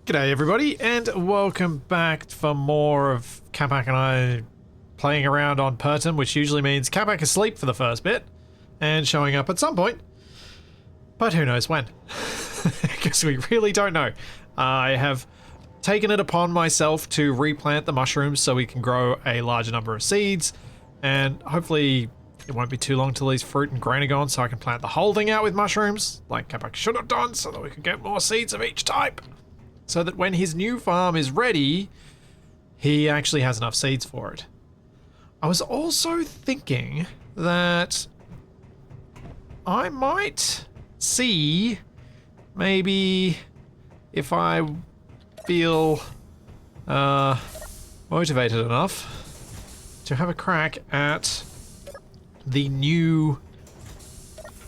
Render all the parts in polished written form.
G'day everybody, and welcome back for more of Capac and I playing around on Pertum, which usually means Capac asleep for the first bit, and showing up at some point. But who knows when? Because we really don't know. I have taken it upon myself to replant the mushrooms so we can grow a larger number of seeds, and hopefully it won't be too long till these fruit and grain are gone so I can plant the whole thing out with mushrooms, like Capac should have done, so that we can get more seeds of each type. So that when his new farm is ready, he actually has enough seeds for it. I was also thinking that I might see maybe if I feel motivated enough to have a crack at the new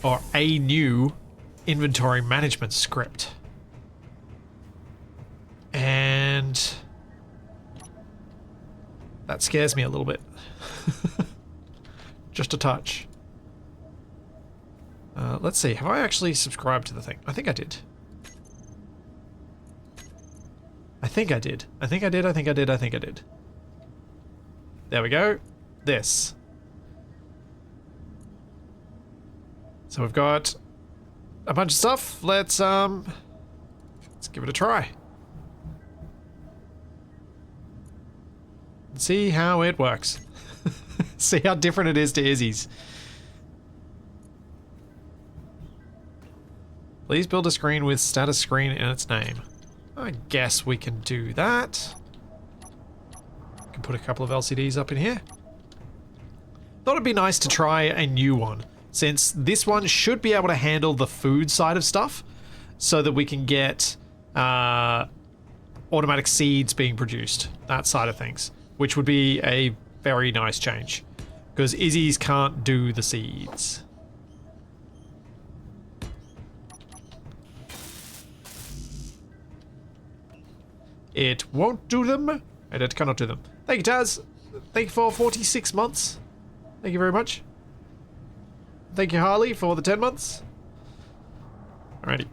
or a new inventory management script. And that scares me a little bit. Just a touch. Let's see, have I actually subscribed to the thing? I think I did. I think I did. I think I did. There we go. This. So we've got a bunch of stuff. Let's give it a try. See how it works. See how different it is to Izzy's. Please build a screen with status screen in its name. I guess we can do that. We can put a couple of LCDs up in here. Thought it'd be nice to try a new one, since this one should be able to handle the food side of stuff, so that we can get automatic seeds being produced, that side of things. Which would be a very nice change, because Izzy's can't do the seeds. It won't do them, and it cannot do them. Thank you, Taz. Thank you for 46 months. Thank you very much. Thank you, Harley, for the 10 months. Alrighty.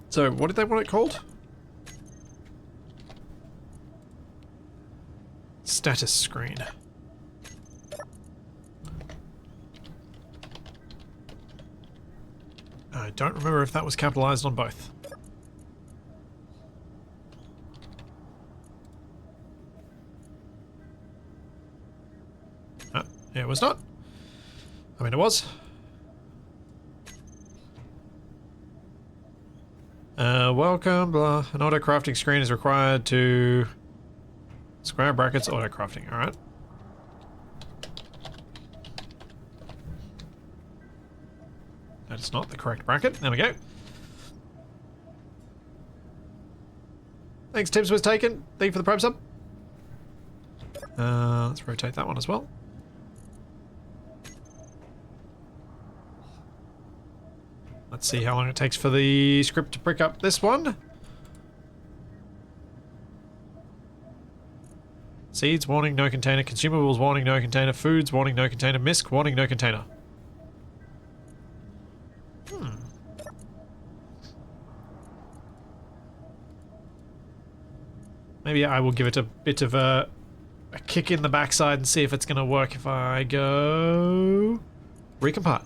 So, what did they want it called? Status screen. I don't remember if that was capitalized on both. It was not. I mean, it was. Welcome, blah. An auto crafting screen is required to... Square brackets, auto crafting, alright. That is not the correct bracket. There we go. Thanks, Tibbs was taken. Thank you for the probe sub. Let's rotate that one as well. Let's see how long it takes for the script to pick up this one. Seeds, warning, no container. Consumables, warning, no container. Foods, warning, no container. Misc, warning, no container. Maybe I will give it a bit of a kick in the backside and see if it's going to work if I go... Recompile.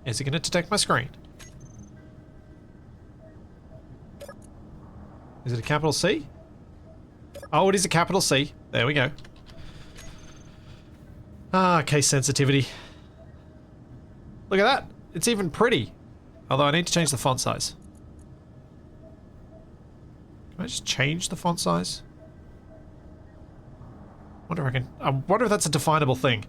Is it going to detect my screen? Is it a capital C? Oh, it is a capital C. There we go. Ah, case sensitivity. Look at that. It's even pretty. Although I need to change the font size. Can I just change the font size? I wonder if that's a definable thing.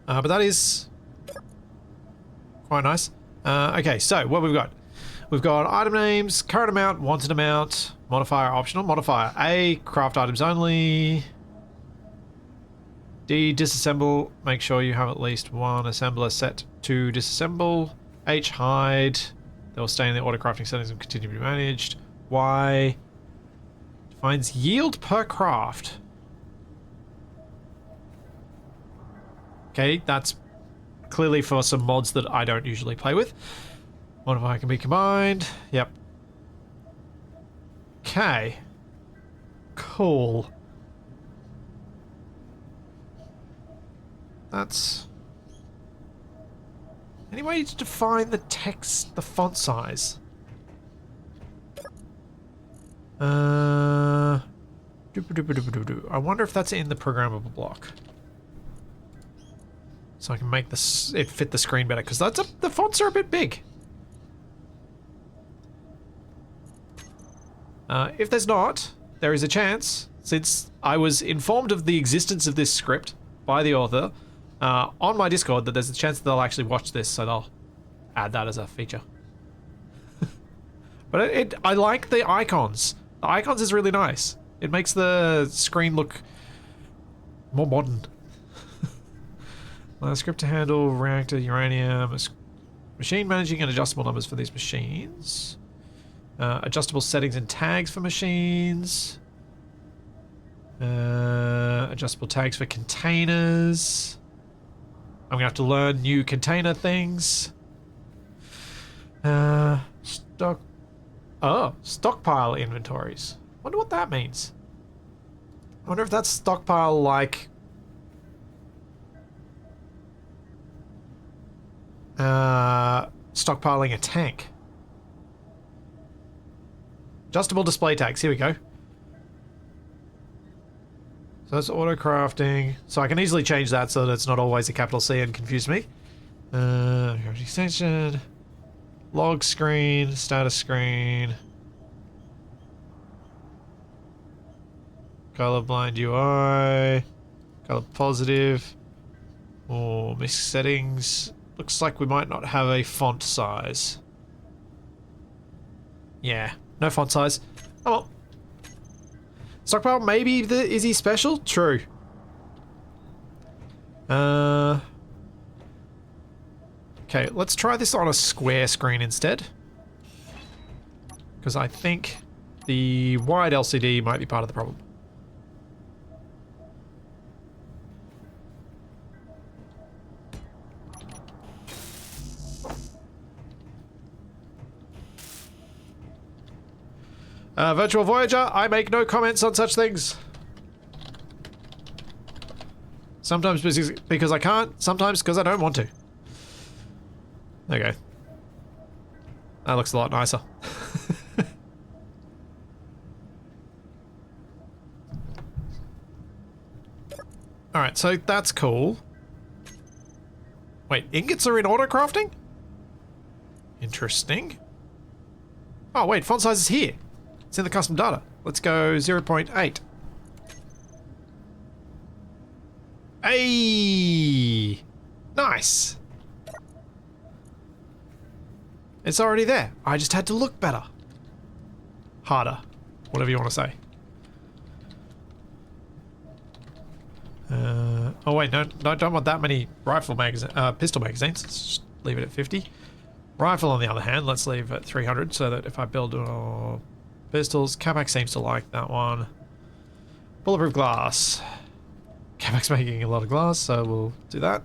But that is quite nice. Okay, so what we've got? We've got item names, current amount, wanted amount, modifier optional, modifier A, craft items only. D, disassemble, make sure you have at least one assembler set to disassemble. H, hide, they will stay in the auto crafting settings and continue to be managed. Y, defines yield per craft. Okay, that's clearly for some mods that I don't usually play with. Modify can be combined. Yep. Okay. Cool. That's... Any way to define the text, the font size? I wonder if that's in the programmable block. So I can make this it fit the screen better, because the fonts are a bit big. If there's not, there is a chance, since I was informed of the existence of this script by the author on my Discord, that there's a chance that they'll actually watch this, so they'll add that as a feature. But I like the icons. The icons is really nice. It makes the screen look more modern. Script to handle reactor, uranium, machine managing and adjustable numbers for these machines. Adjustable settings and tags for machines. Adjustable tags for containers. I'm gonna have to learn new container things. Stockpile inventories. Wonder what that means. I wonder if that's stockpile like stockpiling a tank. Adjustable display tags, here we go. So that's auto crafting. So I can easily change that so that it's not always a capital C and confuse me. Extension, log screen, status screen, colorblind UI, color positive, or mixed settings. Looks like we might not have a font size. Yeah, no font size. Oh well. Stockpile, maybe is he special? True. Okay, let's try this on a square screen instead. Because I think the wide LCD might be part of the problem. Virtual Voyager, I make no comments on such things. Sometimes because I can't, sometimes because I don't want to. Okay. That looks a lot nicer. Alright, so that's cool. Wait, ingots are in auto crafting? Interesting. Oh wait, font size is here. It's in the custom data. Let's go 0.8. Hey! Nice! It's already there. I just had to look better. Harder. Whatever you want to say. Oh wait, no, don't want that many pistol magazines. Let's just leave it at 50. Rifle, on the other hand, let's leave at 300 so that if I build pistols, Capac seems to like that one. Bulletproof glass. Capac's making a lot of glass, so we'll do that.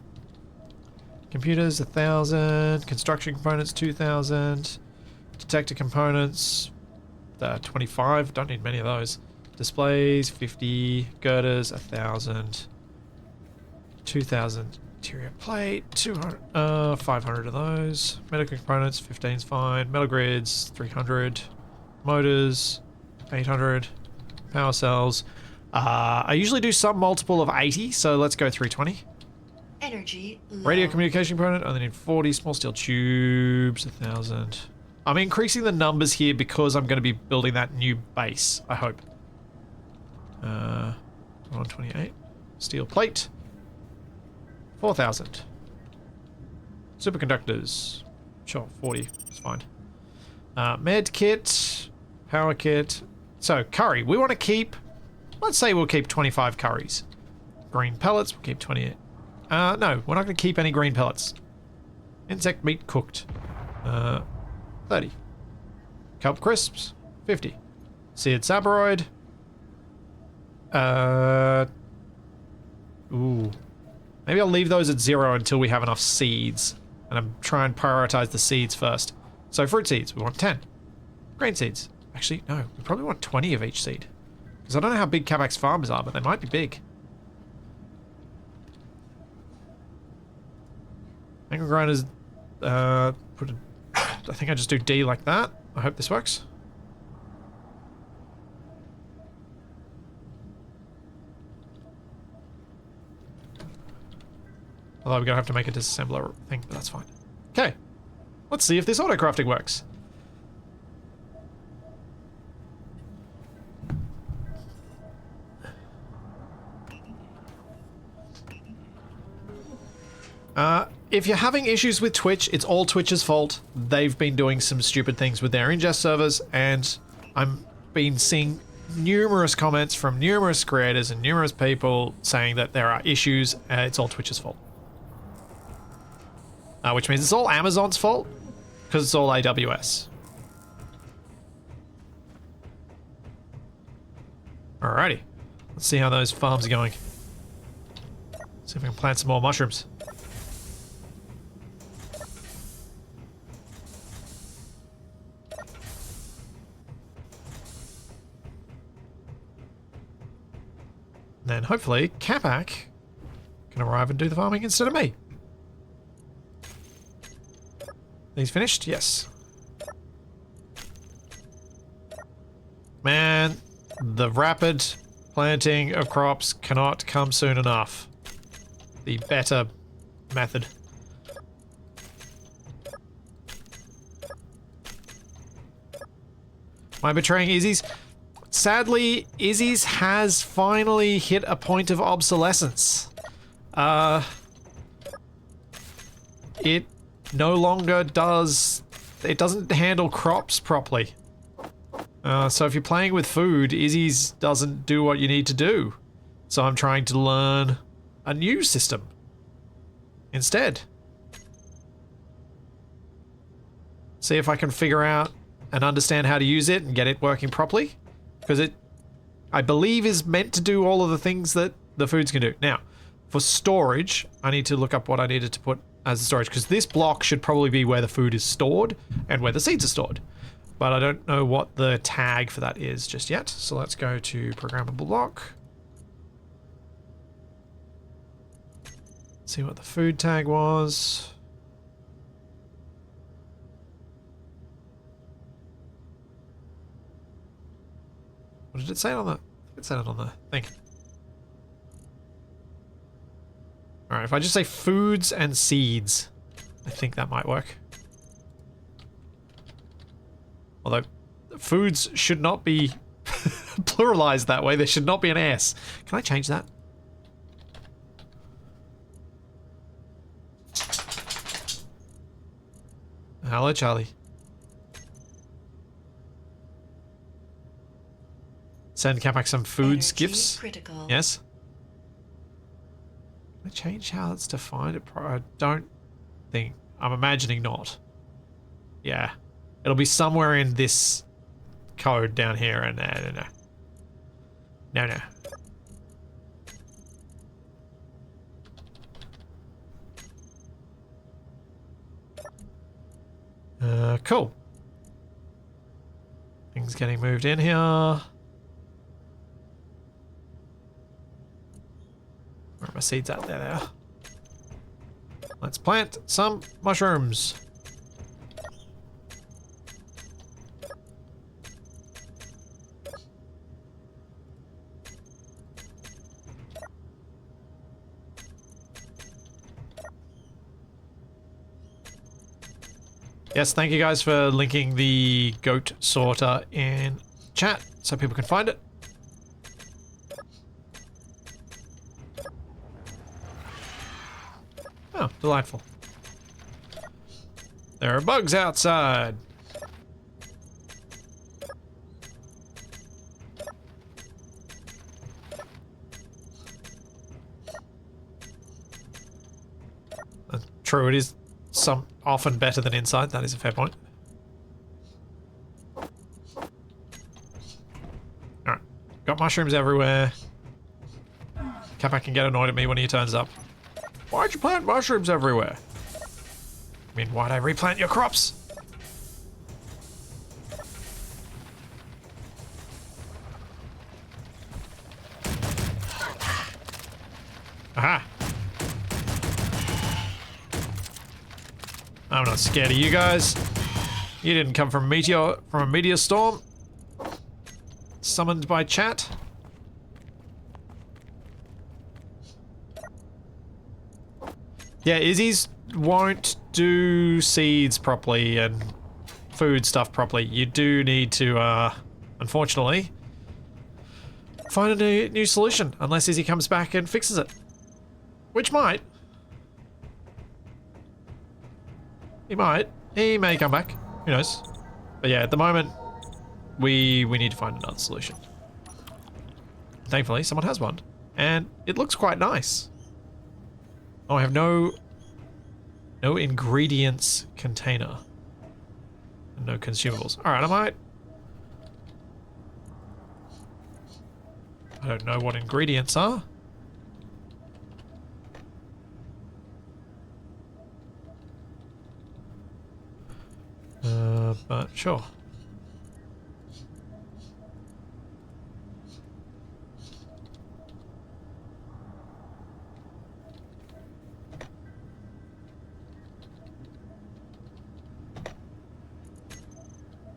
Computers, 1,000. Construction components, 2,000. Detector components, 25. Don't need many of those. Displays, 50. Girders, 1,000. 2,000. Interior plate, 200. 500 of those. Medical components, 15's fine. Metal grids, 300. Motors, 800. Power cells. I usually do some multiple of 80, so let's go 320. Energy low. Radio communication component, only need 40. Small steel tubes, 1,000. I'm increasing the numbers here because I'm going to be building that new base, I hope. 128. Steel plate. 4,000. Superconductors. Sure, 40. It's fine. Med kit. Power kit. So, curry. We want to keep... Let's say we'll keep 25 curries. Green pellets. We'll keep 28. No, we're not going to keep any green pellets. Insect meat cooked. 30. Kelp crisps. 50. Seared sabaroid. Ooh. Maybe I'll leave those at 0 until we have enough seeds. And I'm trying to prioritize the seeds first. So fruit seeds, we want 10. Grain seeds. Actually, no, we probably want 20 of each seed. Because I don't know how big Capac's farms are, but they might be big. Angle grinders, I think I just do D like that. I hope this works. Although we're going to have to make a disassembler thing, but that's fine. Okay. Let's see if this auto-crafting works. If you're having issues with Twitch, it's all Twitch's fault. They've been doing some stupid things with their ingest servers, and I'm been seeing numerous comments from numerous creators and numerous people saying that there are issues. It's all Twitch's fault. Which means it's all Amazon's fault, because it's all AWS. Alrighty. Let's see how those farms are going. See if we can plant some more mushrooms. Then hopefully Capac can arrive and do the farming instead of me. He's finished? Yes. Man, the rapid planting of crops cannot come soon enough. The better method. Am I betraying Izzy's? Sadly, Izzy's has finally hit a point of obsolescence. It no longer does... It doesn't handle crops properly. So if you're playing with food, Izzy's doesn't do what you need to do. So I'm trying to learn a new system instead. See if I can figure out and understand how to use it and get it working properly. Because it, I believe, is meant to do all of the things that the foods can do. Now, for storage, I need to look up what I needed to put as the storage, because this block should probably be where the food is stored and where the seeds are stored. But I don't know what the tag for that is just yet. So let's go to programmable block. See what the food tag was. What did it say on the... It said it on the thing. Alright, if I just say foods and seeds, I think that might work. Although, foods should not be pluralized that way. There should not be an S. Can I change that? Hello, Charlie. Send Capac some foods, gifts. Critical. Yes. Can I change how it's defined? I don't think. I'm imagining not. Yeah. It'll be somewhere in this code down here, and no. Cool. Things getting moved in here. Where are my seeds out there? There. Let's plant some mushrooms. Yes, thank you guys for linking the goat sorter in chat so people can find it. Oh, delightful. There are bugs outside. True, it is often better than inside. That is a fair point. Alright. Got mushrooms everywhere. Capac can get annoyed at me when he turns up. Why'd you plant mushrooms everywhere? I mean, why'd I replant your crops? Aha! I'm not scared of you guys. You didn't come from a meteor storm. Summoned by chat. Yeah, Izzy's won't do seeds properly and food stuff properly. You do need to, unfortunately, find a new solution, unless Izzy comes back and fixes it. Which might. He might. He may come back. Who knows? But yeah, at the moment, we need to find another solution. Thankfully, someone has one. And it looks quite nice. Oh, I have no ingredients container. And no consumables. Alright, I don't know what ingredients are. But sure.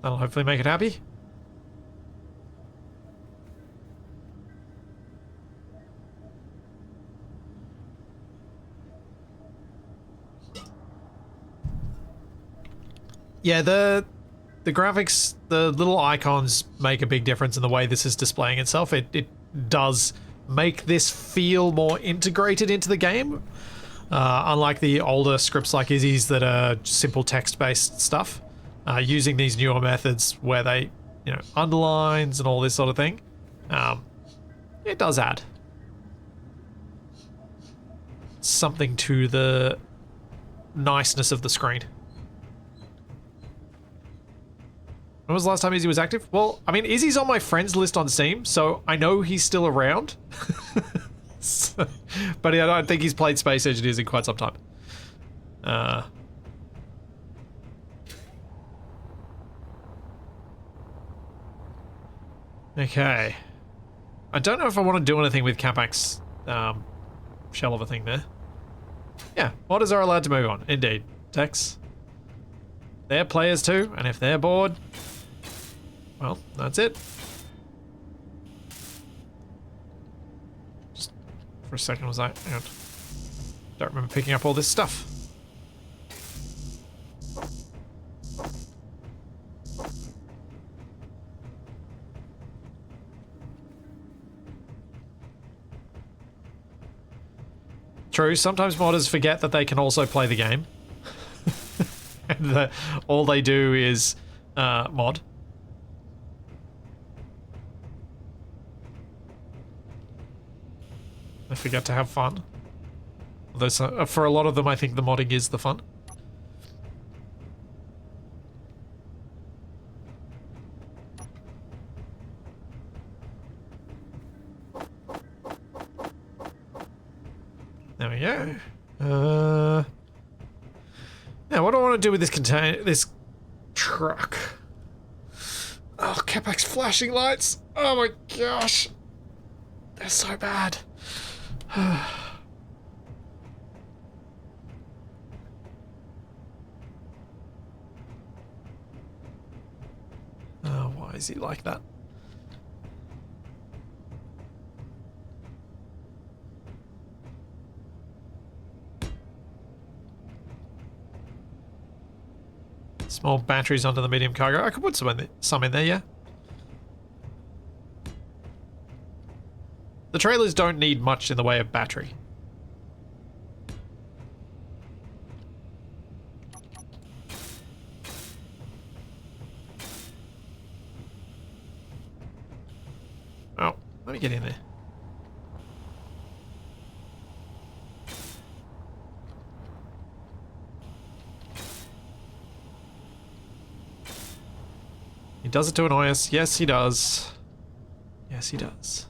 That'll hopefully make it happy. Yeah, the graphics, the little icons make a big difference in the way this is displaying itself. It does make this feel more integrated into the game, unlike the older scripts like Izzy's that are simple text-based stuff. Using these newer methods where they, underlines and all this sort of thing, it does add something to the niceness of the screen. When was the last time Izzy was active? Well, I mean, Izzy's on my friends list on Steam, so I know he's still around. But I don't think he's played Space Engineers in quite some time. Okay. I don't know if I want to do anything with Capac's shell of a thing there. Yeah, modders are allowed to move on. Indeed. Tex. They're players too, and if they're bored, well, that's it. Just for a second was like, hang on. Don't remember picking up all this stuff. True, sometimes modders forget that they can also play the game. And all they do is mod. They forget to have fun. Although for a lot of them, I think the modding is the fun. There we go. Now, what do I want to do with this truck? Oh, Capac's flashing lights. Oh my gosh. They're so bad. Oh, why is he like that? Small batteries onto the medium cargo. I could put some in there, yeah. The trailers don't need much in the way of battery. Oh, let me get in there. He does it to annoy us. Yes, he does. Yes, he does.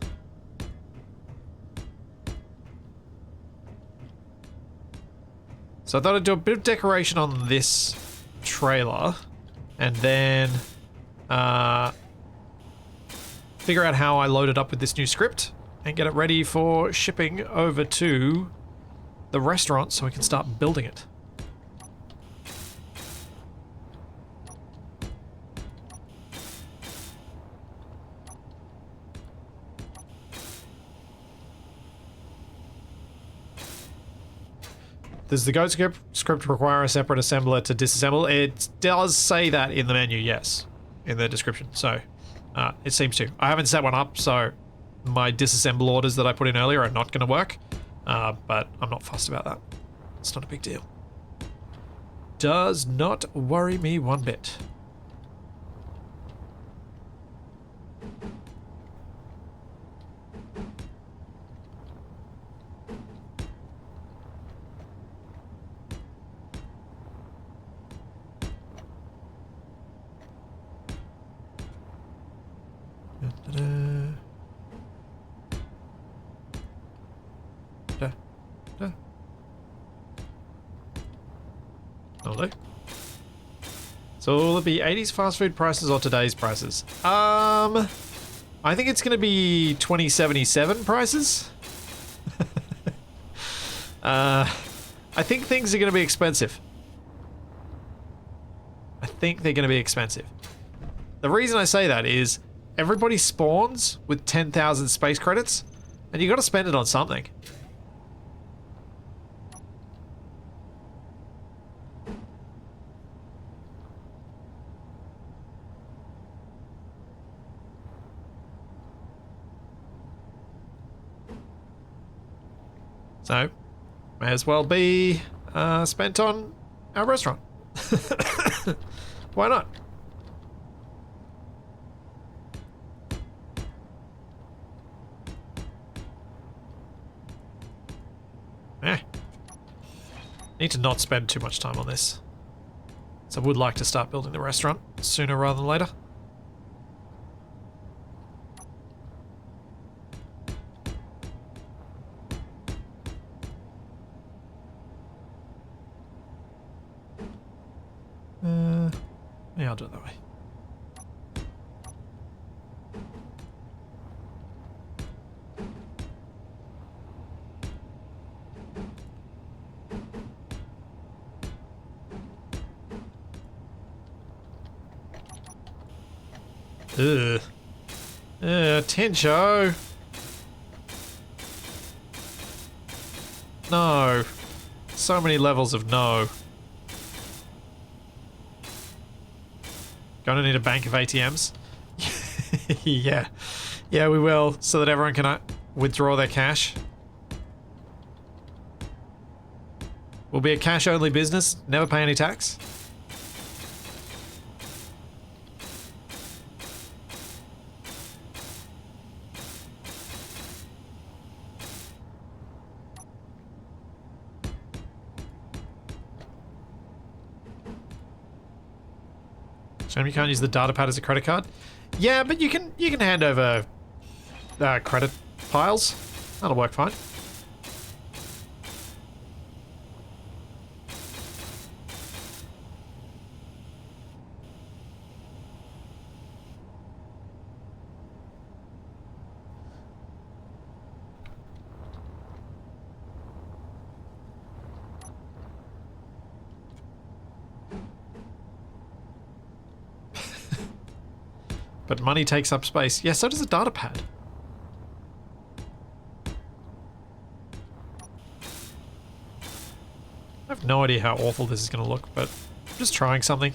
So I thought I'd do a bit of decoration on this trailer and then figure out how I load it up with this new script and get it ready for shipping over to the restaurant so we can start building it. Does the goat script require a separate assembler to disassemble? It does say that in the menu, yes, in the description. So it seems to. I haven't set one up, so my disassemble orders that I put in earlier are not going to work. But I'm not fussed about that. It's not a big deal. Does not worry me one bit. Hello. So will it be 80s fast food prices or today's prices? I think it's going to be 2077 prices. I think things are going to be expensive. I think they're going to be expensive. The reason I say that is everybody spawns with 10,000 space credits, and you got to spend it on something. So, may as well be spent on our restaurant. Why not? Need to not spend too much time on this. So I would like to start building the restaurant sooner rather than later. Yeah, I'll do it that way. Ugh. Tencho. No. So many levels of no. Gonna need a bank of ATMs. Yeah. Yeah, we will, so that everyone can withdraw their cash. We'll be a cash-only business, never pay any tax. Shame you can't use the data pad as a credit card. Yeah, but you can hand over credit piles. That'll work fine. But money takes up space. Yeah, so does a data pad. I have no idea how awful this is going to look, but I'm just trying something.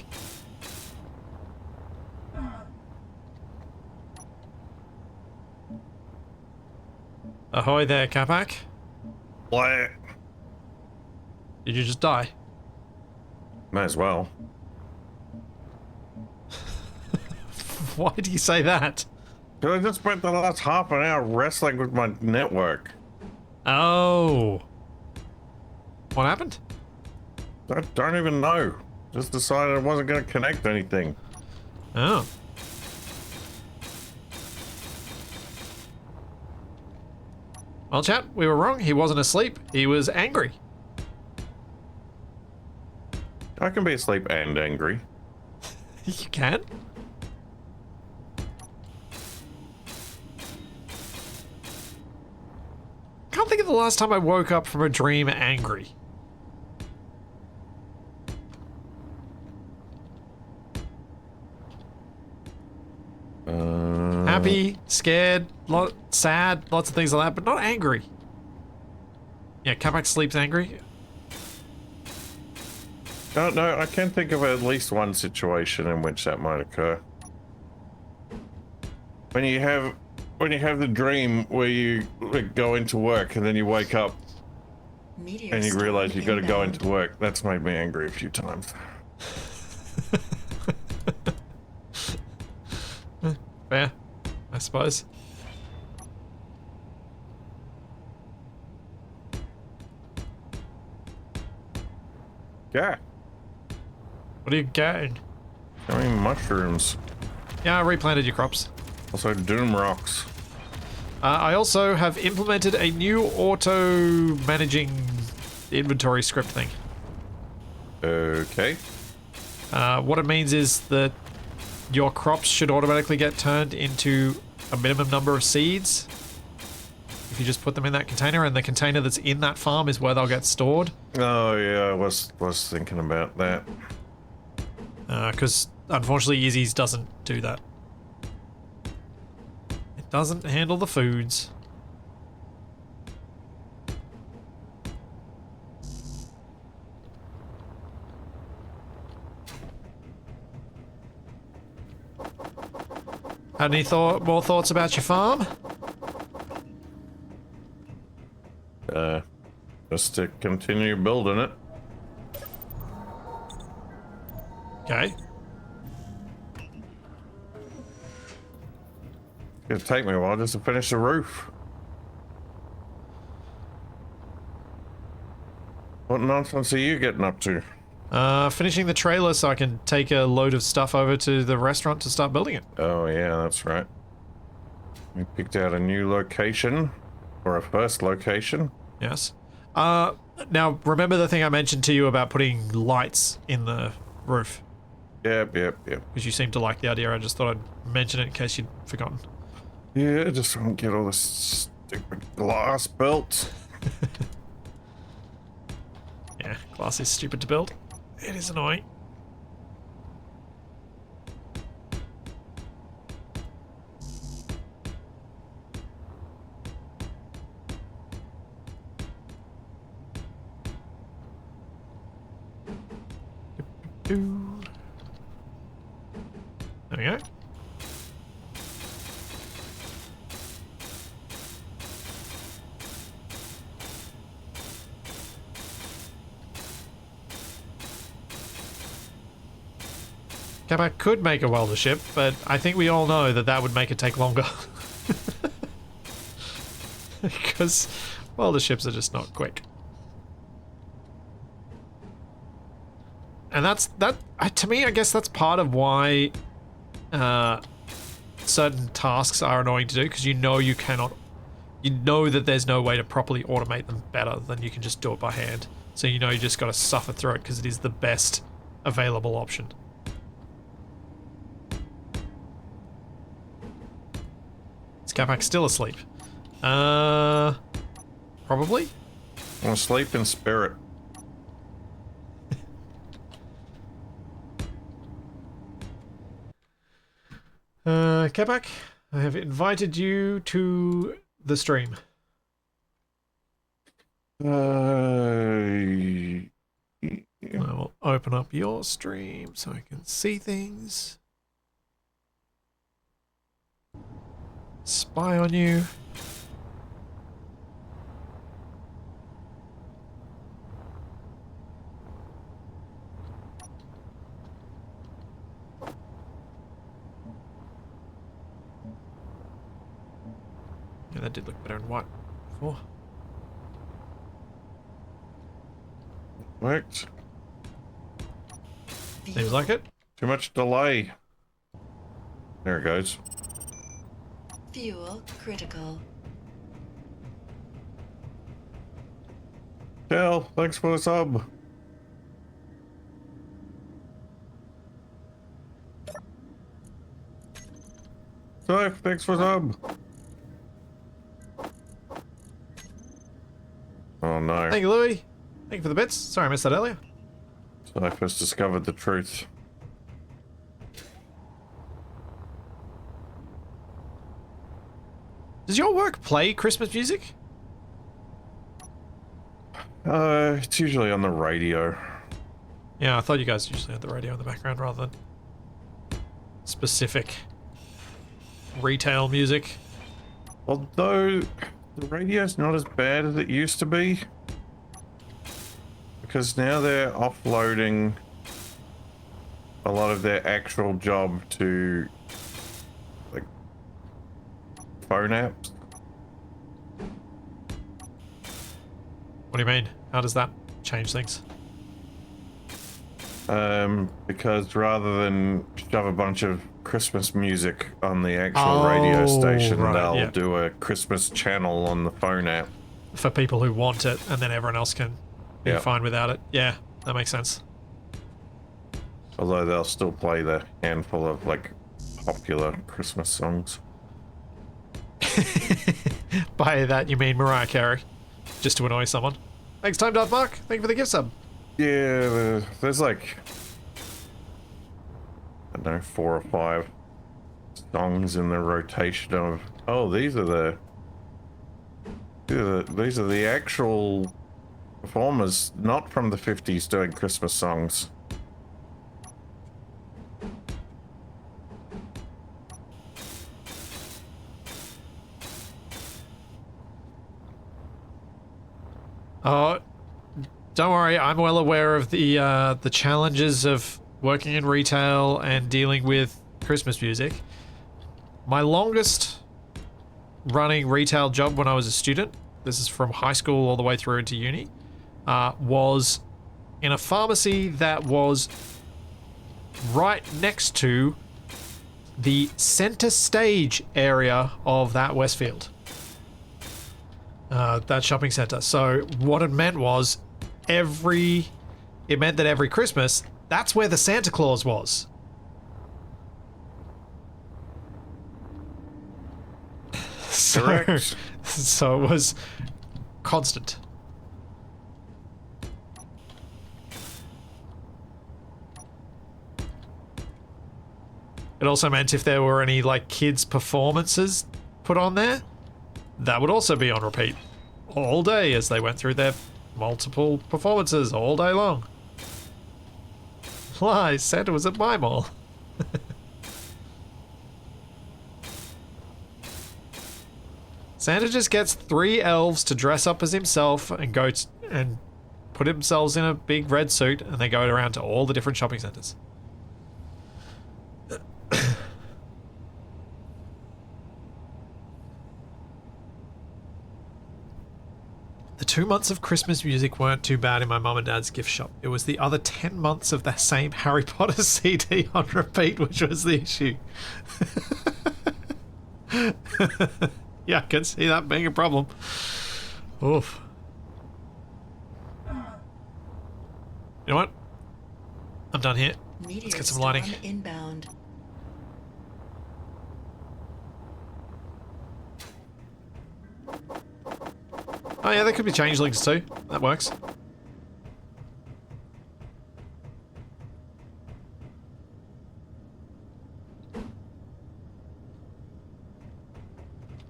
Ahoy there, Capac. What? Did you just die? May as well. Why do you say that? Because I just spent the last half an hour wrestling with my network. Oh. What happened? I don't even know. Just decided I wasn't going to connect anything. Oh. Well, chat, we were wrong. He wasn't asleep. He was angry. I can be asleep and angry. You can? Can't think of the last time I woke up from a dream angry. Happy, scared, sad, lots of things like that, but not angry. Yeah, Capac sleeps angry. No, I can think of at least one situation in which that might occur. When you have the dream where you go into work and then you wake up Meteor and you storm realize you got to go inbound. into work, that's made me angry a few times. Fair, I suppose. Yeah, What are you getting? I mean mushrooms. Yeah, I replanted your crops. Also doom rocks. I also have implemented a new auto managing inventory script thing. Okay. What it means is that your crops should automatically get turned into a minimum number of seeds if you just put them in that container, and the container that's in that farm is where they'll get stored. Oh yeah, I was thinking about that. Because unfortunately Izzy's doesn't do that. It doesn't handle the foods. Had any more thoughts about your farm? Just to continue building it. Okay. It'll take me a while just to finish the roof. What nonsense are you getting up to? Finishing the trailer so I can take a load of stuff over to the restaurant to start building it. Oh yeah, that's right. We picked out a new location, or a first location. Yes. Now, remember the thing I mentioned to you about putting lights in the roof? Yep. Because you seem to like the idea. I just thought I'd mention it in case you'd forgotten. Yeah, just don't get all this stupid glass built. Yeah, glass is stupid to build. It is annoying. There we go. Capac could make a welder ship, but I think we all know that that would make it take longer. Because welder ships are just not quick. And to me, I guess that's part of why certain tasks are annoying to do, because you know that there's no way to properly automate them better than you can just do it by hand. So you know you just got to suffer through it because it is the best available option. Is Capac still asleep? Probably? I'm asleep in spirit. Capac, I have invited you to the stream. I will open up your stream so I can see things. Spy on you. Yeah, that did look better in white before. Worked. Seems like it. Too much delay. There it goes. Fuel critical. Cal, thanks for the sub. So, thanks for sub. Oh no. Thank you, Louis. Thank you for the bits. Sorry I missed that earlier. So I first discovered the truth. Does your work play Christmas music? It's usually on the radio. Yeah, I thought you guys usually had the radio in the background rather than specific retail music. Although the radio's not as bad as it used to be. Because now they're offloading a lot of their actual job to like phone apps. What do you mean? How does that change things? Because rather than shove a bunch of Christmas music on the actual radio station, right, they'll yeah. do a Christmas channel on the phone app. For people who want it, and then everyone else can be Yeah. fine without it. Yeah, that makes sense. Although they'll still play the handful of like popular Christmas songs. By that you mean Mariah Carey, just to annoy someone. Thanks, Time Darth Mark. Thank you for the gift sub. Yeah, there's like, I don't know, 4 or 5 songs in the rotation of, oh, these are the actual performers, not from the 50s doing Christmas songs. Oh, don't worry. I'm well aware of the challenges of working in retail and dealing with Christmas music. My longest running retail job when I was a student, this is from high school all the way through into uni, was in a pharmacy that was right next to the center stage area of that Westfield. That shopping center. So what it meant was it meant that every Christmas, that's where the Santa Claus was. Correct. So it was constant. It also meant if there were any like kids performances put on there, that would also be on repeat all day as they went through their multiple performances all day long. Lies, Santa was at my mall. Santa just gets 3 elves to dress up as himself and go and put themselves in a big red suit, and they go around to all the different shopping centers. The 2 months of Christmas music weren't too bad in my mum and dad's gift shop. It was the other 10 months of the same Harry Potter CD on repeat, which was the issue. Yeah, I can see that being a problem. Oof. You know what? I'm done here. Let's get some lighting. Storm inbound. Oh yeah, there could be changelings too. That works.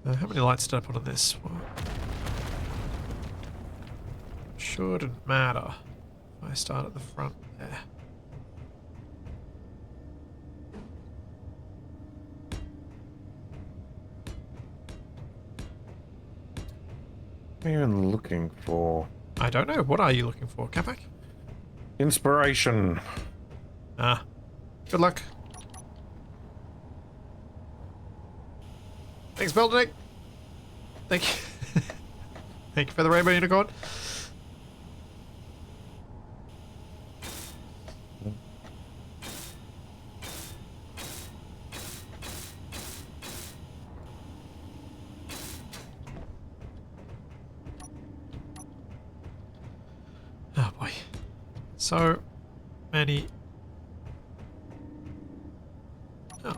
How many lights did I put on this? Well, shouldn't matter. If I start at the front there. What are you even looking for? I don't know. What are you looking for, Capac? Inspiration. Ah. Good luck. Thanks, Beltonic. Thank you. Thank you for the rainbow unicorn. Oh boy. So many. Oh.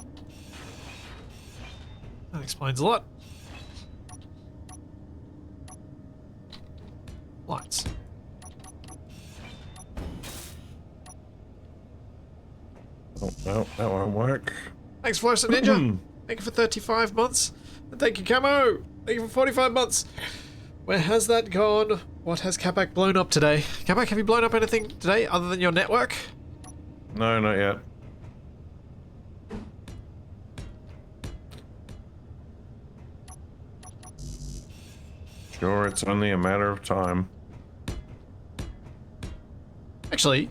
explains a lot. Lights. Oh, no, that won't work. Thanks, Fluorescent Ninja. Thank you for 35 months. And thank you, Camo. Thank you for 45 months. Where has that gone? What has Capac blown up today? Capac, have you blown up anything today other than your network? No, not yet. Sure, it's only a matter of time. Actually,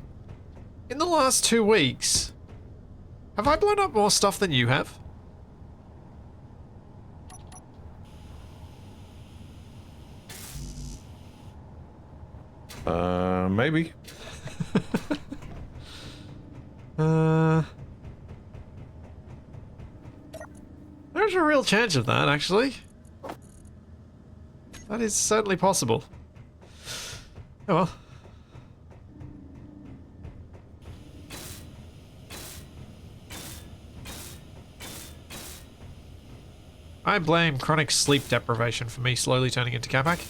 in the last 2 weeks, have I blown up more stuff than you have? Maybe. There's a real chance of that, actually. That is certainly possible. Oh well. I blame chronic sleep deprivation for me slowly turning into Capac.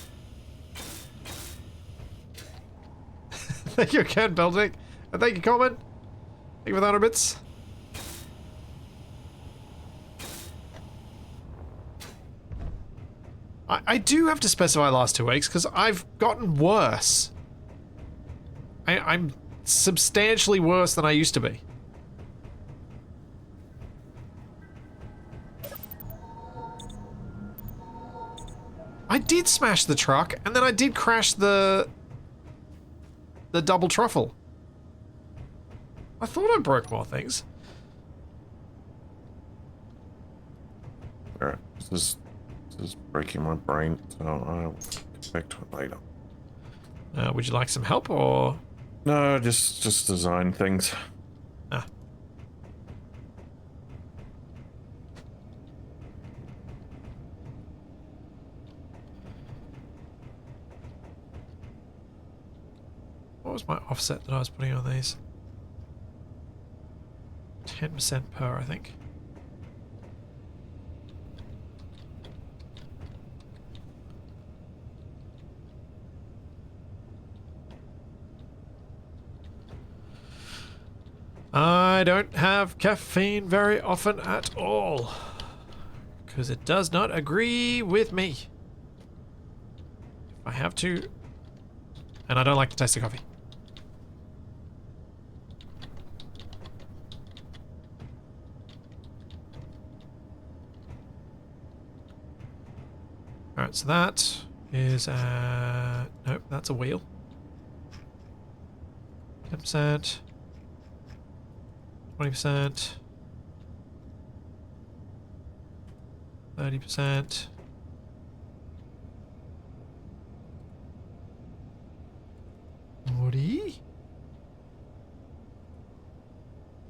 Thank you again, Beldic. And thank you, Coleman. Thank you for the 100 bits. I do have to specify last 2 weeks because I've gotten worse. I'm substantially worse than I used to be. I did smash the truck, and then I did crash the double truffle. I thought I broke more things. Alright, this is breaking my brain, so I'll get back to it later. Would you like some help, or...? No, just design things. Ah. What was my offset that I was putting on these? 10% per, I think. I don't have caffeine very often at all, because it does not agree with me. If I have to, and I don't like the taste of coffee. Alright, so that is nope, that's a wheel. 10%. 20%. 30%. Woody?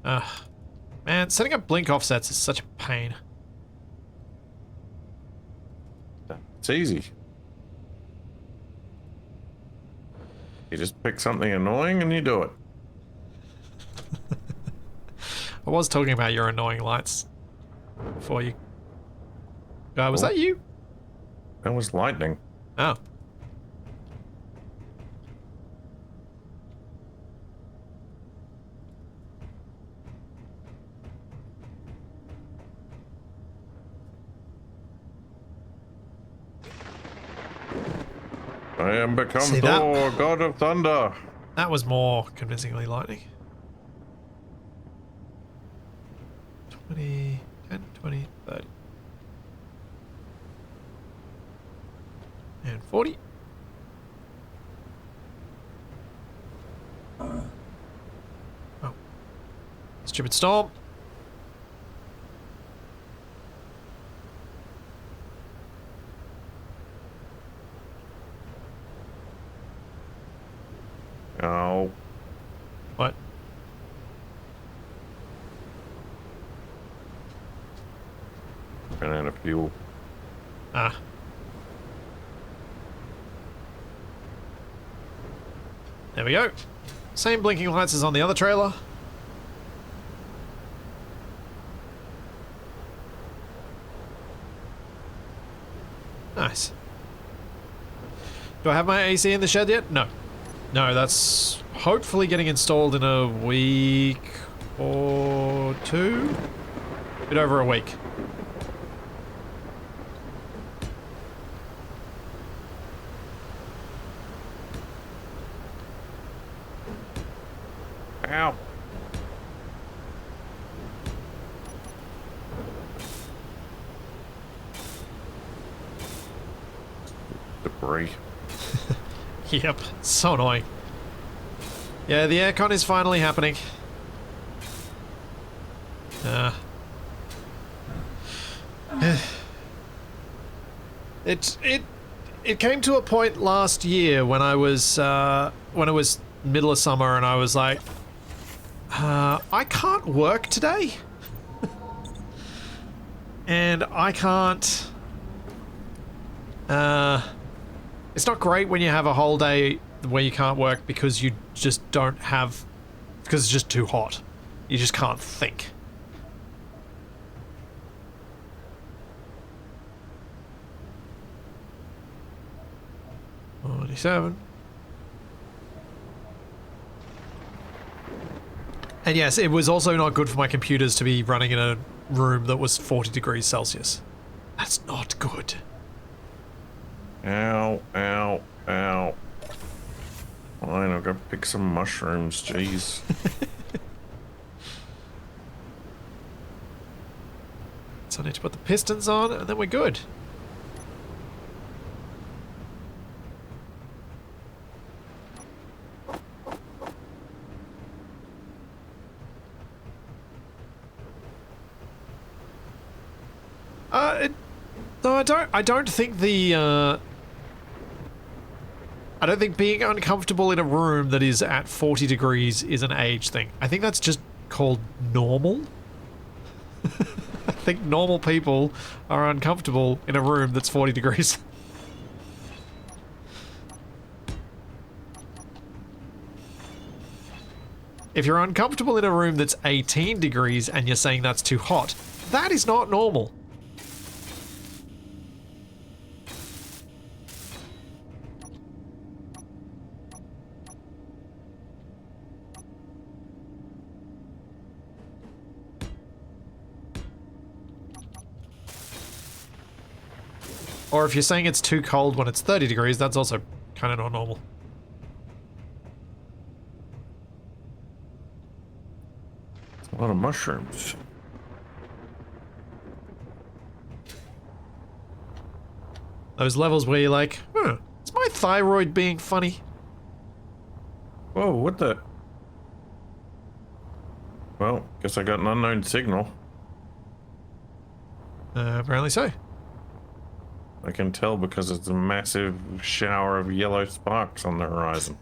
Ugh. Man, setting up blink offsets is such a pain. It's easy. You just pick something annoying and you do it. I was talking about your annoying lights before you... was that you? That was lightning. Oh. I am become See Thor, god of thunder. That was more convincingly lightning. 20, 10, 20, 30. And 40. Oh. Stupid storm. Oh. What? Ran out of fuel. Ah. There we go. Same blinking lights as on the other trailer. Nice. Do I have my AC in the shed yet? No. No, that's hopefully getting installed in a week or two? A bit over a week. Ow. Debris. Yep, so annoying. Yeah, the aircon is finally happening. It came to a point last year when it was middle of summer and I was like, I can't work today. And I can't... it's not great when you have a whole day where you can't work because you just don't have... because it's just too hot. You just can't think. $47. And yes, it was also not good for my computers to be running in a room that was 40 degrees Celsius. That's not good. Ow, ow, ow. Fine, I've got to pick some mushrooms, jeez. So I need to put the pistons on and then we're good. No, I don't think the, I don't think being uncomfortable in a room that is at 40 degrees is an age thing. I think that's just called normal. I think normal people are uncomfortable in a room that's 40 degrees. If you're uncomfortable in a room that's 18 degrees and you're saying that's too hot, that is not normal. Or if you're saying it's too cold when it's 30 degrees, that's also kind of not normal. A lot of mushrooms. Those levels where you're like, is my thyroid being funny? Whoa, what the? Well, guess I got an unknown signal. Apparently so. I can tell because it's a massive shower of yellow sparks on the horizon.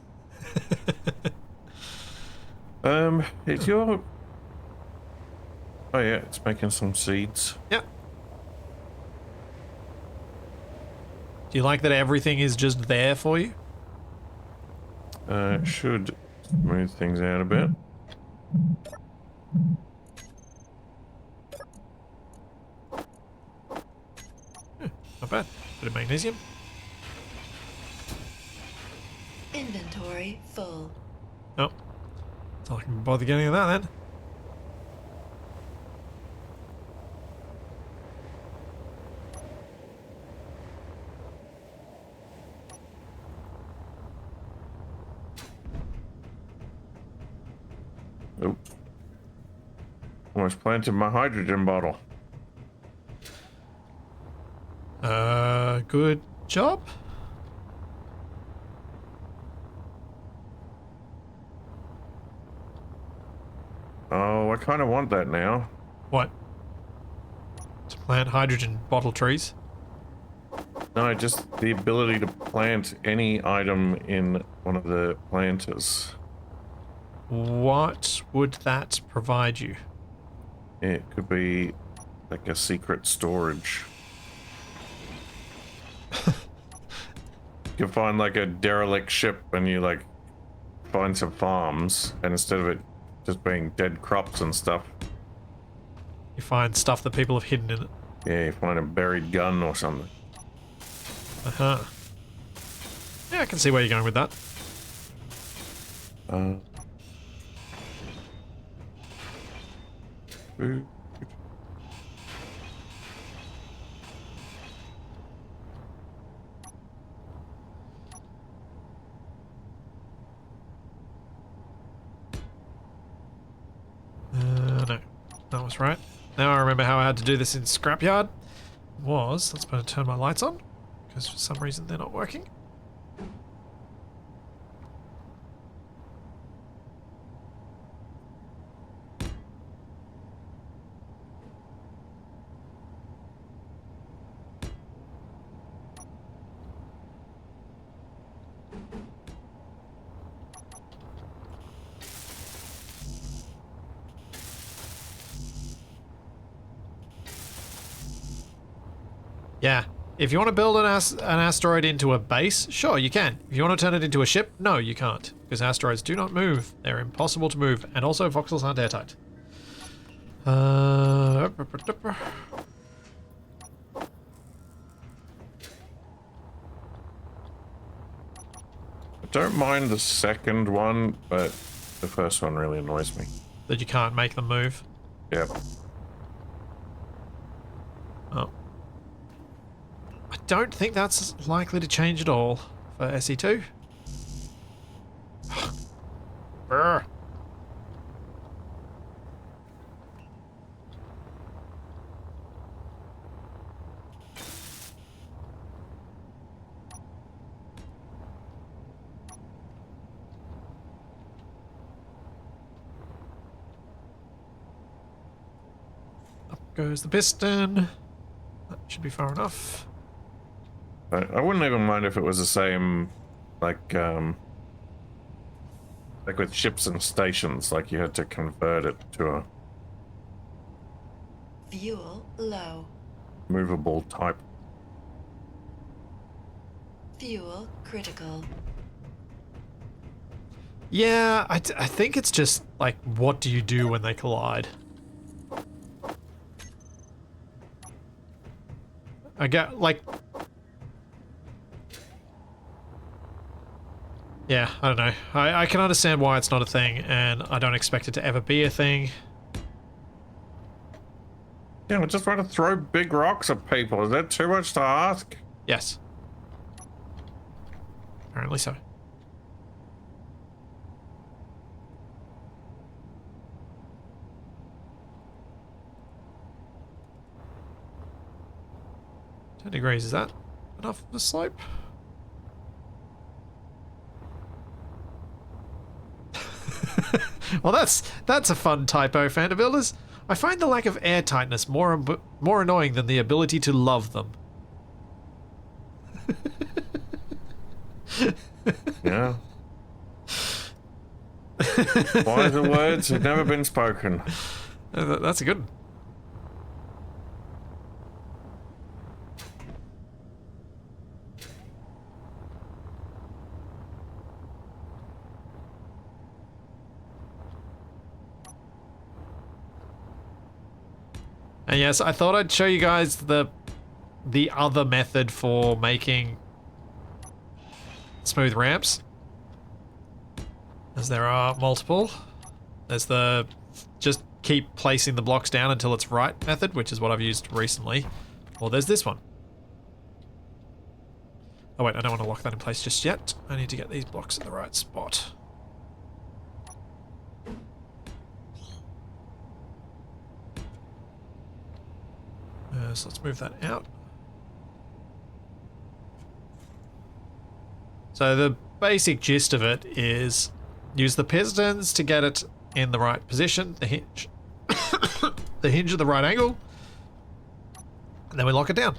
It's your... Oh yeah, it's making some seeds. Yep. Do you like that everything is just there for you? It should smooth things out a bit. Not bad. Bit of magnesium. Inventory full. Oh. So I can bother getting to that then. Oops. Almost planted my hydrogen bottle. Good job. Oh, I kind of want that now. What? To plant hydrogen bottle trees? No, just the ability to plant any item in one of the planters. What would that provide you? It could be like a secret storage. You can find like a derelict ship and you like find some farms, and instead of it just being dead crops and stuff, You find stuff that people have hidden in it. yeah, you find a buried gun or something. Uh-huh. Yeah, I can see where you're going with that. Ooh. No, that was right. Now I remember how I had to do this in Scrapyard. Let's better turn my lights on, because for some reason they're not working. Yeah. If you want to build an asteroid into a base, sure, you can. If you want to turn it into a ship, no, you can't. Because asteroids do not move. They're impossible to move. And also, voxels aren't airtight. I don't mind the second one, but the first one really annoys me. That you can't make them move. Yep. Oh. I don't think that's likely to change at all for SE2. Brr. Up goes the piston. That should be far enough. I wouldn't even mind if it was the same, like with ships and stations, like you had to convert it to a Fuel low. movable type. Fuel critical. Yeah, I think it's just, like, what do you do when they collide? I get, like... Yeah, I don't know. I can understand why it's not a thing, and I don't expect it to ever be a thing. Yeah, we just want to throw big rocks at people. Is that too much to ask? Yes. Apparently so. Degrees, is that enough of a slope? Well, that's a fun typo, Fanta Builders. I find the lack of air tightness more annoying than the ability to love them. Yeah. Wiser words have never been spoken. That's a good one. And yes, I thought I'd show you guys the other method for making smooth ramps, as there are multiple. There's the just keep placing the blocks down until it's right method, which is what I've used recently. Or there's this one. Oh wait, I don't want to lock that in place just yet. I need to get these blocks in the right spot. So let's move that out. So the basic gist of it is use the pistons to get it in the right position, the hinge, the hinge at the right angle, and then we lock it down.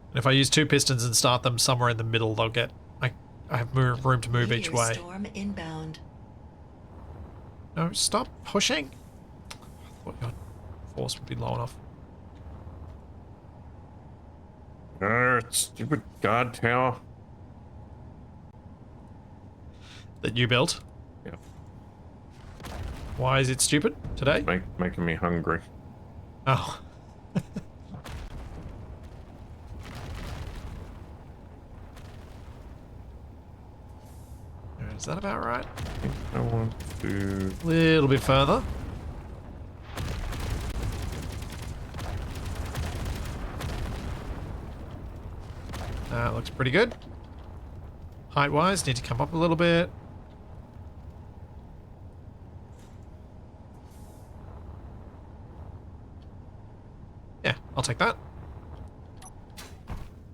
And if I use two pistons and start them somewhere in the middle, they'll get, I have room to move each way. Storm inbound. No, stop pushing. I thought your force would be low enough. Stupid guard tower. That you built? Yeah. Why is it stupid today? Making me hungry. Oh. Is that about right? I think I want to... A little bit further. That looks pretty good. Height-wise, need to come up a little bit. Yeah, I'll take that.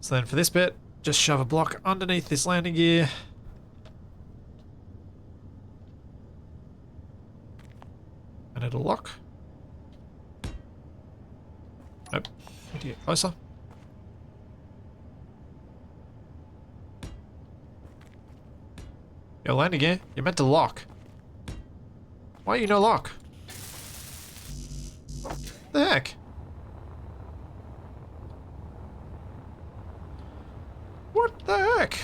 So then for this bit, just shove a block underneath this landing gear. And it'll lock. Nope. Need to get closer. Yo, landing gear, you're meant to lock. Why are you no lock? The heck? What the heck?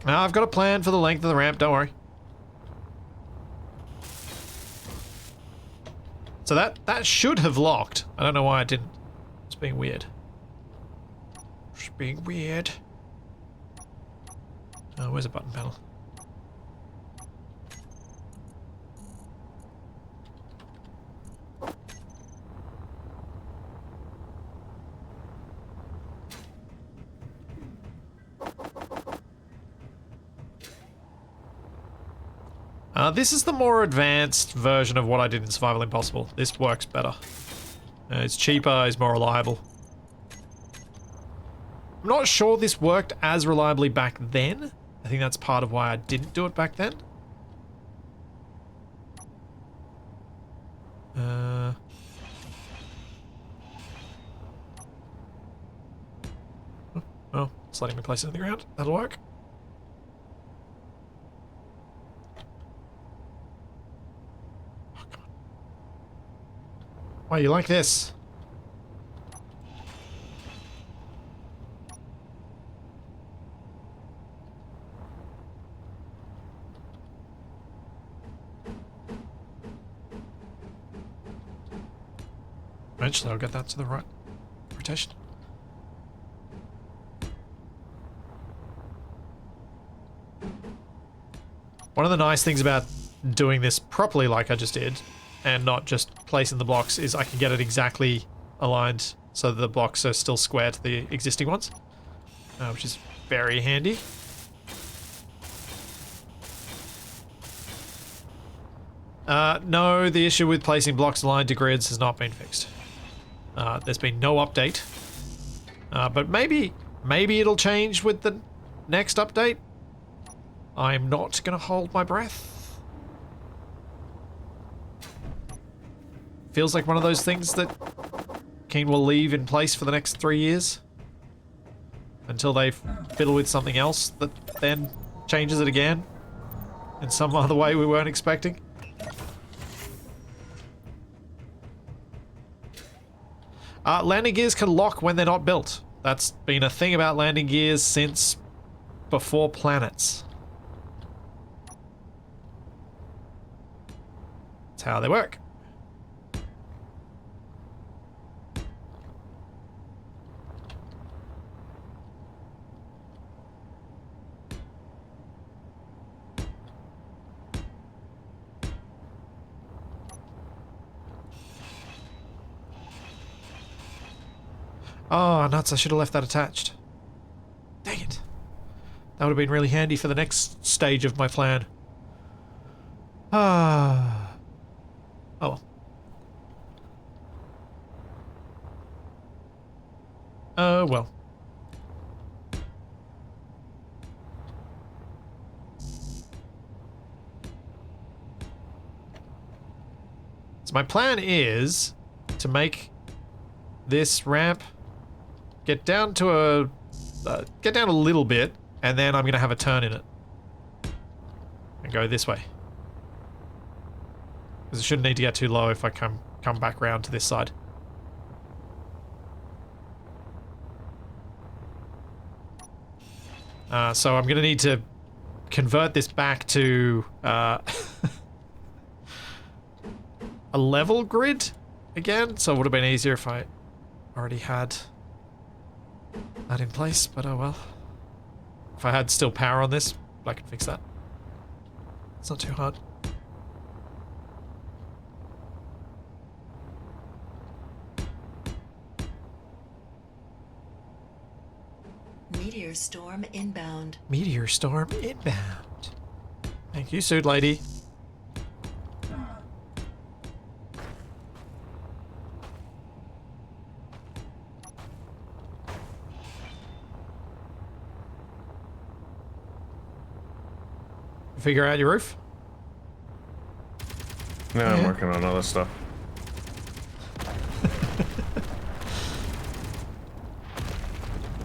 Now I've got a plan for the length of the ramp, don't worry. So that should have locked. I don't know why it didn't. It's being weird. It's being weird. Oh, where's a button panel? This is the more advanced version of what I did in Survival Impossible. This works better. It's cheaper, it's more reliable. I'm not sure this worked as reliably back then. I think that's part of why I didn't do it back then. Oh, it's letting me place it in the ground. That'll work. Why you like this? Eventually I'll get that to the right rotation. One of the nice things about doing this properly like I just did, and not just placing the blocks, is I can get it exactly aligned so that the blocks are still square to the existing ones, which is very handy. No, the issue with placing blocks aligned to grids has not been fixed. There's been no update, but maybe it'll change with the next update. I'm not gonna hold my breath. Feels like one of those things that Keen will leave in place for the next 3 years. Until they fiddle with something else that then changes it again. In some other way we weren't expecting. Landing gears can lock when they're not built. That's been a thing about landing gears since before planets. That's how they work. Oh, nuts, I should have left that attached. Dang it. That would have been really handy for the next stage of my plan. Ah. Oh well. Oh well. So my plan is to make this ramp get down to a little bit, and then I'm gonna have a turn in it and go this way, because it shouldn't need to get too low if I come back round to this side. So I'm gonna need to convert this back to a level grid again, so it would have been easier if I already had that in place, but oh well. If I had still power on this, I could fix that. It's not too hard. Meteor storm inbound. Meteor storm inbound. Thank you, suit lady. Figure out your roof? No, I'm working on other stuff.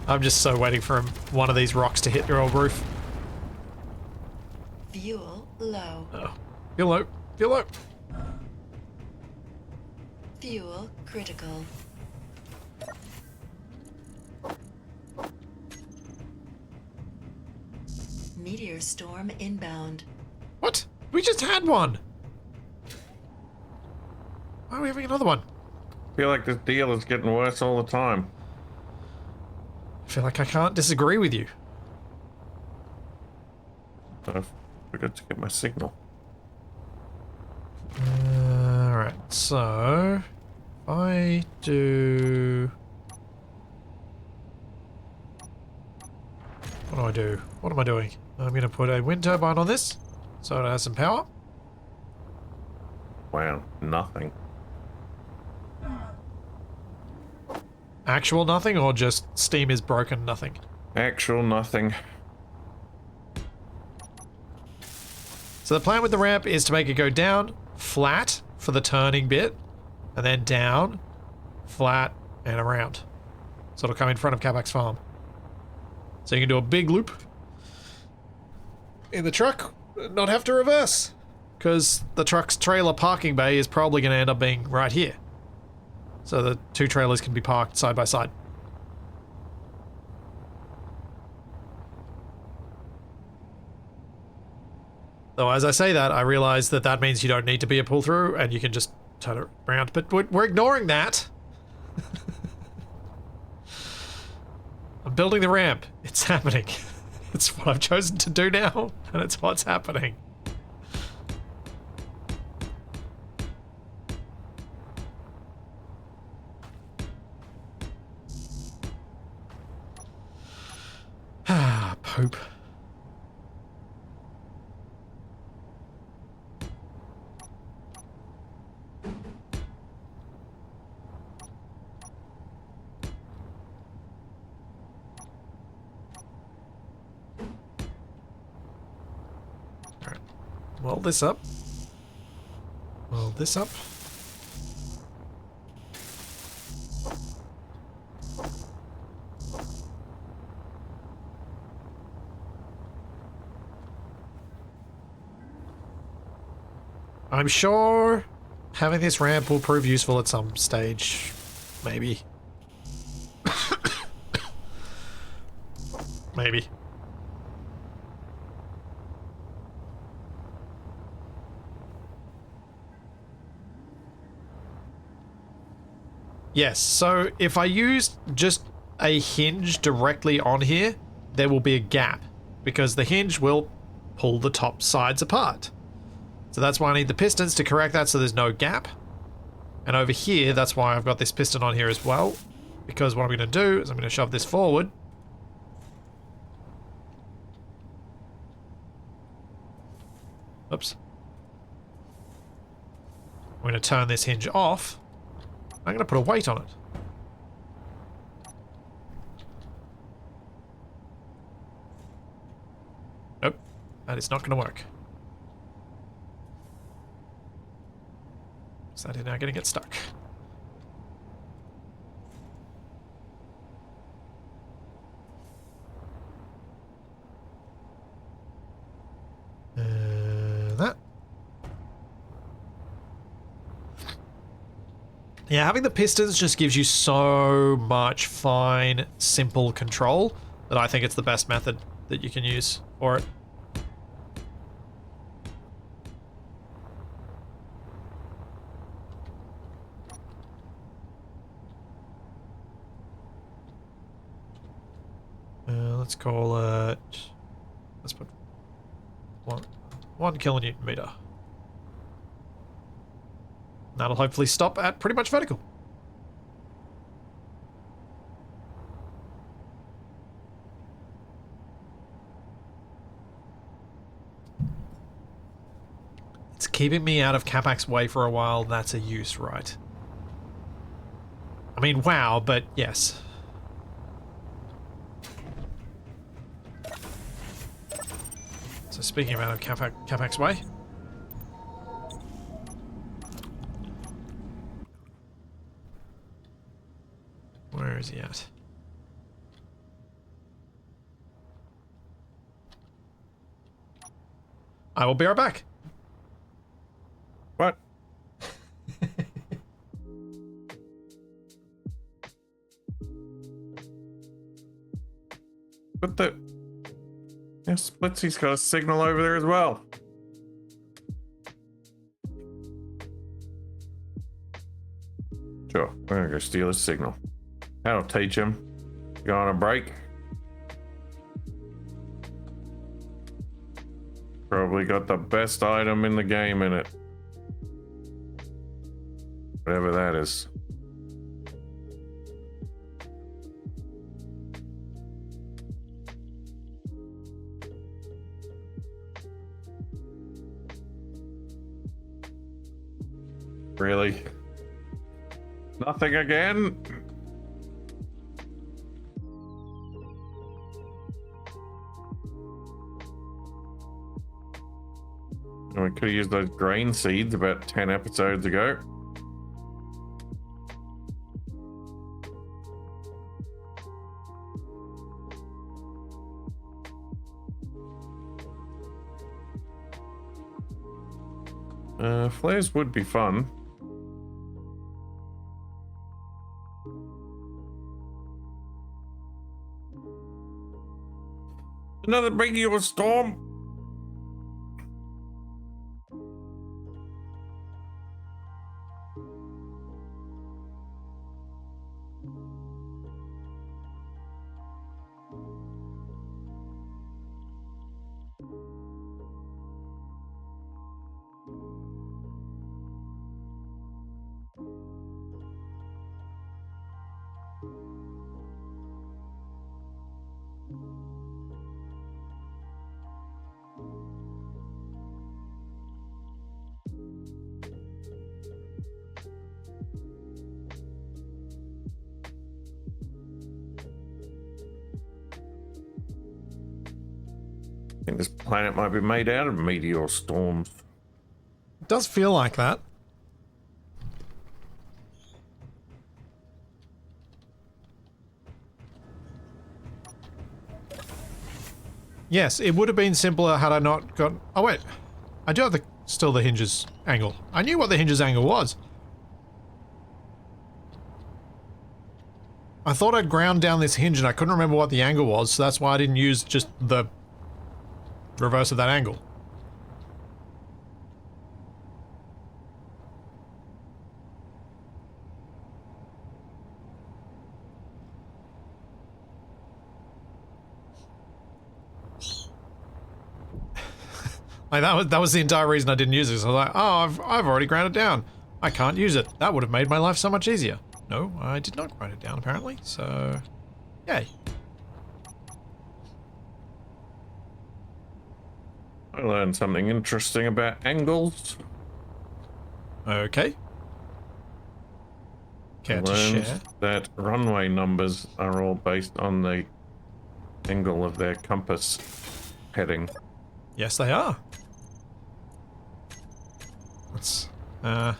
I'm just so waiting for one of these rocks to hit your old roof. Fuel low. Oh. Feel low. Feel low. Fuel critical. Meteor storm inbound. What? We just had one! Why are we having another one? I feel like this deal is getting worse all the time. I feel like I can't disagree with you. I forgot to get my signal. Alright, so... if I do... what do I do? What am I doing? I'm going to put a wind turbine on this, so it has some power. Wow, nothing. Actual nothing, or just steam is broken nothing? Actual nothing. So the plan with the ramp is to make it go down, flat for the turning bit, and then down, flat, and around. So it'll come in front of Capac's farm. So you can do a big loop in the truck, not have to reverse, because the truck's trailer parking bay is probably going to end up being right here. So the two trailers can be parked side by side. Though as I say that, I realize that that means you don't need to be a pull-through and you can just turn it around, but we're ignoring that. I'm building the ramp. It's happening. It's what I've chosen to do now, and it's what's happening. Ah, poop. Weld this up. Weld this up. I'm sure having this ramp will prove useful at some stage. Maybe. Maybe. Yes, so if I use just a hinge directly on here, there will be a gap, because the hinge will pull the top sides apart. So that's why I need the pistons to correct that so there's no gap. And over here, that's why I've got this piston on here as well, because what I'm going to do is I'm going to shove this forward. Oops. I'm going to turn this hinge off. I'm going to put a weight on it. Nope, that is not going to work. So that is now going to get stuck. That. Yeah, having the pistons just gives you so much fine, simple control that I think it's the best method that you can use for it. Let's call it. Let's put 1 kilonewton meter. That'll hopefully stop at pretty much vertical. It's keeping me out of Capac's way for a while. That's a use, right? I mean, wow, but yes. So speaking of out of Capac's way. Where is he at? I will be right back. What? What the? Yeah, Splitsy's got a signal over there as well. Sure, we're gonna go steal his signal. That'll teach him. Go on a break. Probably got the best item in the game in it. Whatever that is. Really? Nothing again? We could have used those grain seeds about 10 episodes ago. Flares would be fun. Another meteor storm. I think this planet might be made out of meteor storms. It does feel like that. Yes, it would have been simpler had I not got... Oh wait, I do have still the hinges angle. I knew what the hinges angle was. I thought I'd ground down this hinge and I couldn't remember what the angle was, so that's why I didn't use just the reverse of that angle. Like that was the entire reason I didn't use it. So I was like, oh, I've already ground it down. I can't use it. That would have made my life so much easier. No, I did not grind it down apparently. So, yay. I learned something interesting about angles. Okay. Care to share? That runway numbers are all based on the angle of their compass heading. Yes, they are. Let's, oh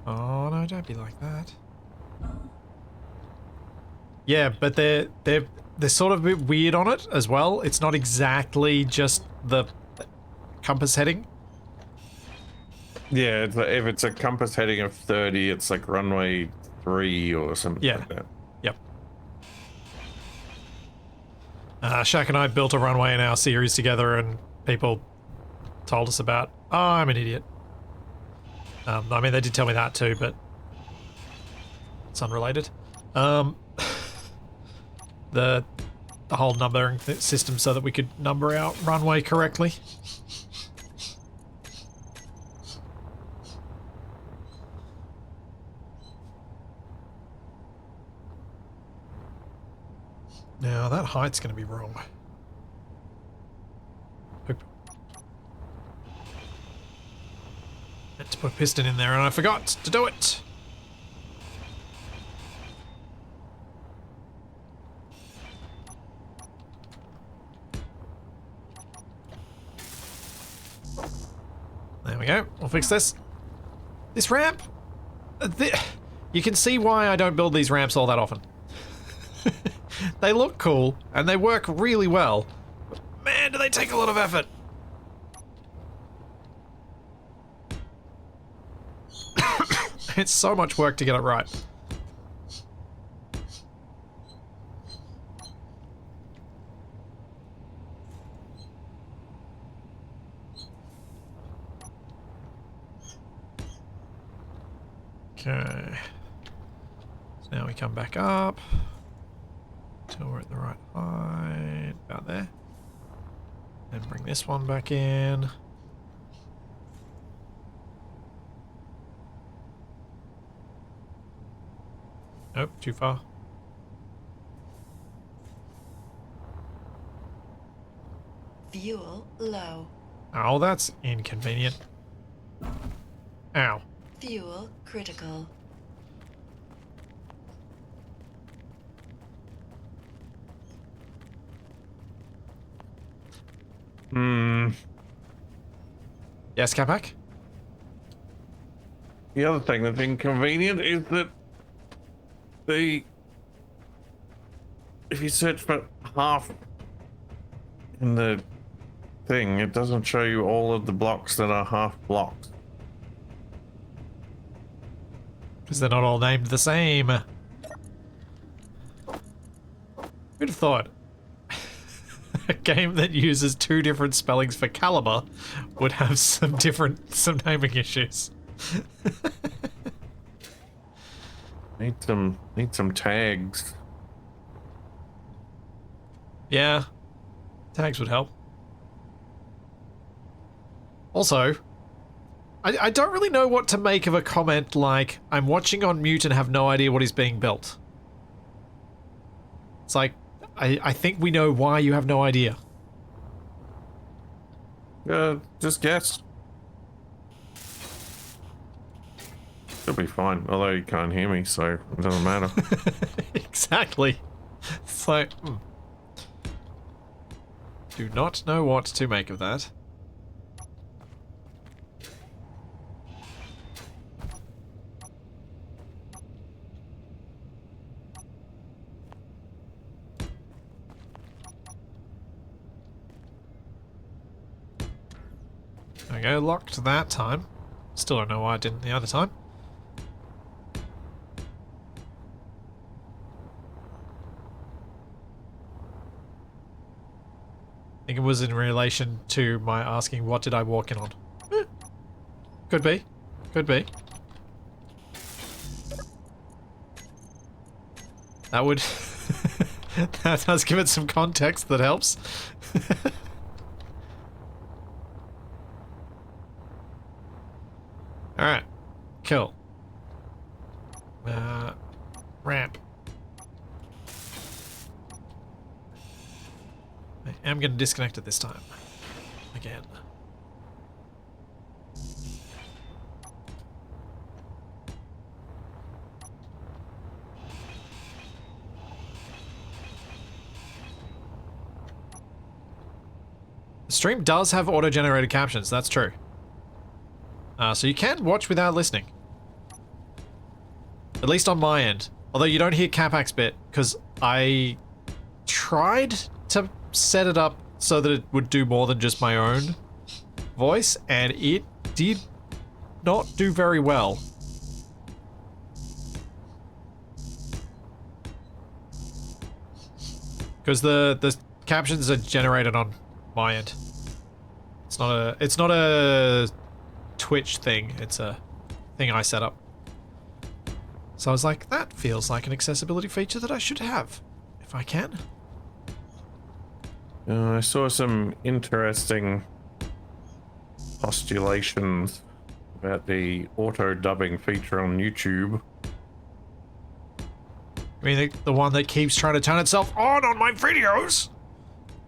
no, don't be like that. Yeah, but they're sort of a bit weird on it as well. It's not exactly just the compass heading. Yeah, it's like, if it's a compass heading of 30, it's like runway 3 or something like that. Yep. Shaq and I built a runway in our series together and people told us about, oh, I'm an idiot. I mean, they did tell me that too, but it's unrelated. the whole numbering system so that we could number our runway correctly. Now that height's going to be wrong. Meant to put a piston in there and I forgot to do it. There we go. We'll fix this. This ramp. You can see why I don't build these ramps all that often. They look cool and they work really well. But man, do they take a lot of effort. It's so much work to get it right. Okay. So now we come back up till we're at the right height, about there. Then bring this one back in. Nope, too far. Fuel low. Oh, that's inconvenient. Ow. Fuel critical. Yes, Capac? The other thing that's inconvenient is that if you search for half in the thing, it doesn't show you all of the blocks that are half blocks. Because they're not all named the same. Who'd have thought a game that uses two different spellings for caliber would have some naming issues. Need some tags. Yeah, tags would help. Also, I don't really know what to make of a comment like, I'm watching on mute and have no idea what is being built. It's like, I think we know why you have no idea. Just guess. Should be fine, although you can't hear me, so it doesn't matter. Exactly. It's like, do not know what to make of that. There we go, locked that time. Still don't know why I didn't the other time. I think it was in relation to my asking what did I walk in on. Could be. Could be. That would... that does give it some context that helps. Alright. Cool. Ramp. I am going to disconnect it this time. Again. The stream does have auto-generated captions, that's true. So you can watch without listening. At least on my end. Although you don't hear Capac's bit, because I tried to set it up so that it would do more than just my own voice, and it did not do very well. Because the captions are generated on my end. It's not a Twitch thing, it's a thing I set up. So I was like, that feels like an accessibility feature that I should have, if I can. I saw some interesting postulations about the auto dubbing feature on YouTube. I mean, the one that keeps trying to turn itself on my videos.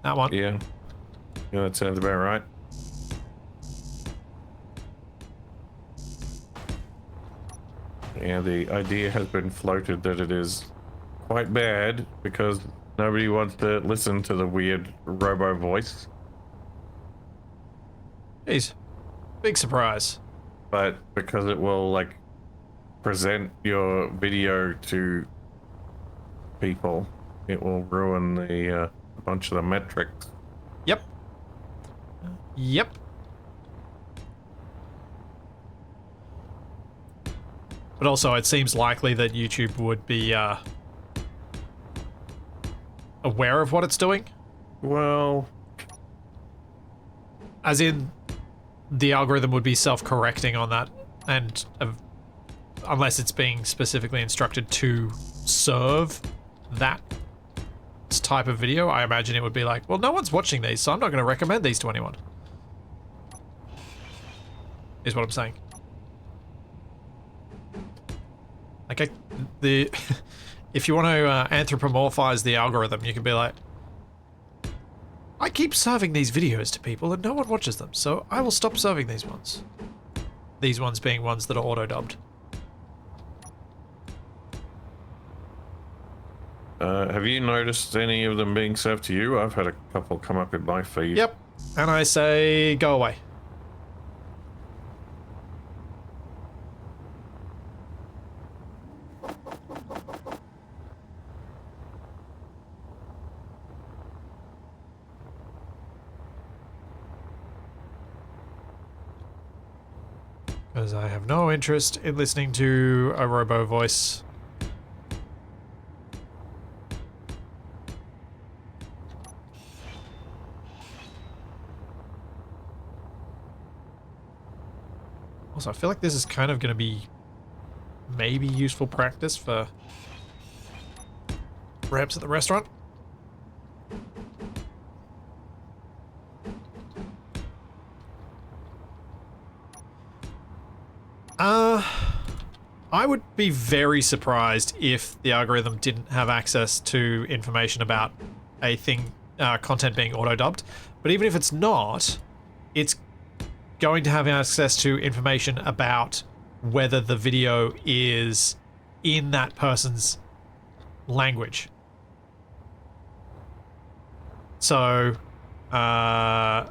That one. Yeah, that sounds about right. Yeah, the idea has been floated that it is quite bad because nobody wants to listen to the weird robo voice. Jeez. Big surprise. But because it will, like, present your video to people, it will ruin the a bunch of the metrics. Yep. Yep. But also, it seems likely that YouTube would be aware of what it's doing. Well, As in, the algorithm would be self-correcting on that, and unless it's being specifically instructed to serve that type of video, I imagine it would be like, well, no one's watching these, so I'm not going to recommend these to anyone. Is what I'm saying. Like, if you want to anthropomorphize the algorithm, you can be like, I keep serving these videos to people and no one watches them, so I will stop serving these ones. These ones being ones that are auto-dubbed. have you noticed any of them being served to you? I've had a couple come up in my feed. Yep. And I say, go away. Because I have no interest in listening to a robo voice. Also, I feel like this is kind of going to be maybe useful practice for reps at the restaurant. I would be very surprised if the algorithm didn't have access to information about a thing, content being auto-dubbed. But even if it's not, it's going to have access to information about whether the video is in that person's language. So, the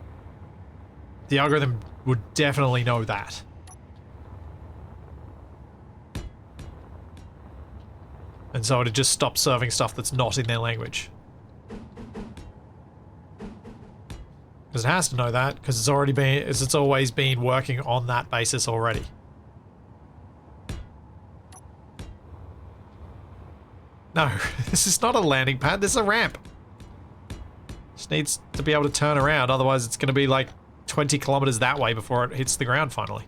algorithm would definitely know that. And so it'd just stop serving stuff that's not in their language. Because it has to know that, because it's always been working on that basis already. No, this is not a landing pad, this is a ramp. Just needs to be able to turn around, otherwise it's going to be like 20 kilometers that way before it hits the ground finally.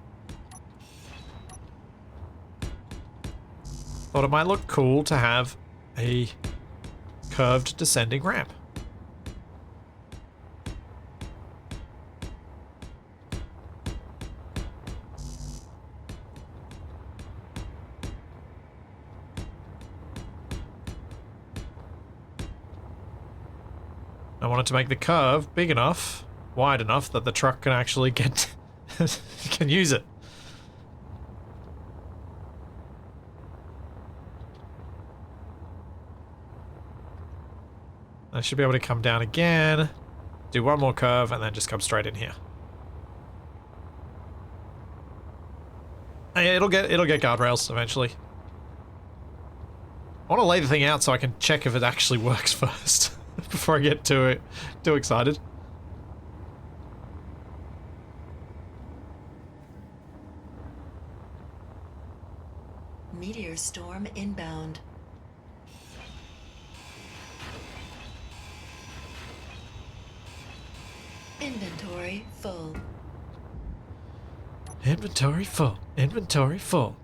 Thought it might look cool to have a curved descending ramp. I wanted to make the curve big enough, wide enough that the truck can actually get can use it. I should be able to come down again, do one more curve, and then just come straight in here. Yeah, it'll get guardrails eventually. I want to lay the thing out so I can check if it actually works first before I get too excited. Meteor storm inbound. Inventory full. Inventory full. Inventory full.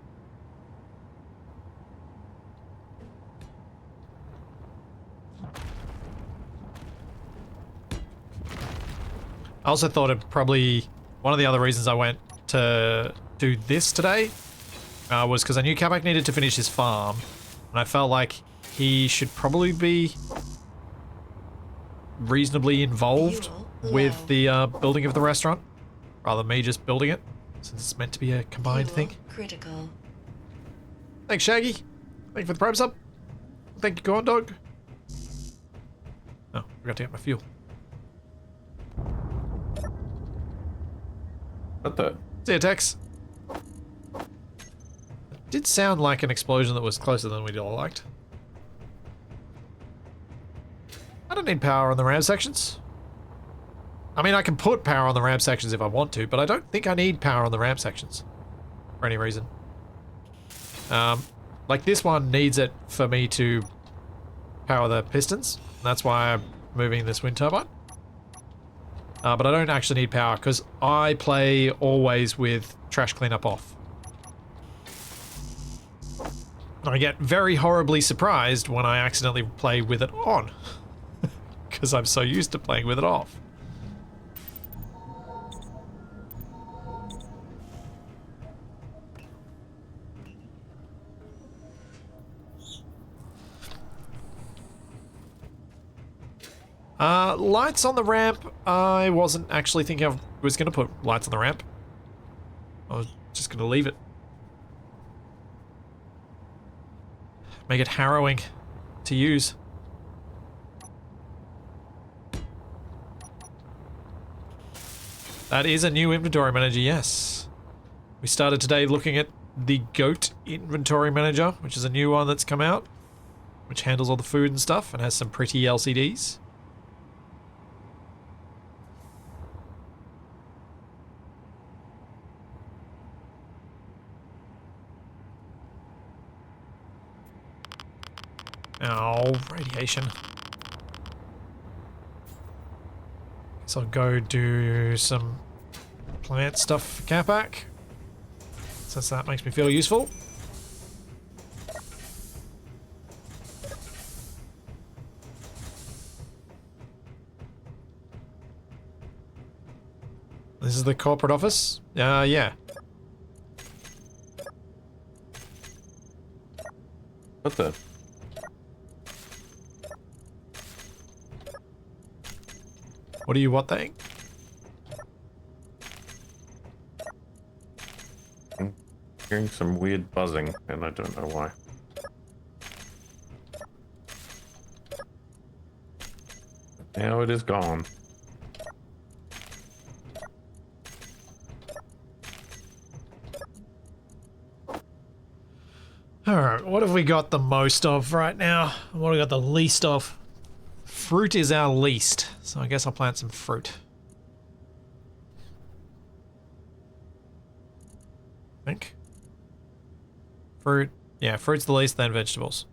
I also thought it probably... One of the other reasons I went to do this today was because I knew Capac needed to finish his farm. And I felt like he should probably be reasonably involved with the building of the restaurant. Rather than me just building it, since it's meant to be a combined thing. Critical. Thanks, Shaggy. Thank you for the prime sub. Thank you, Corn Dog. Oh, forgot to get my fuel. What the? See ya, Tex. It did sound like an explosion that was closer than we'd all liked. I don't need power on the ram sections. I mean, I can put power on the ram sections if I want to, but I don't think I need power on the ram sections for any reason. Like this one needs it for me to power the pistons. That's why I'm moving this wind turbine. But I don't actually need power because I play always with trash cleanup off. And I get very horribly surprised when I accidentally play with it on. Because I'm so used to playing with it off. Lights on the ramp. I wasn't actually thinking I was going to put lights on the ramp. I was just going to leave it. Make it harrowing to use. That is a new inventory manager, yes. We started today looking at the Goat inventory manager, which is a new one that's come out, which handles all the food and stuff and has some pretty LCDs. Oh, radiation. Guess I'll go do some plant stuff for Capac, since that makes me feel useful. This is the corporate office? Yeah. What the? What are you what-thing? I'm hearing some weird buzzing, and I don't know why. Now it is gone. Alright, what have we got the most of right now? What have we got the least of? Fruit is our least, so I guess I'll plant some fruit. I think. Fruit. Yeah, fruit's the least, then vegetables.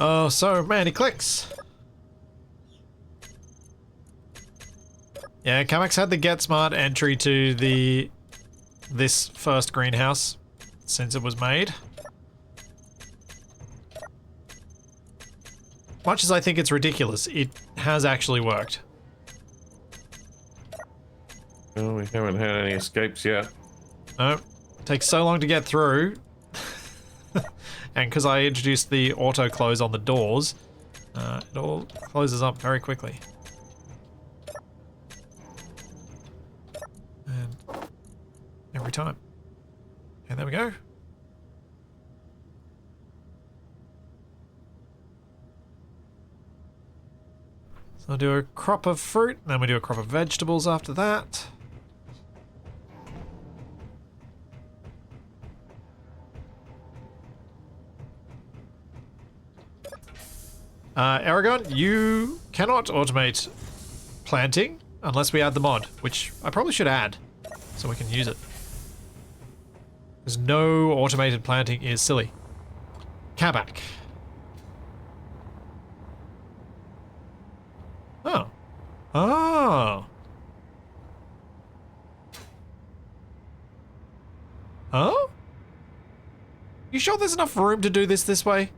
Oh, so many clicks. Yeah, Capac's had the Get Smart entry to this first greenhouse since it was made. Much as I think it's ridiculous, it has actually worked. Well, we haven't had any escapes yet. No, it takes so long to get through. And because I introduced the auto close on the doors, it all closes up very quickly. And every time. And there we go. So I'll do a crop of fruit, then we do a crop of vegetables after that. Aragon, you cannot automate planting unless we add the mod, which I probably should add so we can use it. Because no automated planting is silly. Capac. Oh. Oh. Oh? You sure there's enough room to do this way?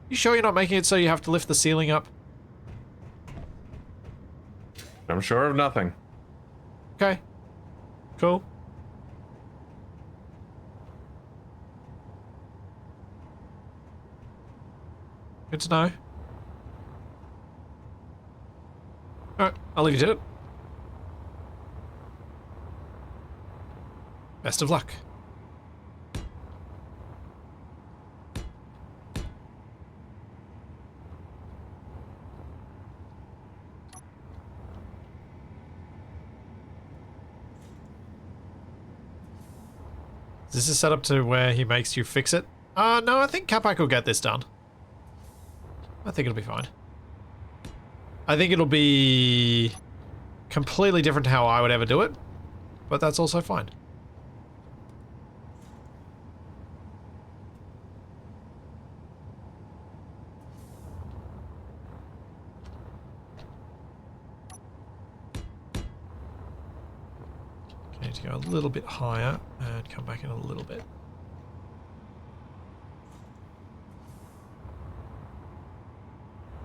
You sure you're not making it so you have to lift the ceiling up? I'm sure of nothing. Okay. Cool. Good to know. Alright, I'll leave you to it. Best of luck. Is this a setup to where he makes you fix it? No, I think Capac will get this done. I think it'll be fine. I think it'll be completely different to how I would ever do it, but that's also fine. Okay, need to go a little bit higher and come back in a little bit.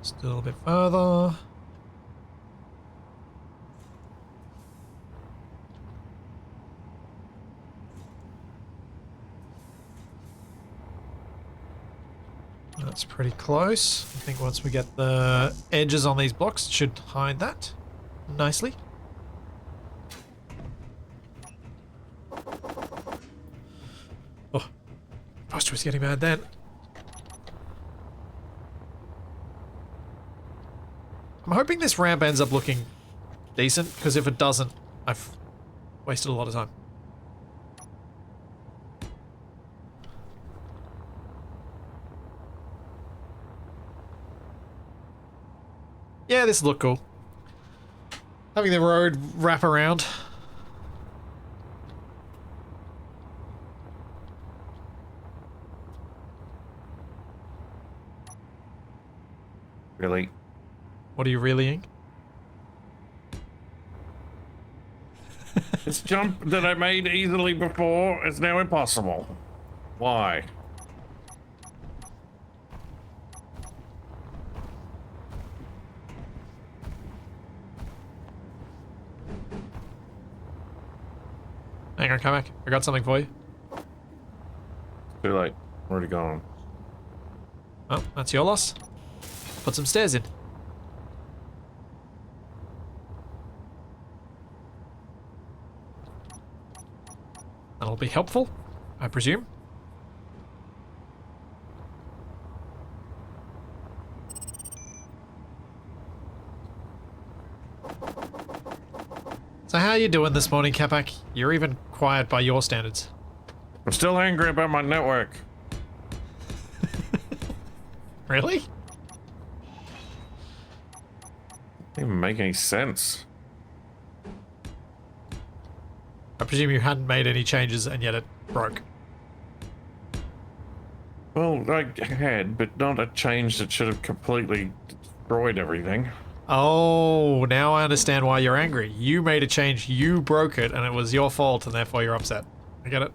Still a bit further. That's pretty close. I think once we get the edges on these blocks, it should hide that nicely. Oh, posture was getting bad then. I'm hoping this ramp ends up looking decent, because if it doesn't, I've wasted a lot of time. Yeah, this look cool. Having the road wrap around. Really? What are you reeling? This jump that I made easily before is now impossible. Why? Hang on, come back. I got something for you. Too late. Already gone. Oh, that's your loss. Put some stairs in. That'll be helpful, I presume. So how are you doing this morning, Capac? You're even quiet by your standards. I'm still angry about my network. Really? Doesn't even make any sense. I presume you hadn't made any changes and yet it broke. Well, I had, but not a change that should have completely destroyed everything. Oh, now I understand why you're angry. You made a change, you broke it, and it was your fault, and therefore you're upset. I get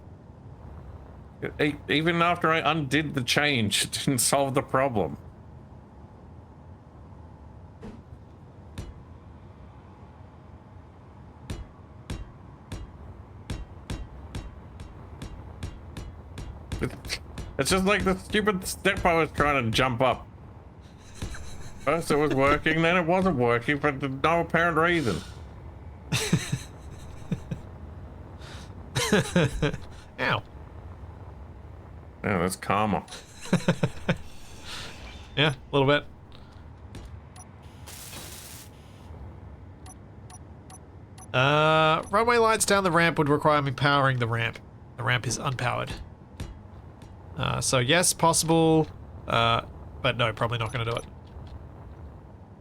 it. Even after I undid the change, it didn't solve the problem. It's just like the stupid step I was trying to jump up. First it was working, then it wasn't working for no apparent reason. Ow. Yeah, that's karma. Yeah, a little bit. Runway lights down the ramp would require me powering the ramp. The ramp is unpowered. So yes, possible, but no, probably not going to do it.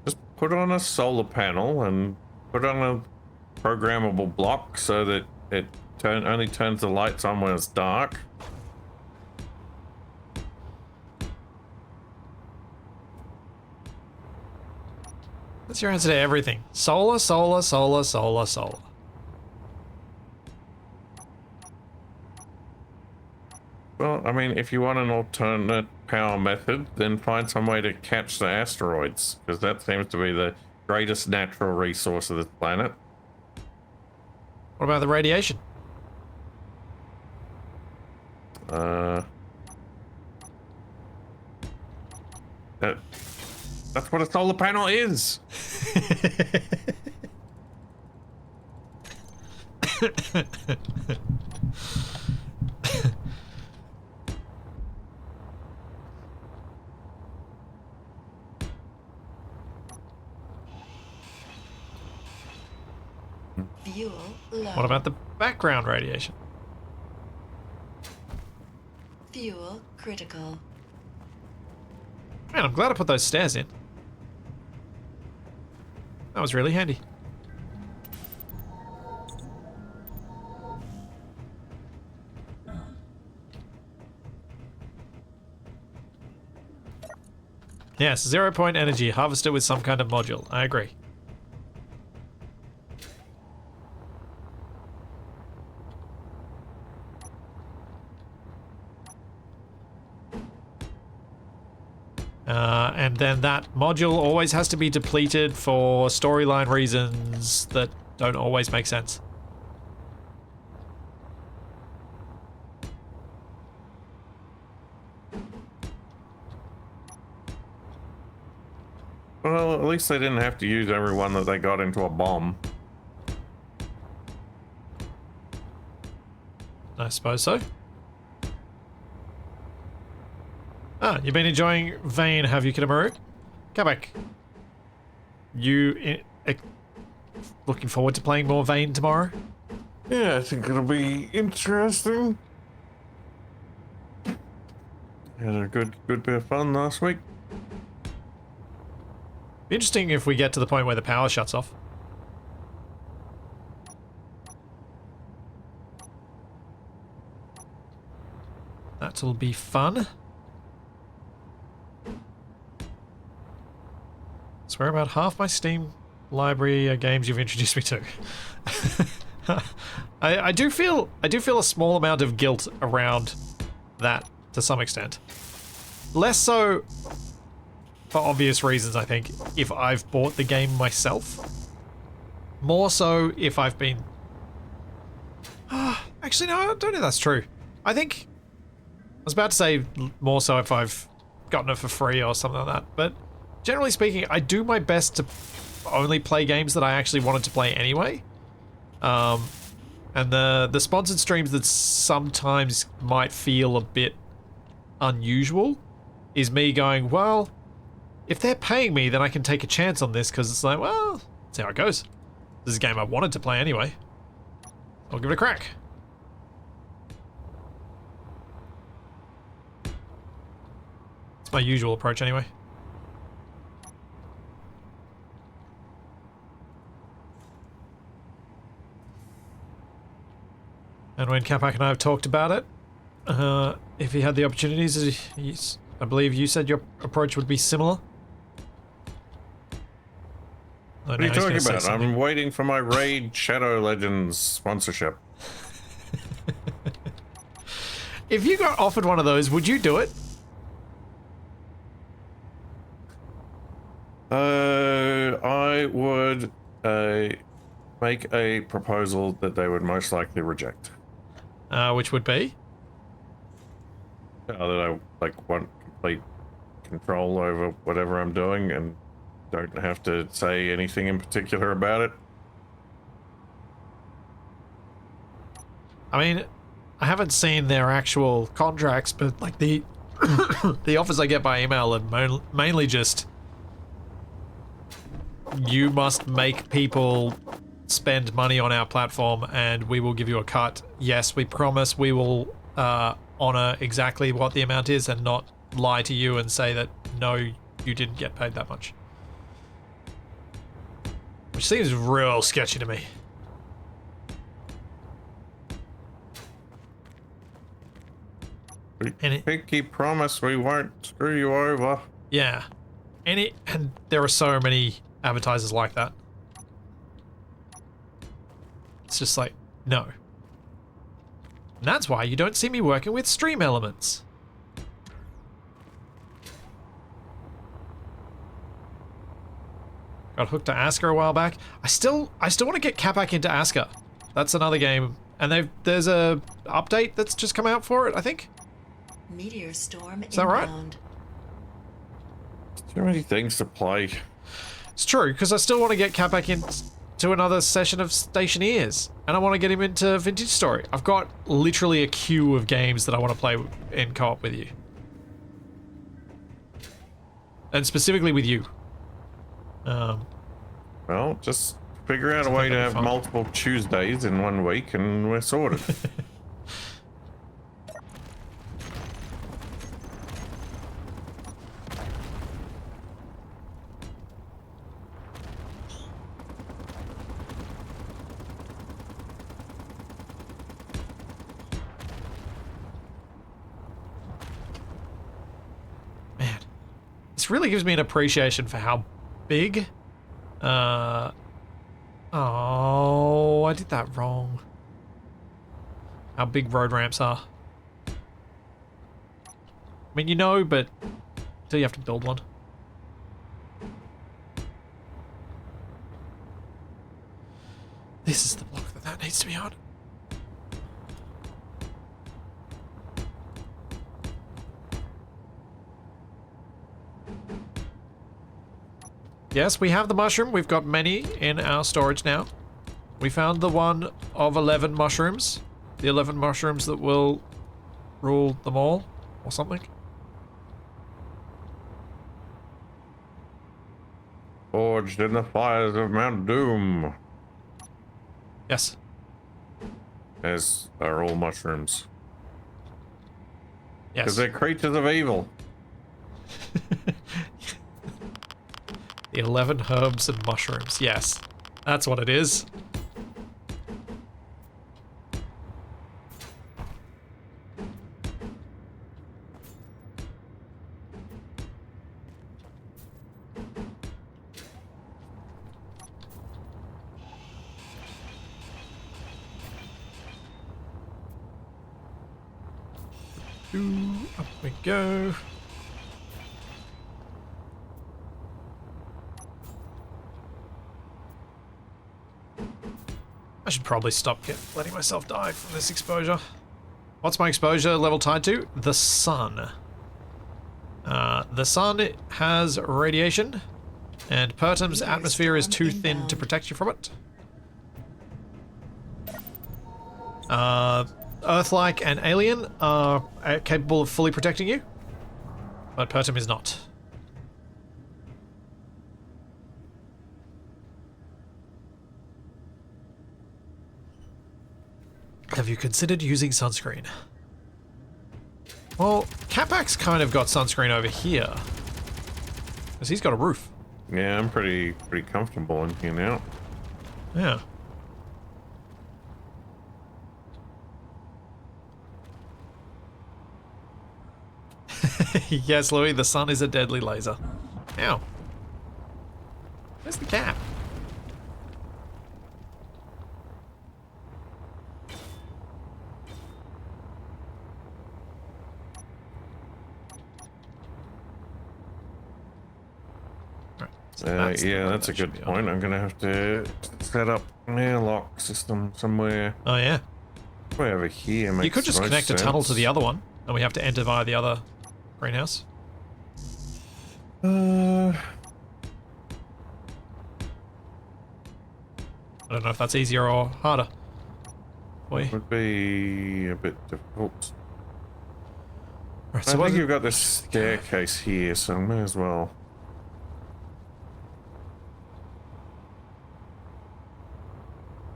Just put on a solar panel and put on a programmable block so that it only turns the lights on when it's dark. That's your answer to everything. Solar, solar, solar, solar, solar. Well, I mean, if you want an alternate power method, then find some way to catch the asteroids, because that seems to be the greatest natural resource of this planet. What about the radiation? That's what a solar panel is. Fuel low. What about the background radiation? Fuel critical. Man, I'm glad I put those stairs in. That was really handy. Yes, 0-point energy harvested with some kind of module. I agree. And then that module always has to be depleted for storyline reasons that don't always make sense. Well, at least they didn't have to use every one that they got into a bomb. I suppose so. Ah, you've been enjoying Vane, have you, Kitamaru? Capac, looking forward to playing more Vane tomorrow? Yeah, I think it'll be interesting. Had a good bit of fun last week. Be interesting if we get to the point where the power shuts off. That'll be fun. I swear about half my Steam library are games you've introduced me to. I do feel a small amount of guilt around that to some extent. Less so for obvious reasons, I think, if I've bought the game myself. More so if I've been... Actually, no, I don't know if that's true. I think... I was about to say more so if I've gotten it for free or something like that, but generally speaking, I do my best to only play games that I actually wanted to play anyway. And the sponsored streams that sometimes might feel a bit unusual is me going, well, if they're paying me, then I can take a chance on this, because it's like, well, that's how it goes. This is a game I wanted to play anyway. I'll give it a crack. It's my usual approach anyway. And when Capac and I have talked about it, if he had the opportunities, I believe you said your approach would be similar. What are you talking about? I'm waiting for my Raid Shadow Legends sponsorship. If you got offered one of those, would you do it? I would make a proposal that they would most likely reject. Which would be? That I want complete control over whatever I'm doing and don't have to say anything in particular about it. I mean, I haven't seen their actual contracts, but like the the offers I get by email are mainly just, you must make people spend money on our platform and we will give you a cut. Yes, we promise we will honor exactly what the amount is and not lie to you and say that no, you didn't get paid that much. Which seems real sketchy to me. Pinky promise we won't screw you over. Yeah. And there are so many advertisers like that. It's just like, no. And that's why you don't see me working with stream elements. Got hooked to Aska a while back. I still want to get Capac into Aska. That's another game. And there's a update that's just come out for it, I think. Meteor storm Is that right? inbound. Too many things to play. It's true, because I still want to get Capac into another session of Stationeers. And I want to get him into Vintage Story. I've got literally a queue of games that I want to play in co-op with you. And specifically with you. Well, just figure out a way to have multiple Tuesdays in 1 week and we're sorted. Man, this really gives me an appreciation for how big oh, I did that wrong. How big road ramps are. I mean, you know, but until you have to build one. This is the block that needs to be on. Yes, we have the mushroom. We've got many in our storage now. We found the one of 11 mushrooms. The 11 mushrooms that will rule them all, or something. Forged in the fires of Mount Doom. Yes. As are all mushrooms. Yes. Because they're creatures of evil. The 11 herbs and mushrooms. Yes. That's what it is. Up we go. I should probably stop letting myself die from this exposure. What's my exposure level tied to? The sun. The sun has radiation, and Pertum's atmosphere is too thin to protect you from it. Earth-like and alien are capable of fully protecting you, but Pertum is not. Have you considered using sunscreen? Well, Capac's kind of got sunscreen over here, because he's got a roof. Yeah, I'm pretty comfortable in here now. Yeah. Yes, Louis, the sun is a deadly laser. Ow. Where's the cat? Yeah, that's a good point. I'm gonna have to set up an airlock system somewhere. Oh yeah. Way over here makes You could just connect a tunnel to the other one, and we have to enter via the other greenhouse. I don't know if that's easier or harder. Would be a bit difficult. Right, I so think you've got this staircase here, so I may as well.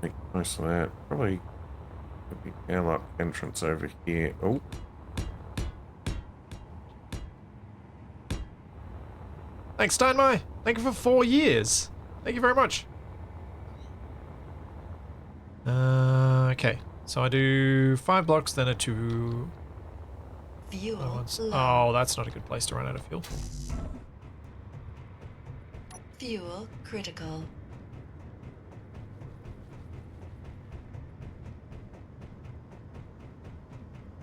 Make most of that. Probably the airlock entrance over here. Oh. Thanks, Steinmeier. Thank you for 4 years. Thank you very much. Okay. So I do 5 blocks, then a 2. Fuel low. Oh, that's not a good place to run out of fuel. Fuel critical.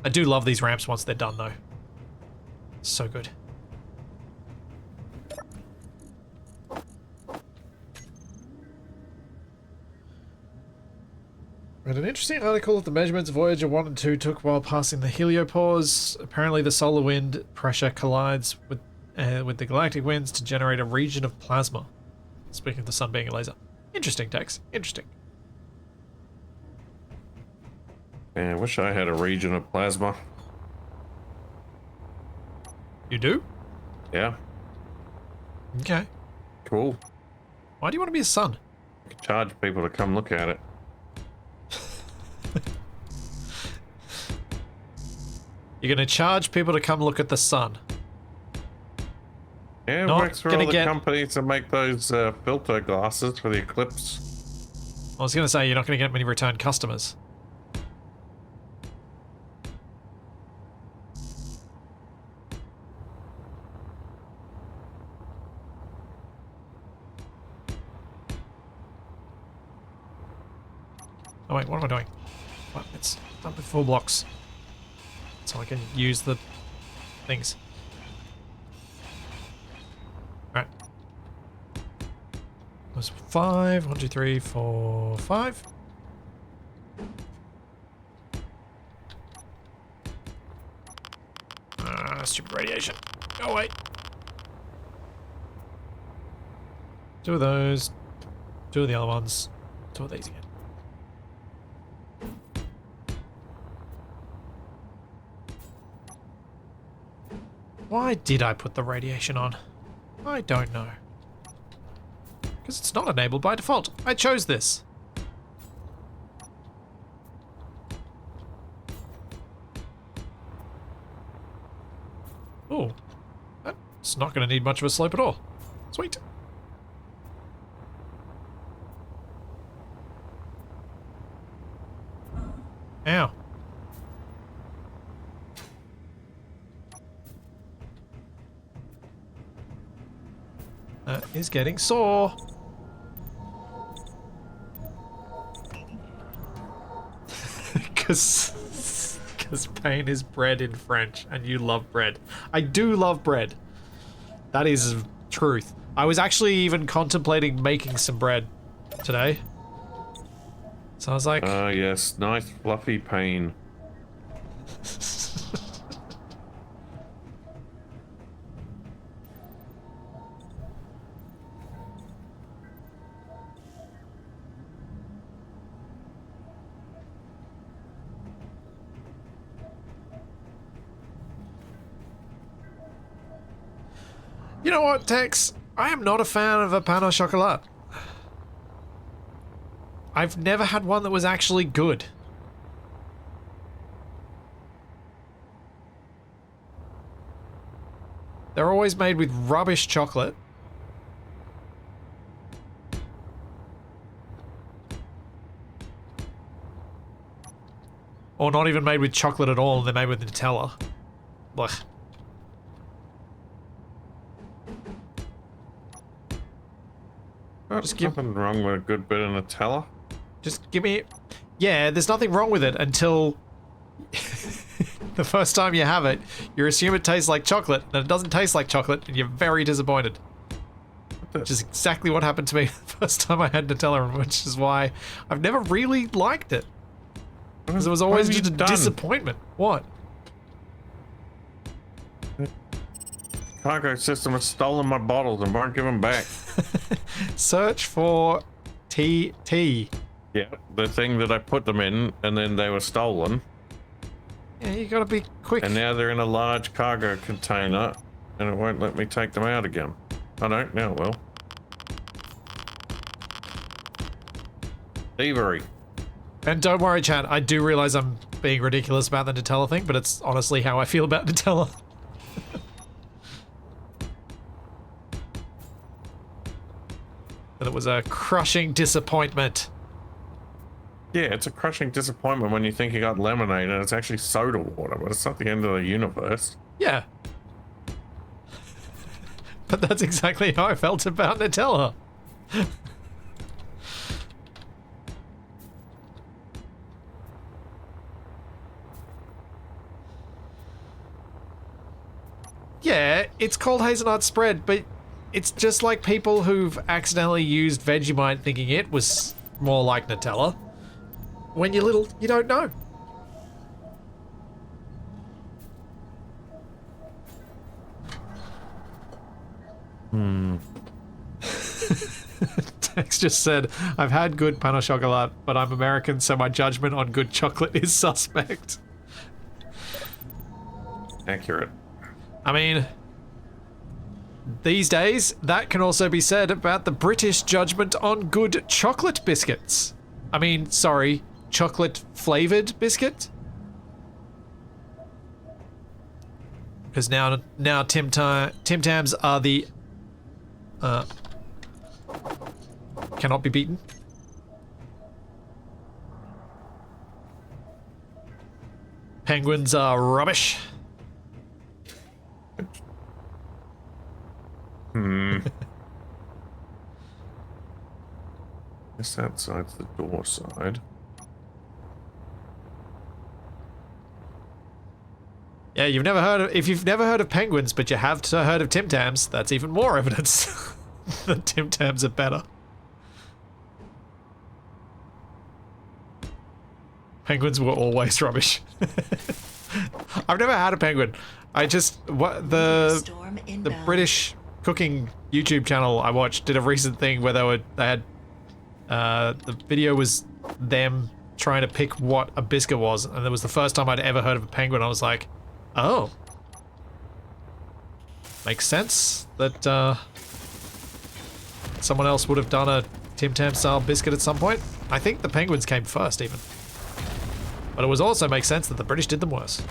I do love these ramps once they're done, though. So good. Read an interesting article that the measurements Voyager 1 and 2 took while passing the heliopause. Apparently the solar wind pressure collides with the galactic winds to generate a region of plasma. Speaking of the sun being a laser. Interesting, Tex. Interesting. Yeah, I wish I had a region of plasma. You do? Yeah. Okay. Cool. Why do you want to be a sun? I could charge people to come look at it. You're going to charge people to come look at the sun. Yeah, it Not works for all the companies that make those filter glasses for the eclipse. I was going to say, you're not going to get many return customers. Oh wait, what am I doing? What? It's done with 4 blocks. So I can use the things. Alright. That's 5. 1, 2, 3, 4, 5. Stupid radiation. Go away. 2 of those. 2 of the other ones. 2 of these again. Why did I put the radiation on? I don't know. Because it's not enabled by default. I chose this. Oh, that's not going to need much of a slope at all. Sweet. Ow. Is getting sore. Because pain is bread in French, and you love bread. I do love bread. That is truth. I was actually even contemplating making some bread today. So I was like... yes, nice fluffy pain. You know what, Tex? I am not a fan of a pain au chocolat. I've never had one that was actually good. They're always made with rubbish chocolate. Or not even made with chocolate at all, they're made with Nutella. Blech. Just nothing wrong with a good bit of Nutella. Just give me... Yeah, there's nothing wrong with it until... the first time you have it, you assume it tastes like chocolate, and it doesn't taste like chocolate, and you're very disappointed. Which is exactly what happened to me the first time I had Nutella, which is why I've never really liked it. Because it was always just a disappointment. What? Cargo system has stolen my bottles and won't give them back. Search for TT. Yeah, the thing that I put them in, and then they were stolen. Yeah, you gotta be quick. And now they're in a large cargo container, and it won't let me take them out again. I don't, now it will. Thievery. And don't worry, Chad, I do realize I'm being ridiculous about the Nutella thing, but it's honestly how I feel about Nutella. But it was a crushing disappointment. Yeah, it's a crushing disappointment when you think you got lemonade and it's actually soda water, but it's not the end of the universe. Yeah. But that's exactly how I felt about Nutella. Yeah, it's called hazelnut spread, but it's just like people who've accidentally used Vegemite thinking it was more like Nutella. When you're little, you don't know. Tex just said, I've had good pain au chocolat, but I'm American, so my judgment on good chocolate is suspect. Accurate. I mean, these days, that can also be said about the British judgment on good chocolate biscuits. I mean, sorry, chocolate-flavored biscuit? Because now Tim Tams are the... cannot be beaten. Penguins are rubbish. Guess that side's the door side. Yeah, if you've never heard of penguins, but you have heard of Tim Tams, that's even more evidence that Tim Tams are better. Penguins were always rubbish. I've never had a penguin. The British cooking YouTube channel I watched did a recent thing where they had the video was them trying to pick what a biscuit was, and it was the first time I'd ever heard of a penguin. I was like, oh, makes sense that someone else would have done a Tim Tam style biscuit at some point. I think the penguins came first even, but it was also makes sense that the British did them worse.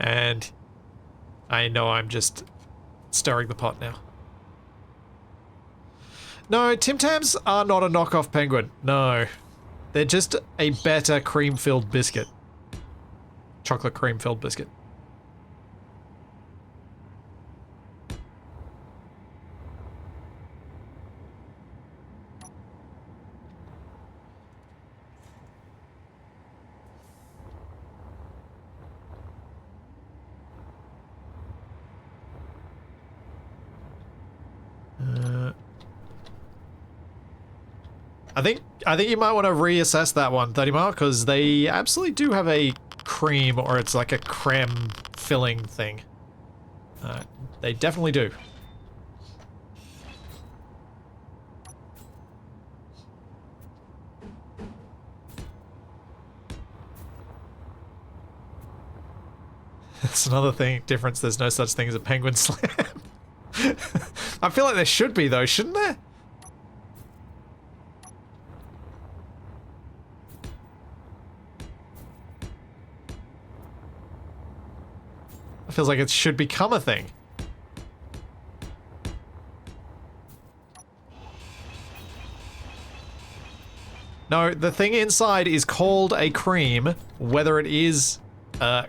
And I know I'm just stirring the pot now. No, Tim Tams are not a knockoff penguin. No. They're just a better cream-filled biscuit. Chocolate cream-filled biscuit. I think you might want to reassess that one, 30 Mile, because they absolutely do have a cream, or it's like a creme filling thing. They definitely do. That's another difference. There's no such thing as a penguin slam. I feel like there should be though, shouldn't there? It feels like it should become a thing. No, the thing inside is called a cream, whether it is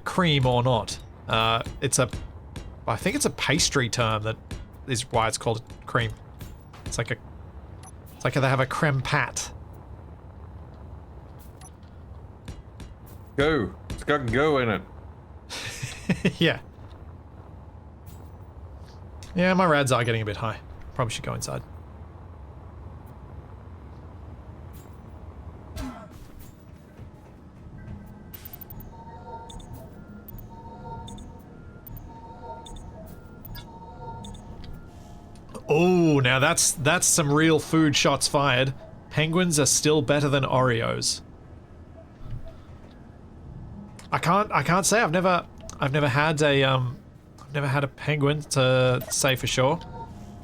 cream or not. I think it's a pastry term that is why it's called cream. It's like they have a creme pat. Go. It's got go in it. Yeah. Yeah, my rads are getting a bit high. Probably should go inside. Oh, now that's some real food shots fired. Penguins are still better than Oreos. I can't say I've never had a penguin to say for sure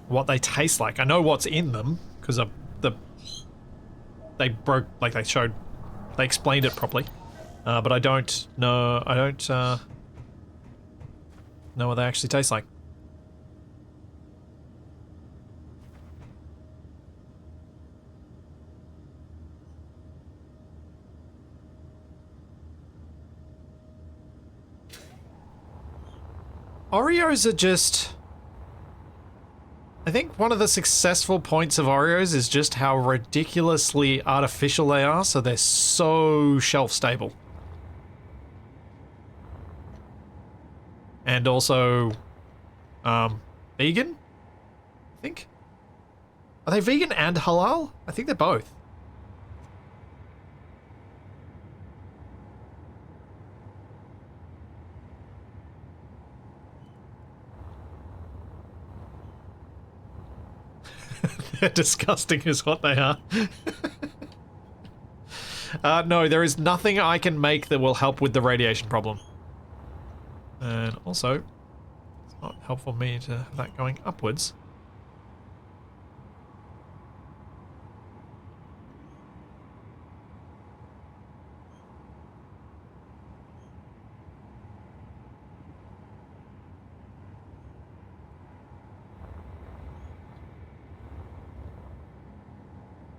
what they taste like. I know what's in them because they explained it properly, but I don't know what they actually taste like. Oreos are I think one of the successful points of Oreos is just how ridiculously artificial they are, so they're so shelf stable. And also, vegan, I think. Are they vegan and halal? I think they're both. They're disgusting is what they are. No, there is nothing I can make that will help with the radiation problem. And also, it's not helpful for me to have that going upwards.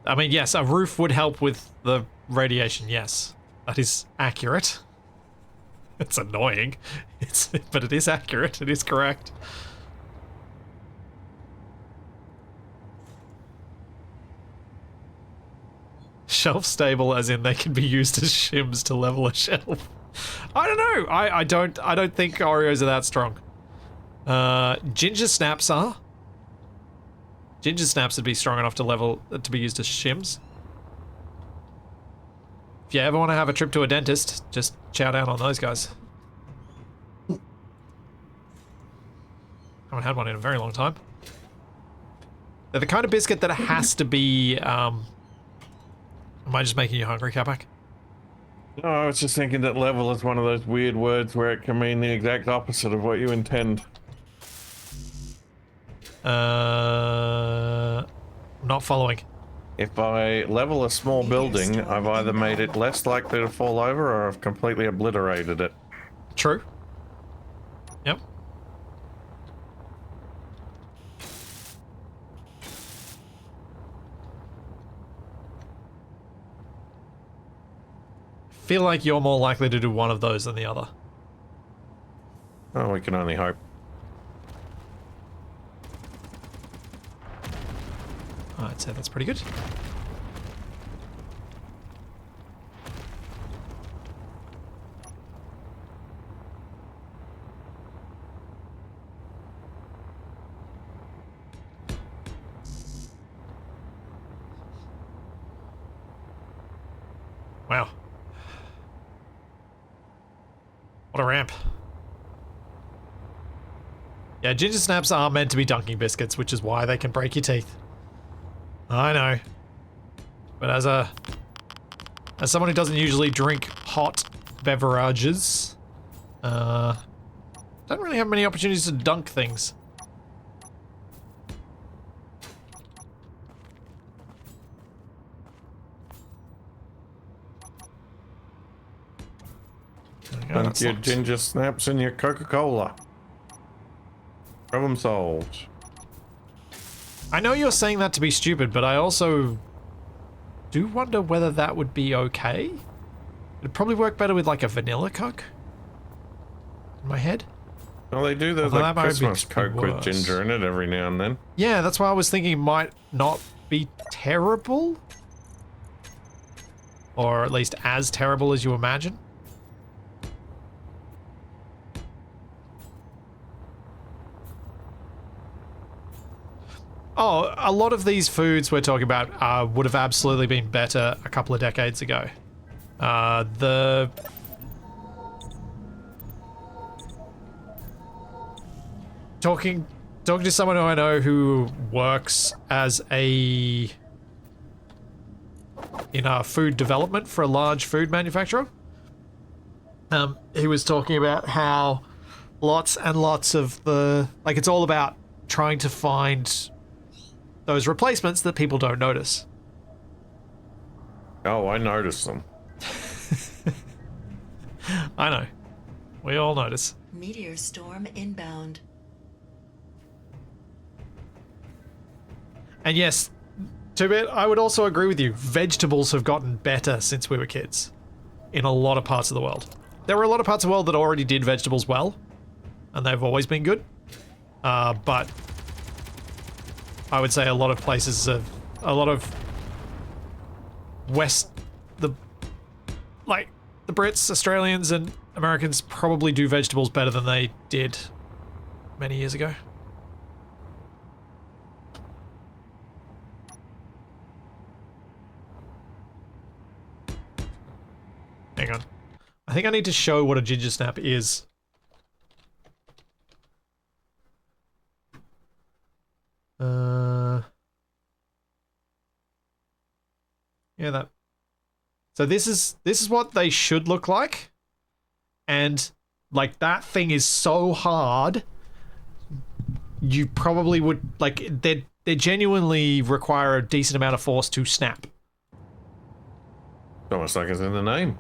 I mean, yes, a roof would help with the radiation, yes. That is accurate. It's annoying, but it is accurate, it is correct. Shelf stable as in they can be used as shims to level a shelf. I don't know, I don't think Oreos are that strong. Ginger snaps are. Ginger snaps would be strong enough to be used as shims. If you ever want to have a trip to a dentist, just chow down on those guys. Haven't had one in a very long time. They're the kind of biscuit that has to be, am I just making you hungry, Capac? No, I was just thinking that level is one of those weird words where it can mean the exact opposite of what you intend. Not following. If I level a small building, I've either made it less likely to fall over or I've completely obliterated it. True. Yep. Feel like you're more likely to do one of those than the other. Oh, we can only hope. I'd say that's pretty good. Wow. What a ramp. Yeah, ginger snaps are meant to be dunking biscuits, which is why they can break your teeth. I know. But as someone who doesn't usually drink hot beverages, don't really have many opportunities to dunk things. Dunk your ginger snaps in your Coca-Cola. Problem solved. I know you're saying that to be stupid, but I also do wonder whether that would be okay. It'd probably work better with like a vanilla Coke in my head. Well, they do the like Christmas Coke with ginger in it every now and then. Yeah, that's why I was thinking it might not be terrible. Or at least as terrible as you imagine. Oh, a lot of these foods we're talking about would have absolutely been better a couple of decades ago. Talking to someone who I know who works as in food development for a large food manufacturer. He was talking about how lots and lots of it's all about trying to find those replacements that people don't notice. Oh, I noticed them. I know. We all notice. Meteor storm inbound. And yes, 2-Bit, I would also agree with you. Vegetables have gotten better since we were kids. In a lot of parts of the world. There were a lot of parts of the world that already did vegetables well. And they've always been good. But I would say a lot of places have, a lot of the Brits, Australians, and Americans probably do vegetables better than they did many years ago. Hang on. I think I need to show what a ginger snap is. Yeah, that. So this is what they should look like. And like that thing is so hard. You probably would like they genuinely require a decent amount of force to snap. Almost like it's in the name.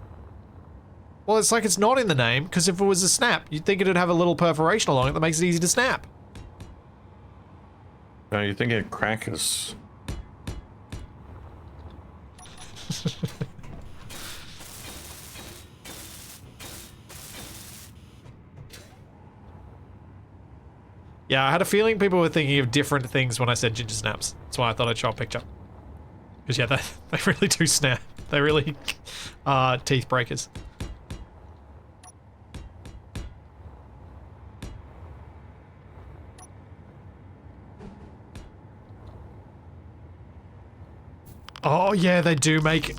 Well, it's like it's not in the name, because if it was a snap, you'd think it'd have a little perforation along it that makes it easy to snap. No, you're thinking of crackers. Yeah, I had a feeling people were thinking of different things when I said ginger snaps. That's why I thought I'd show a picture. Because yeah, they really do snap. They really are teeth breakers. Oh yeah, they do make...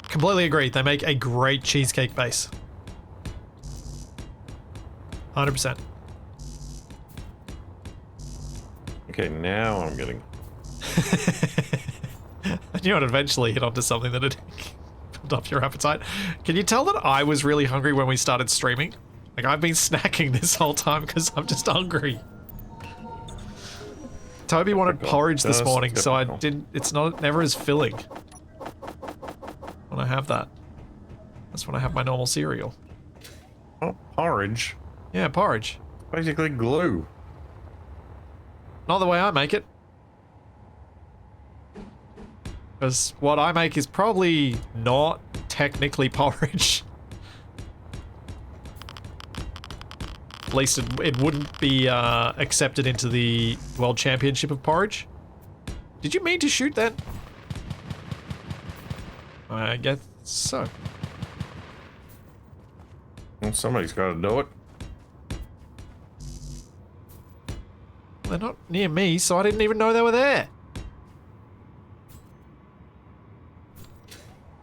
Completely agree. They make a great cheesecake base. 100%. Okay, now I'm getting... I knew I'd eventually hit onto something that had built up your appetite. Can you tell that I was really hungry when we started streaming? Like, I've been snacking this whole time because I'm just hungry. Toby wanted porridge this morning, so I didn't... It's never as filling when I have that. That's when I have my normal cereal. Oh, porridge? Yeah, porridge. Basically glue. Not the way I make it. Because what I make is probably not technically porridge. At least it wouldn't be accepted into the World Championship of Porridge. Did you mean to shoot that? I guess so. Well, somebody's got to do it. They're not near me, so I didn't even know they were there.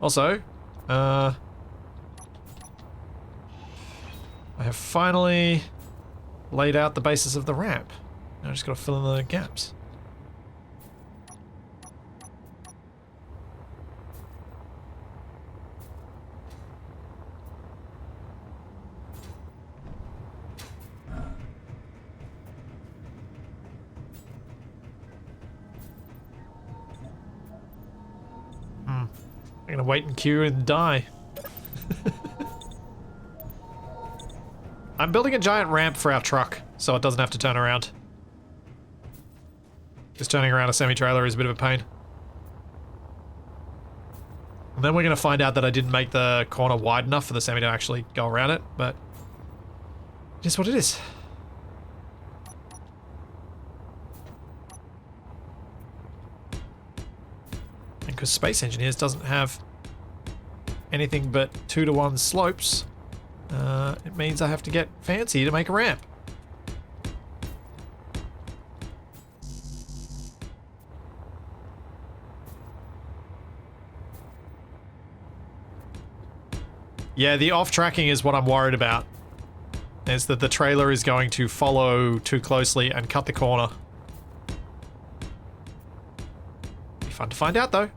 Also, I have finally laid out the basis of the ramp. Now I just gotta fill in the gaps. I'm gonna wait in queue and die. I'm building a giant ramp for our truck, so it doesn't have to turn around. Just turning around a semi-trailer is a bit of a pain. And then we're gonna find out that I didn't make the corner wide enough for the semi to actually go around it, but it is what it is. And because Space Engineers doesn't have anything but 2-to-1 slopes, it means I have to get fancy to make a ramp. Yeah, the off-tracking is what I'm worried about. Is that the trailer is going to follow too closely and cut the corner. Be fun to find out, though.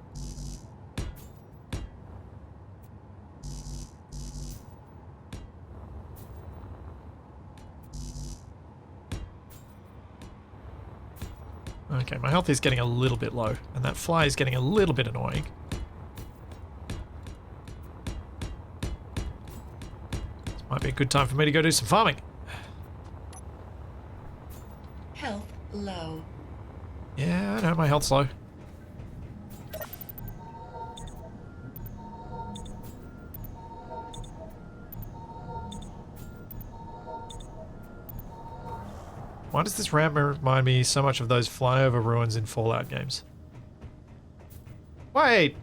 Okay, my health is getting a little bit low, and that fly is getting a little bit annoying. This might be a good time for me to go do some farming. Health low. Yeah, I know my health's low. Why does this ramp remind me so much of those flyover ruins in Fallout games? Wait!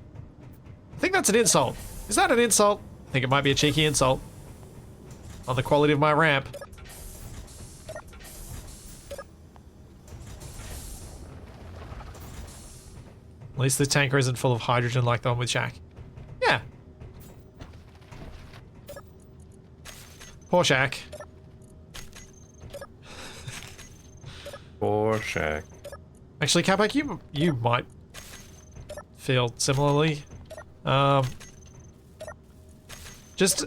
I think that's an insult. Is that an insult? I think it might be a cheeky insult. On the quality of my ramp. At least the tanker isn't full of hydrogen like the one with Shaq. Yeah. Poor Shaq. Poor Shaq. Actually, Capac, you might feel similarly. Just,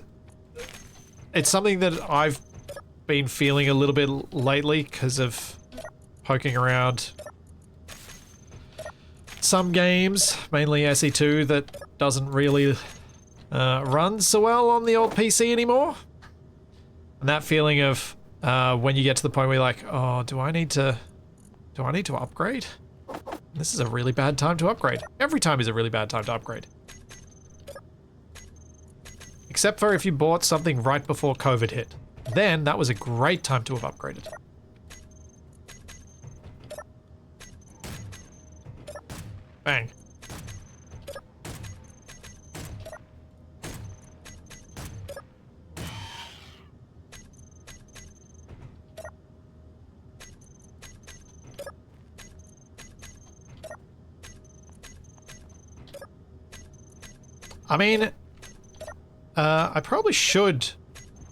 it's something that I've been feeling a little bit lately because of poking around some games, mainly SE2, that doesn't really run so well on the old PC anymore. And that feeling of when you get to the point where you're like, oh, do I need to upgrade? This is a really bad time to upgrade. Every time is a really bad time to upgrade. Except for if you bought something right before COVID hit. Then that was a great time to have upgraded. Bang. I mean, I probably should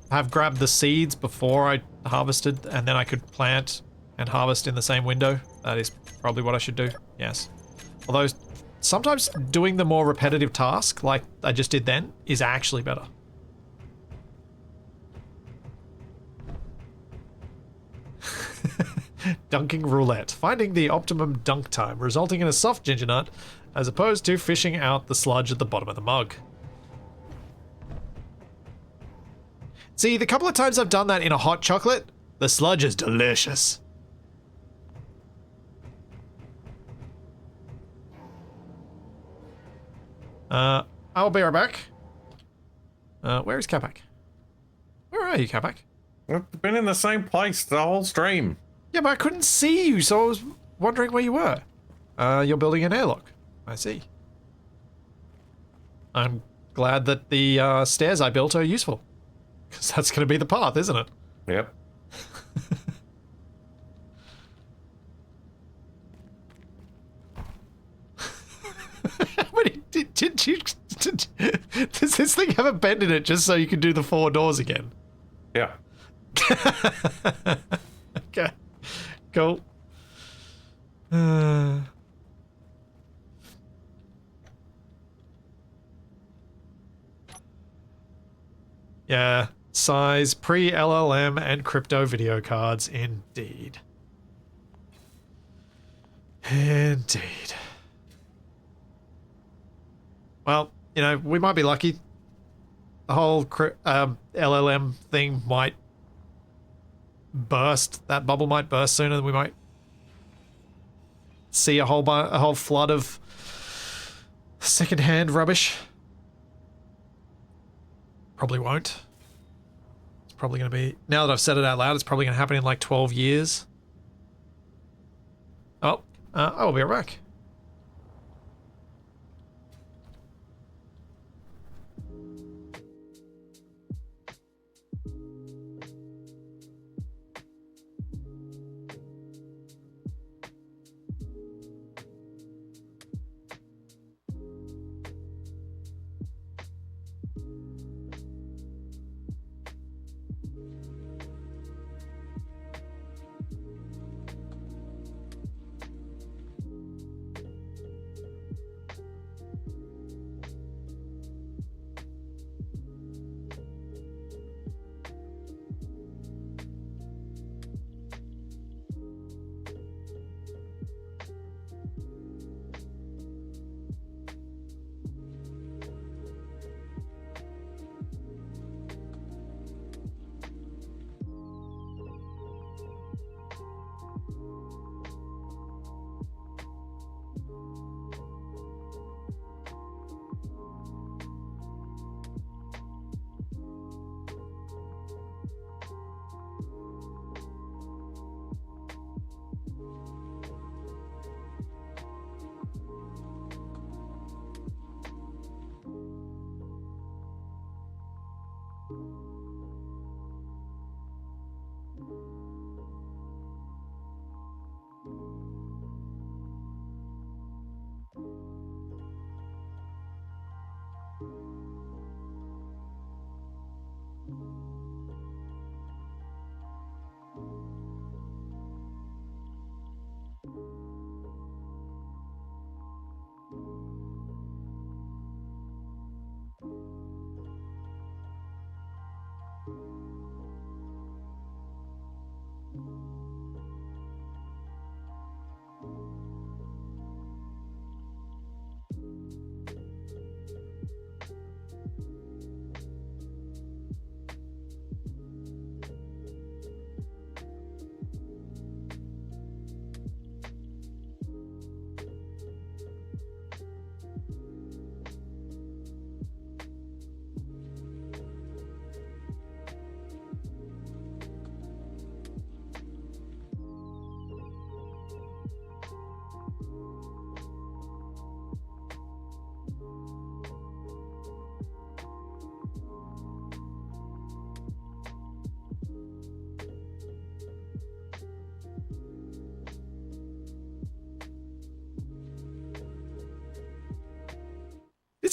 have grabbed the seeds before I harvested, and then I could plant and harvest in the same window. That is probably what I should do, yes. Although, sometimes doing the more repetitive task, like I just did then, is actually better. Dunking roulette. Finding the optimum dunk time, resulting in a soft ginger nut, as opposed to fishing out the sludge at the bottom of the mug. See, the couple of times I've done that in a hot chocolate, the sludge is delicious. I'll be right back. Where is Capac? Where are you, Capac? We've been in the same place the whole stream. Yeah, but I couldn't see you, so I was wondering where you were. You're building an airlock. I see. I'm glad that the stairs I built are useful. Because that's going to be the path, isn't it? Yep. Did you... Does this thing have a bend in it just so you can do the 4 doors again? Yeah. Okay. Cool. Yeah. Size, pre-LLM, and crypto video cards, indeed. Indeed. Well, you know, we might be lucky. The whole LLM thing might burst. That bubble might burst sooner than we might see a whole flood of secondhand rubbish. Probably won't. It's probably going to be, now that I've said it out loud, it's probably going to happen in like 12 years. Oh, I'll be right back.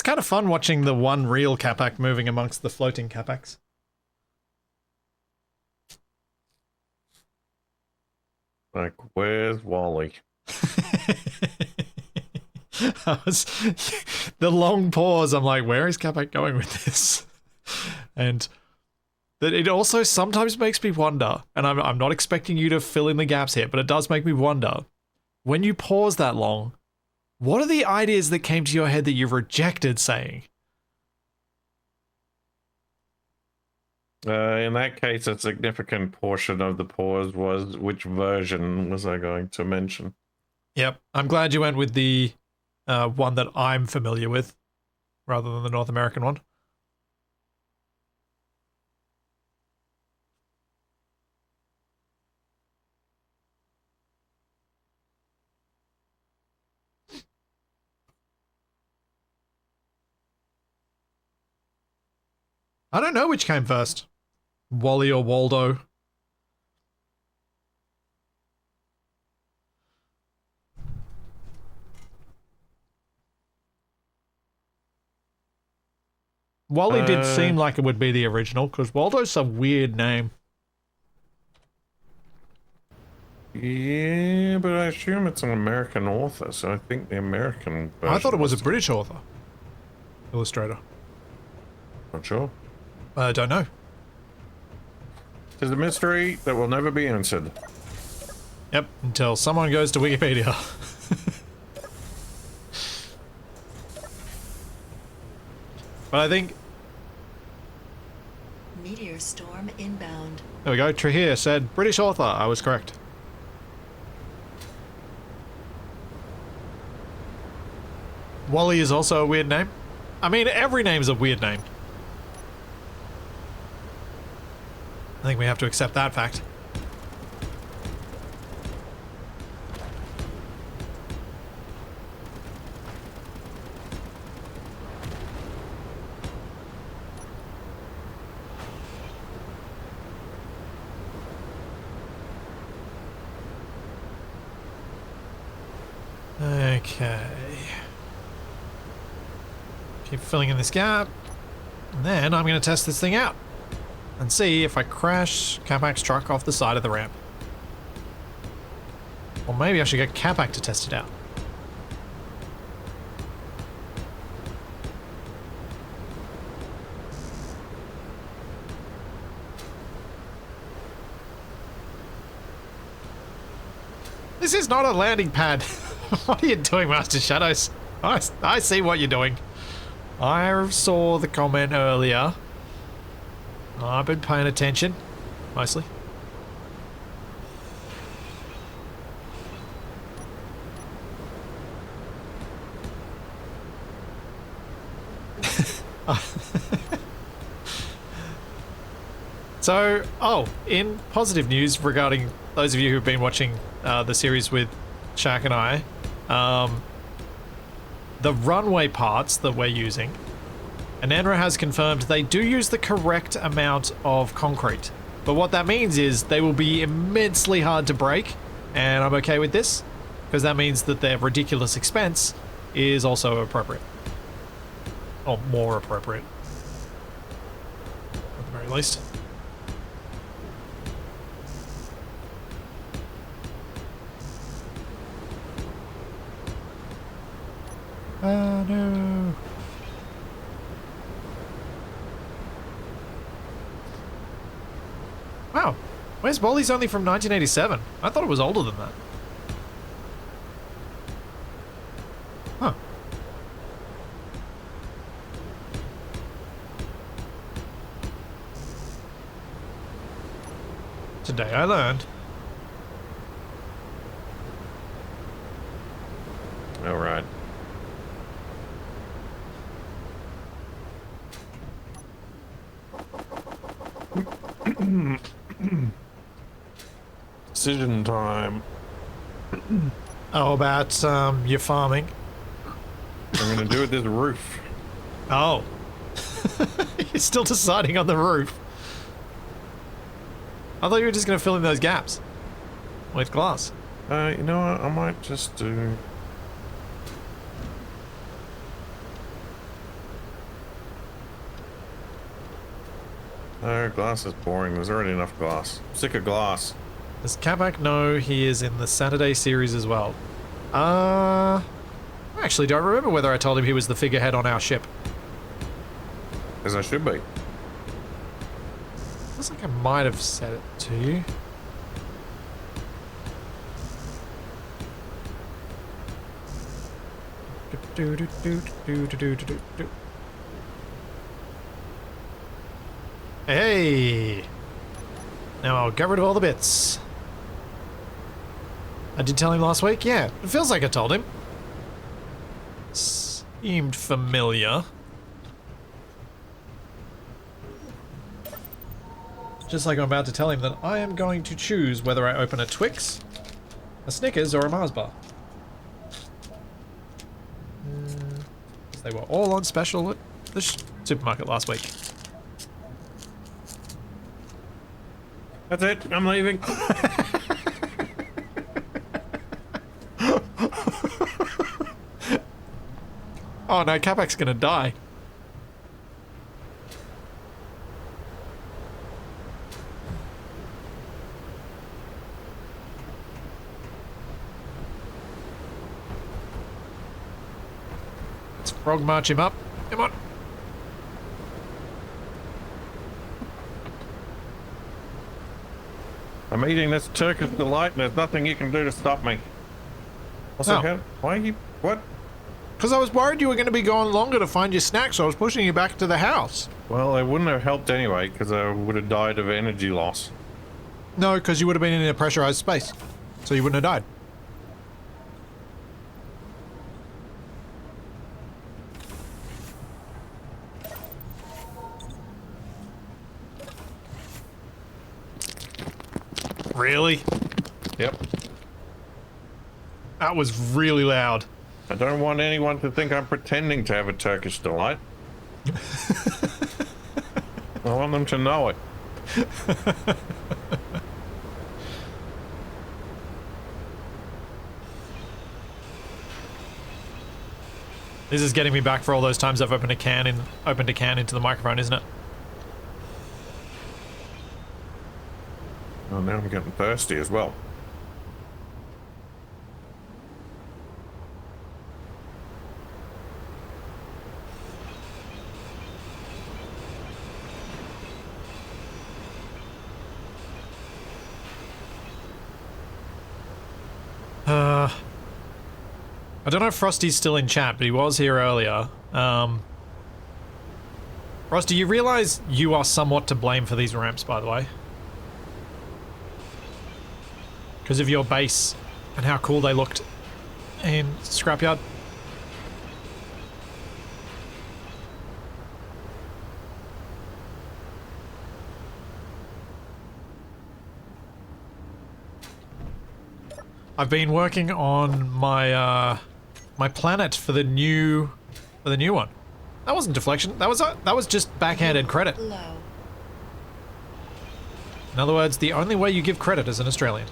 kind of fun watching the one real Capac moving amongst the floating Capacs. Like, where's Wally? The long pause, I'm like, where is Capac going with this? And that it also sometimes makes me wonder, and I'm not expecting you to fill in the gaps here, but it does make me wonder, when you pause that long, what are the ideas that came to your head that you've rejected saying? In that case, a significant portion of the pause was which version was I going to mention? Yep, I'm glad you went with the one that I'm familiar with, rather than the North American one. I don't know which came first, Wally or Waldo. Wally did seem like it would be the original, because Waldo's a weird name. Yeah, but I assume it's an American author, so I think the American version. I thought it was a British author. Illustrator. Not sure. I don't know. It's a mystery that will never be answered. Yep, until someone goes to Wikipedia. But I think... Meteor storm inbound. There we go, Trahir said, British author. I was correct. Wally is also a weird name. I mean, every name's a weird name. I think we have to accept that fact. Okay. Keep filling in this gap. And then I'm going to test this thing out. And see if I crash Capac's truck off the side of the ramp. Or maybe I should get Capac to test it out. This is not a landing pad. What are you doing, Master Shadows? I see what you're doing. I saw the comment earlier. I've been paying attention, mostly. So, in positive news regarding those of you who've been watching the series with Capac and I, the runway parts that we're using, Anandra has confirmed they do use the correct amount of concrete. But what that means is they will be immensely hard to break, and I'm okay with this, because that means that their ridiculous expense is also appropriate. Or more appropriate. At the very least. Oh no. Wow. Where's Wally's only from 1987? I thought it was older than that. Huh. Today I learned. All right. Decision time. Oh, about your farming. I'm gonna do it this roof. Oh. You're still deciding on the roof. I thought you were just gonna fill in those gaps with glass. You know what? I might just do. No, glass is boring. There's already enough glass. Sick of glass. Does Capac know he is in the Saturday series as well? I actually don't remember whether I told him he was the figurehead on our ship. As I should be. Looks like I might have said it to you. Hey! Now I'll get rid of all the bits. I did tell him last week? Yeah, it feels like I told him. Seemed familiar. Just like I'm about to tell him that I am going to choose whether I open a Twix, a Snickers, or a Mars bar. They were all on special at the supermarket last week. That's it. I'm leaving. Oh no, Capac's gonna die. Let's frog march him up. Come on. I'm eating this Turkish delight and there's nothing you can do to stop me. What's No. that? Why are you... What? Because I was worried you were going to be going longer to find your snacks, so I was pushing you back to the house. Well, it wouldn't have helped anyway, because I would have died of energy loss. No, because you would have been in a pressurized space, so you wouldn't have died. Really? Yep. That was really loud. I don't want anyone to think I'm pretending to have a Turkish delight. I want them to know it. This is getting me back for all those times I've opened a can into the microphone, isn't it? Oh, now I'm getting thirsty as well. I don't know if Frosty's still in chat, but he was here earlier. Frosty, you realize you are somewhat to blame for these ramps, by the way? Because of your base and how cool they looked in Scrapyard. I've been working on my my planet for the new one. That wasn't deflection. That was just backhanded credit. Low. In other words, the only way you give credit as an Australian.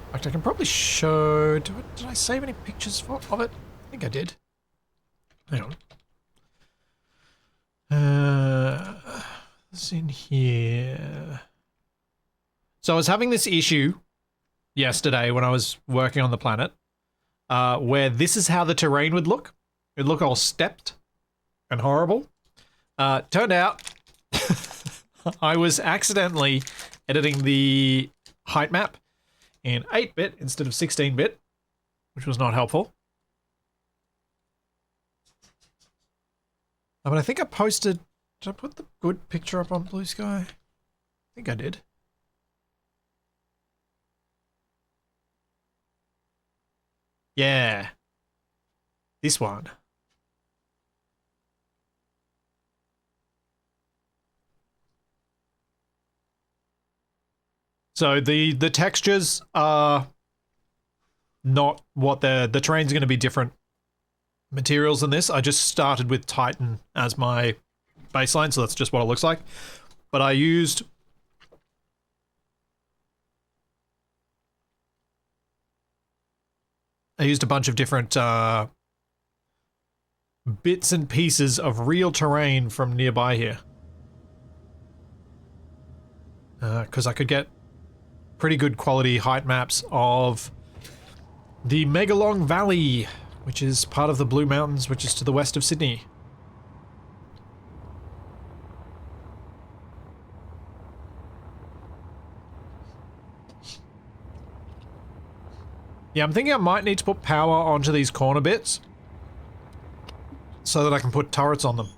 In fact, I can probably show... Did I save any pictures of it? I think I did. Hang on. It's in here. So I was having this issue yesterday when I was working on the planet, where this is how the terrain would look. It'd look all stepped and horrible. Turned out I was accidentally editing the height map in 8-bit instead of 16-bit, which was not helpful. But I think I posted... Did I put the good picture up on Blue Sky? I think I did. Yeah. This one. So the textures are not what the terrain's going to be different materials than this. I just started with Titan as my baseline, so that's just what it looks like. But I used I used a bunch of different bits and pieces of real terrain from nearby here. Because I could get pretty good quality height maps of the Megalong Valley, which is part of the Blue Mountains, which is to the west of Sydney. Yeah, I'm thinking I might need to put power onto these corner bits so that I can put turrets on them.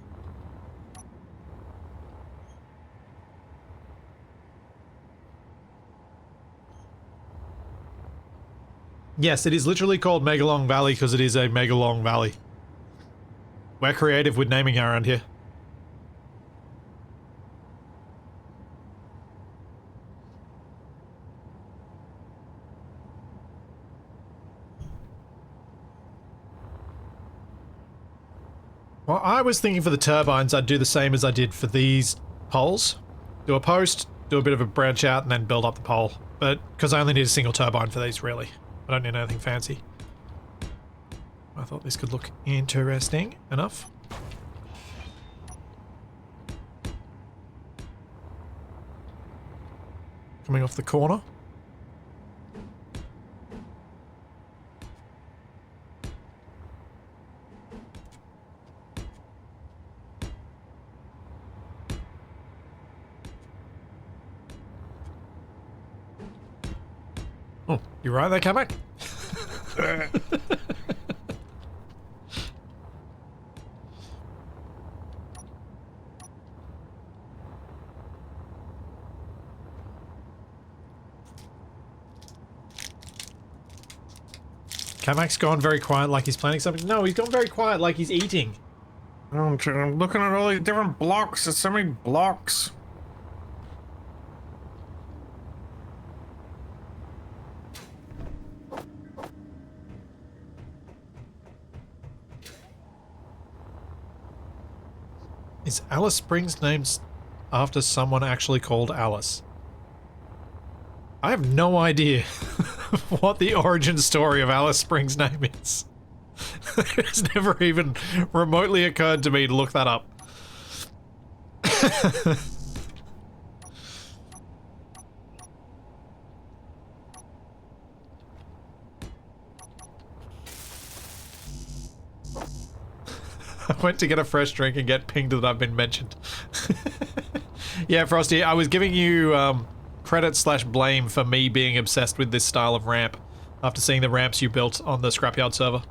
Yes, it is literally called Megalong Valley because it is a Megalong Valley. We're creative with naming around here. Well, I was thinking for the turbines I'd do the same as I did for these poles. Do a post, do a bit of a branch out, and then build up the pole. But, because I only need a single turbine for these, really. I don't need anything fancy. I thought this could look interesting enough. Coming off the corner. Oh, you right there, Capac? Capac's gone very quiet like he's planning something. No, he's gone very quiet like he's eating. I'm looking at all these different blocks. There's so many blocks. Is Alice Springs named after someone actually called Alice? I have no idea what the origin story of Alice Springs' name is. It's never even remotely occurred to me to look that up. I went to get a fresh drink and get pinged that I've been mentioned. Yeah, Frosty, I was giving you credit slash blame for me being obsessed with this style of ramp after seeing the ramps you built on the Scrapyard server.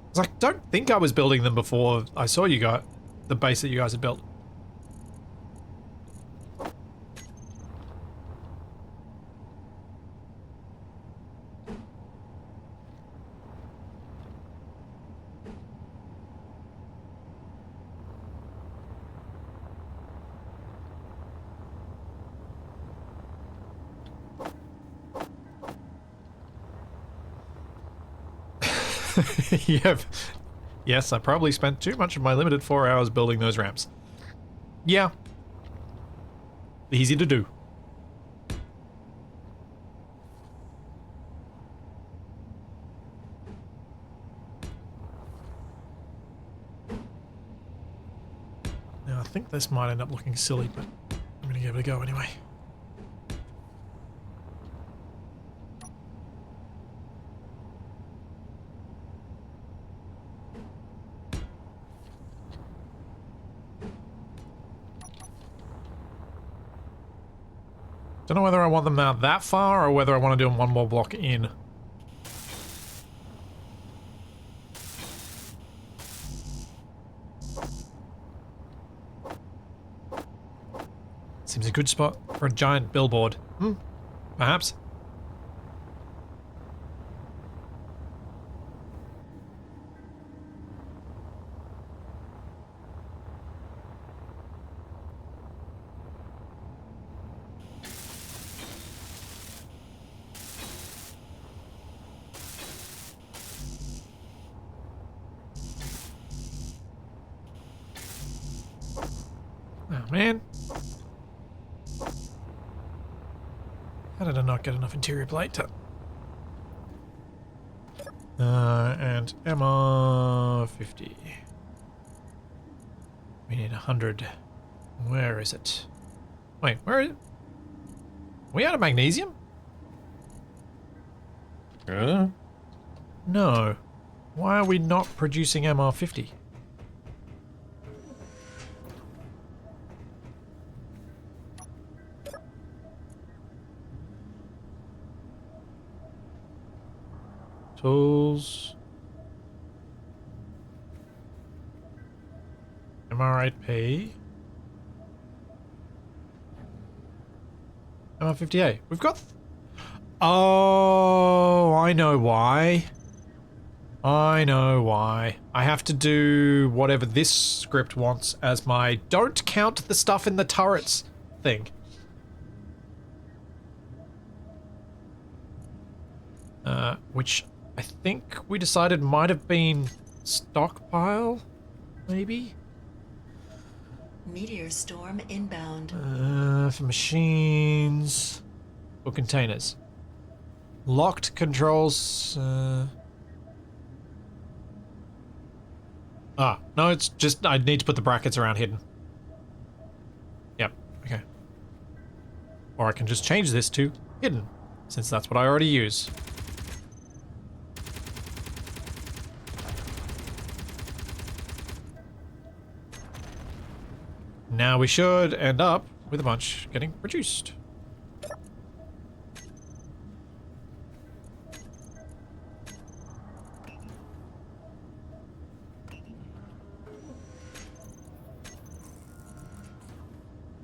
I was like, don't think I was building them before I saw you guys, the base that you guys had built. Yeah. Yes, I probably spent too much of my limited 4 hours building those ramps. Yeah. Easy to do. Now, I think this might end up looking silly, but I'm gonna give it a go anyway. Don't know whether I want them out that far or whether I want to do them one more block in. Seems a good spot for a giant billboard. Perhaps. Oh, man. How did I not get enough interior plate to... and MR50. We need 100. Where is it? Wait, where is it? Are we out of magnesium? No. Why are we not producing MR50? Tools. MR8P. MR58. We've got... Oh, I know why. I know why. I have to do whatever this script wants as my don't count the stuff in the turrets thing. Which I think we decided might have been stockpile, maybe? Meteor storm inbound. For machines... or containers. Locked controls... no, it's just I need to put the brackets around hidden. Yep, okay. Or I can just change this to hidden, since that's what I already use. Now we should end up with a bunch getting produced.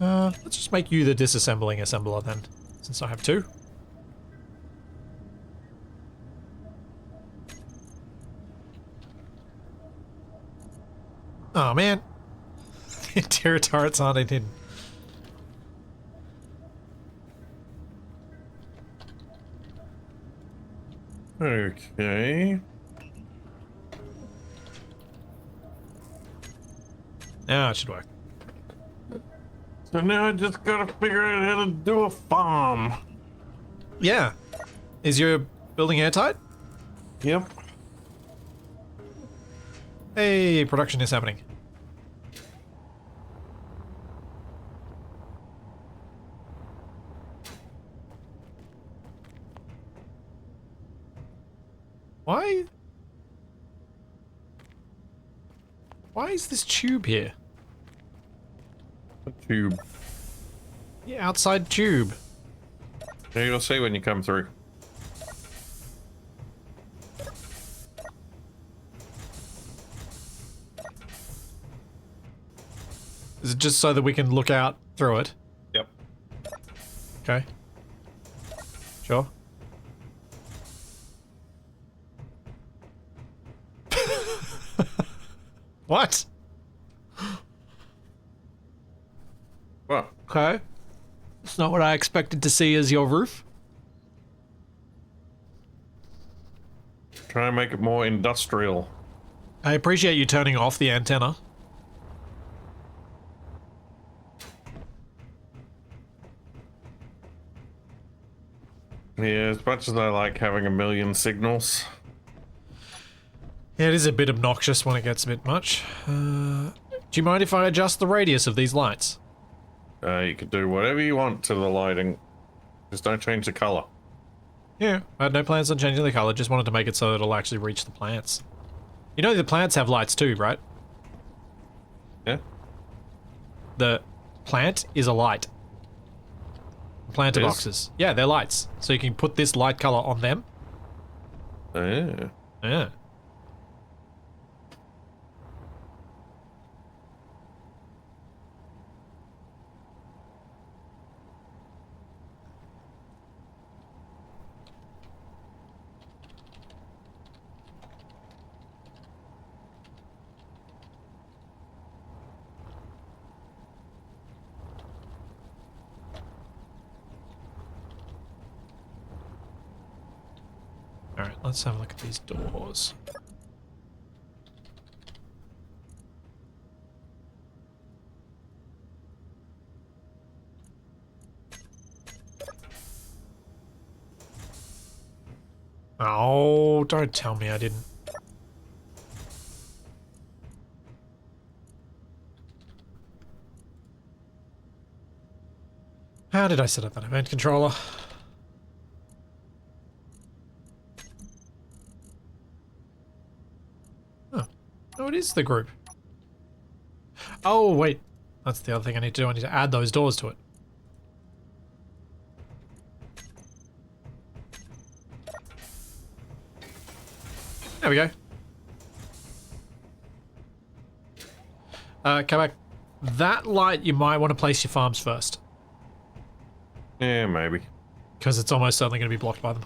Let's just make you the disassembling assembler then, since I have two. Oh man. The interior turrets aren't hidden. Okay. Now it should work. So now I just gotta figure out how to do a farm. Yeah. Is your building airtight? Yep. Hey, production is happening. Why? Why is this tube here? A tube. Yeah, outside tube. Yeah, you'll see when you come through. Is it just so that we can look out through it? Yep. Okay. Sure. What? What? Okay. It's not what I expected to see as your roof. Try and make it more industrial. I appreciate you turning off the antenna. Yeah, as much as I like having a million signals. Yeah, it is a bit obnoxious when it gets a bit much. Do you mind if I adjust the radius of these lights? You can do whatever you want to the lighting. Just don't change the color. Yeah, I had no plans on changing the color, just wanted to make it so that it'll actually reach the plants. You know the plants have lights too, right? Yeah? The plant is a light. Planter It is? boxes. Yeah, they're lights. So you can put this light color on them. Yeah. Yeah. Alright, let's have a look at these doors. Oh, don't tell me I didn't. How did I set up that event controller? Oh, oh, it is the group. Oh, wait. That's the other thing I need to do. I need to add those doors to it. There we go. Capac, that light you might want to place your farms first. Yeah, maybe. Because it's almost certainly going to be blocked by them.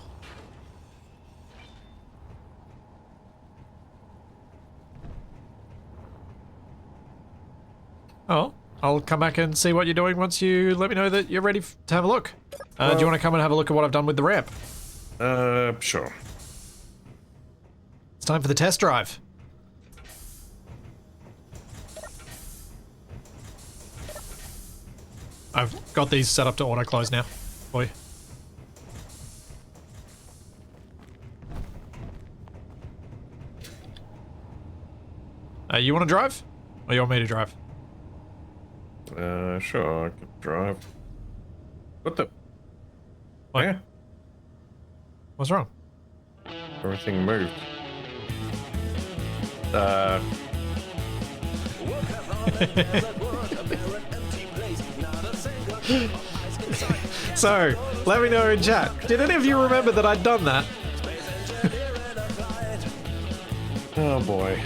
Oh, I'll come back and see what you're doing once you let me know that you're ready to have a look. Do you want to come and have a look at what I've done with the ramp? Sure. It's time for the test drive. I've got these set up to auto-close now for you. You want to drive? Or you want me to drive? Sure, I can drive. What the? What? Yeah, What's wrong? everything moved. So, let me know in chat. Did any of you remember that I'd done that? Oh boy.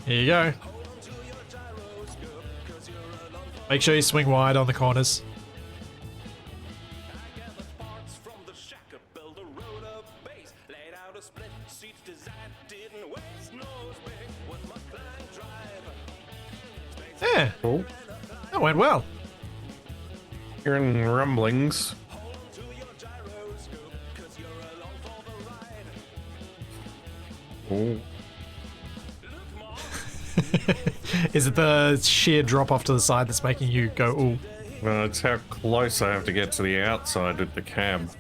Here you go. Make sure you swing wide on the corners. Yeah, Cool. that went well. Hearing rumblings. Ooh. Is it the sheer drop off to the side that's making you go, ooh? Well, it's how close I have to get to the outside with the cab.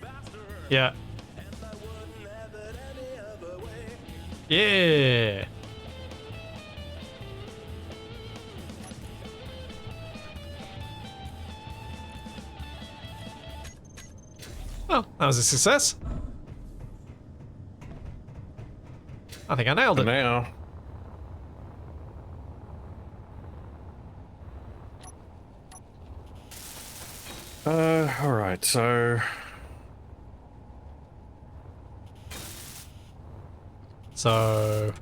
Yeah. Yeah. Well, that was a success. I think I nailed For it. now. Alright, so... So,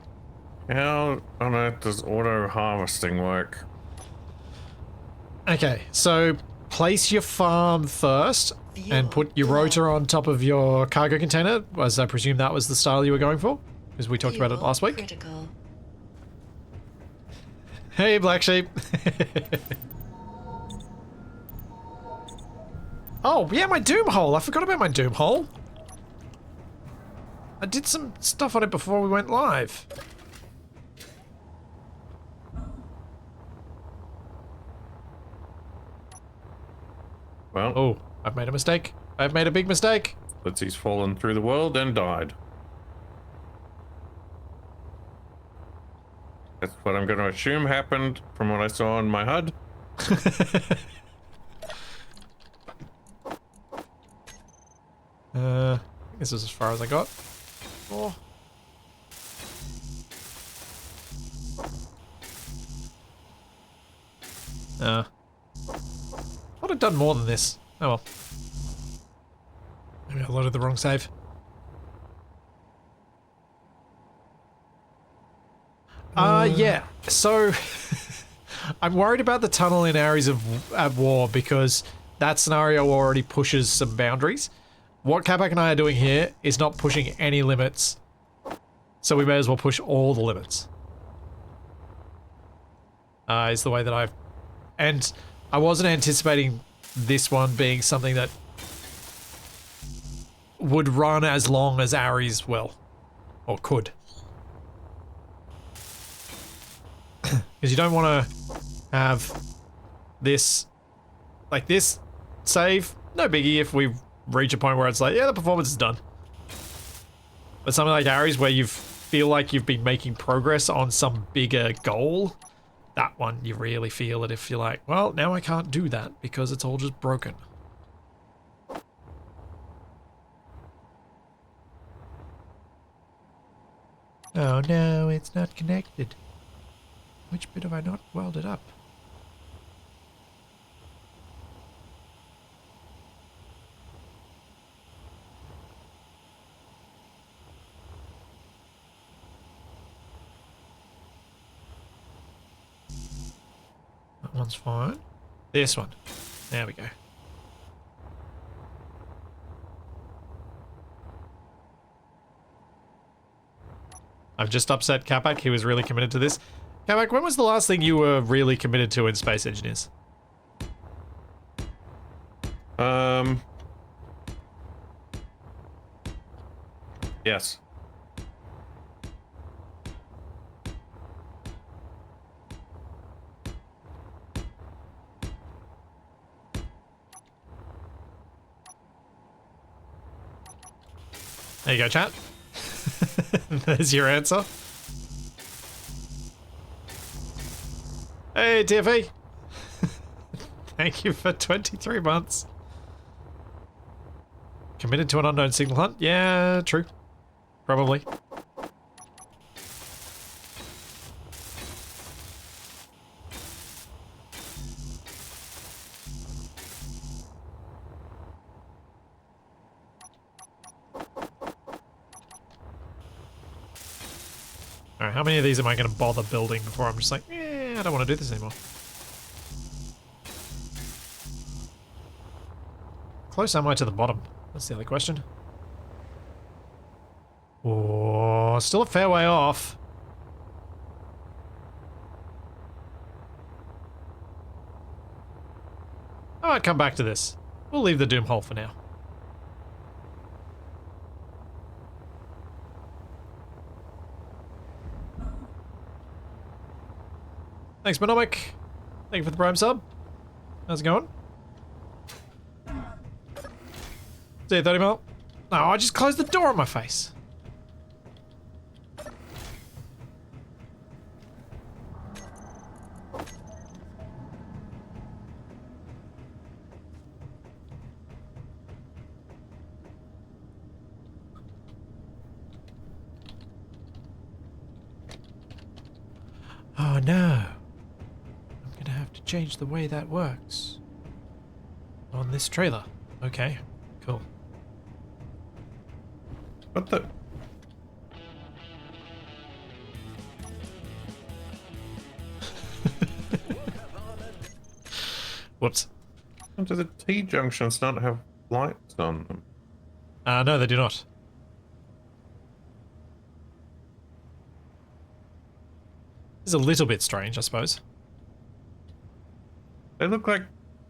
How on earth does auto harvesting work? okay, so place your farm first and put your rotor on top of your cargo container, as I presume that was the style you were going for, because we talked about it Fuel last week. critical. Hey, Black Sheep. Oh, yeah, my doom hole. I forgot about my doom hole. I did some stuff on it before we went live. Well, Oh, I've made a mistake. I've made a big mistake. Litsy's fallen through the world and died. That's what I'm going to assume happened from what I saw on my HUD. This is as far as I got. Oh. Thought I'd done more than this. Oh well. Maybe I loaded the wrong save. Yeah. So, I'm worried about the tunnel in Areas of at War because that scenario already pushes some boundaries. What Capac and I are doing here is not pushing any limits, so we may as well push all the limits. Is the way that I've... And I wasn't anticipating this one being something that would run as long as Ares will. Or could. Because you don't want to have this, like this, save. No biggie if we reach a point where it's like, yeah, the performance is done. But something like Ares where you feel like you've been making progress on some bigger goal, that one you really feel it if you're like, well, now I can't do that because it's all just broken. Oh no, it's not connected. Which bit have I not welded up? That one's fine. This one. There we go. I've just upset Capac. He was really committed to this. Capac, when was the last thing you were really committed to in Space Engineers? Yes. There you go, chat. There's your answer. Hey, TFE. Thank you for 23 months. Committed to an unknown signal hunt? Yeah, true. Probably. Alright, how many of these am I going to bother building before I'm just like, eh, I don't want to do this anymore. Close am I to the bottom? That's the other question. Oh, still a fair way off. I might come back to this. We'll leave the doom hole for now. Thanks, Monomic. Thank you for the Prime sub. How's it going? See you, 30 mil. No, I just closed the door on my face. Oh no. I'm gonna have to change the way that works. On this trailer. Okay, cool. What the? Whoops. Do the T-junctions not have lights on them? No, they do not. It's a little bit strange, I suppose. They look like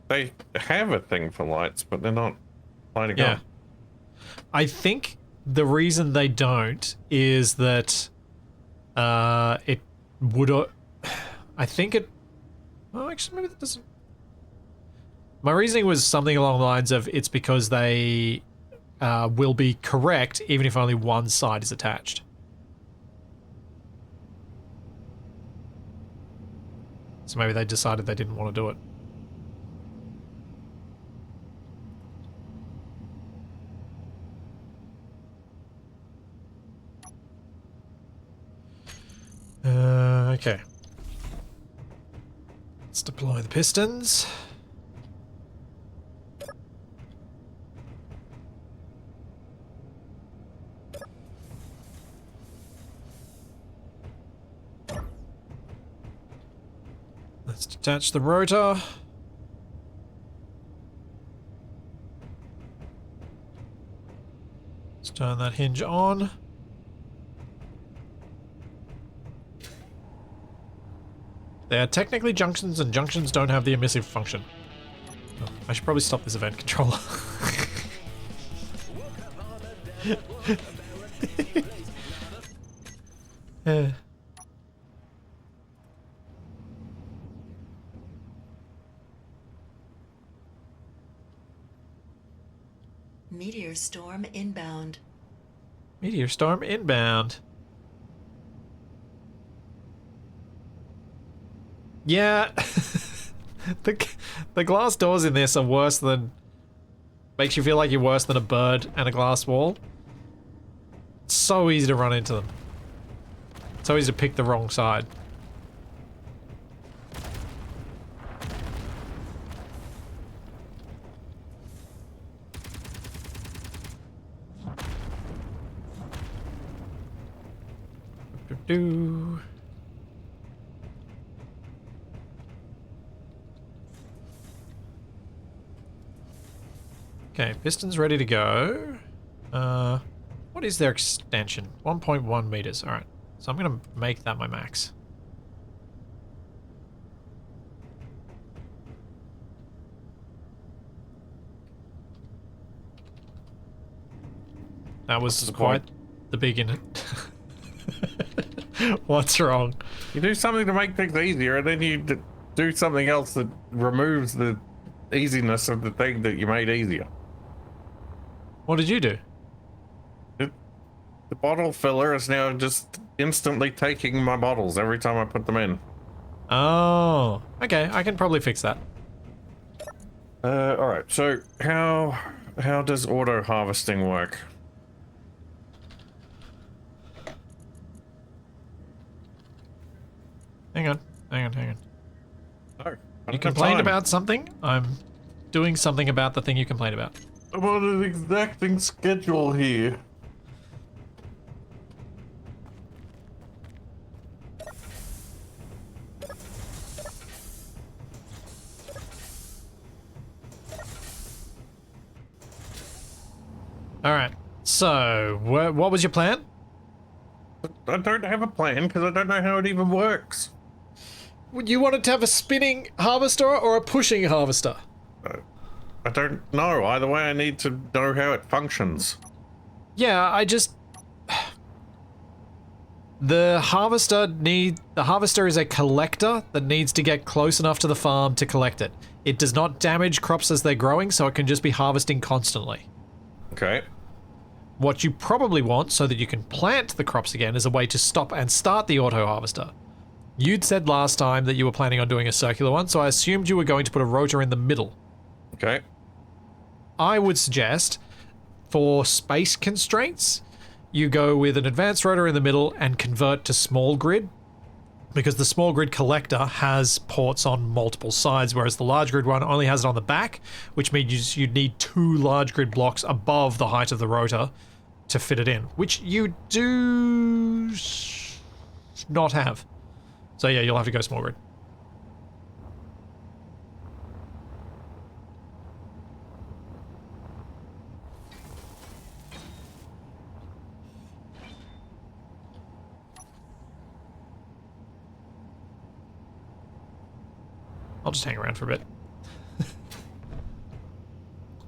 they have a thing for lights, but they're not lighting Yeah. up. I think the reason they don't is that it would... I think it... Oh, actually, maybe that doesn't... My reasoning was something along the lines of it's because they will be correct even if only one side is attached. So maybe they decided they didn't want to do it. Okay. Let's deploy the pistons. Let's detach the rotor. Let's turn that hinge on. They are technically junctions, and junctions don't have the emissive function. Oh, I should probably stop this event controller. Meteor storm inbound. Meteor storm inbound. Yeah. the glass doors in this are worse than... Makes you feel like you're worse than a bird and a glass wall. It's so easy to run into them. So easy to pick the wrong side. Do. Okay, piston's ready to go. What is their extension? 1.1 meters. Alright, so I'm gonna make that my max. That was quite the beginning. What's wrong? You do something to make things easier, and then you do something else that removes the easiness of the thing that you made easier. What did you do? The bottle filler is now just instantly taking my bottles every time I put them in. Oh, okay. I can probably fix that. All right. So how does auto harvesting work? Hang on. No. You complained about something? I'm doing something about the thing you complained about. I'm on an exacting schedule here. Alright, so, what was your plan? I don't have a plan because I don't know how it even works. You wanted to have a spinning harvester or a pushing harvester? I don't know. Either way, I need to know how it functions. Yeah, The harvester is a collector that needs to get close enough to the farm to collect it. It does not damage crops as they're growing, so it can just be harvesting constantly. Okay. What you probably want, so that you can plant the crops again, is a way to stop and start the auto harvester. You'd said last time that you were planning on doing a circular one, so I assumed you were going to put a rotor in the middle. Okay. I would suggest, for space constraints, you go with an advanced rotor in the middle and convert to small grid, because the small grid collector has ports on multiple sides, whereas the large grid one only has it on the back, which means you'd need 2 large grid blocks above the height of the rotor to fit it in, which you do not have. So yeah, you'll have to go small grid. I'll just hang around for a bit.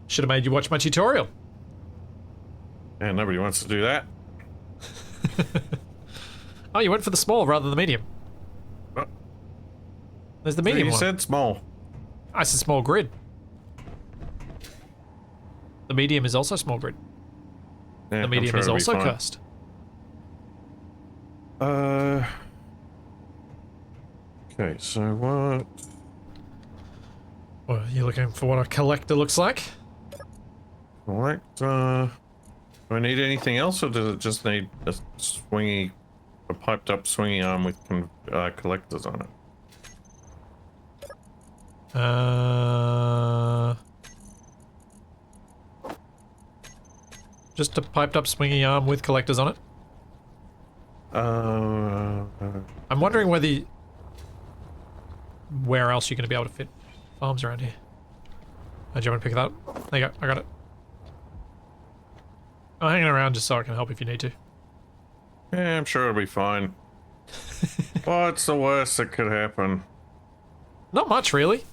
Should have made you watch my tutorial. Yeah, nobody wants to do that. Oh, you went for the small rather than the medium. Oh. There's the medium You one. said small. I said small grid. The medium is also small grid. Yeah, The medium is also cursed. Okay, so what? Well, you're looking for what a collector looks like? Do I need anything else, or does it just need a piped up swingy arm with collectors on it? Just a piped up swingy arm with collectors on it? I'm wondering where else you're going to be able to fit farms around here. Do you want to pick that up? There you go, I got it. I'm hanging around just so I can help if you need to. Yeah, I'm sure it'll be fine. What's the worst that could happen? Not much, really.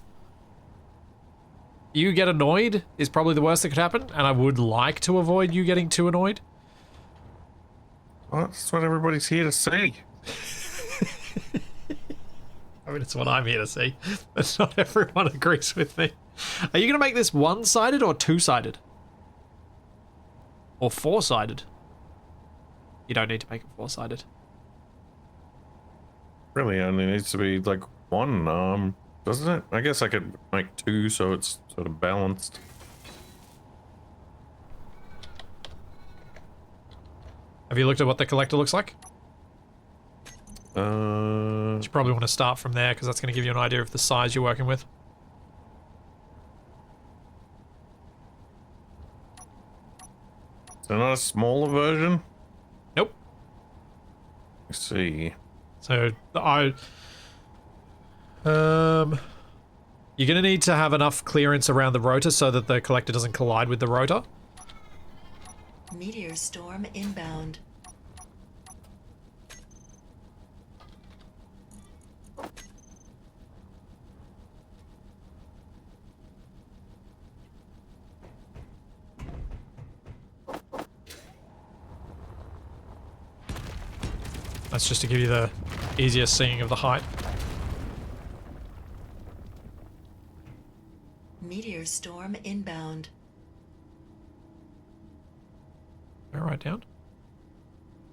You get annoyed is probably the worst that could happen, and I would like to avoid you getting too annoyed. Well, that's what everybody's here to see. I mean, it's what I'm here to see, but not everyone agrees with me. Are you going to make this one-sided or two-sided? Or four-sided? You don't need to make it four-sided. Really only needs to be like one, doesn't it? I guess I could make two so it's sort of balanced. Have you looked at what the collector looks like? You probably want to start from there because that's going to give you an idea of the size you're working with. So not a smaller version? Nope. Let's see. So you're going to need to have enough clearance around the rotor so that the collector doesn't collide with the rotor. Meteor storm inbound. That's just to give you the easiest seeing of the height. Meteor storm inbound. All right, down.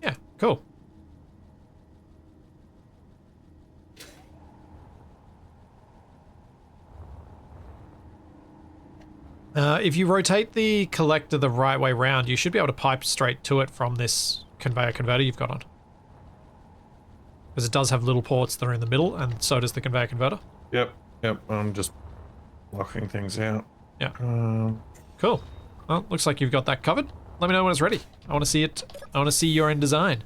Yeah, cool. If you rotate the collector the right way round, you should be able to pipe straight to it from this conveyor converter you've got on. Because it does have little ports that are in the middle, and so does the conveyor converter. Yep, I'm just blocking things out. Yeah. Cool. Well, looks like you've got that covered. Let me know when it's ready. I want to see it. I want to see your end design.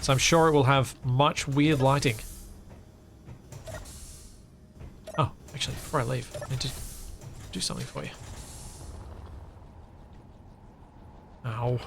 So I'm sure it will have much weird lighting. Oh, actually, before I leave, I need to do something for you. Ow.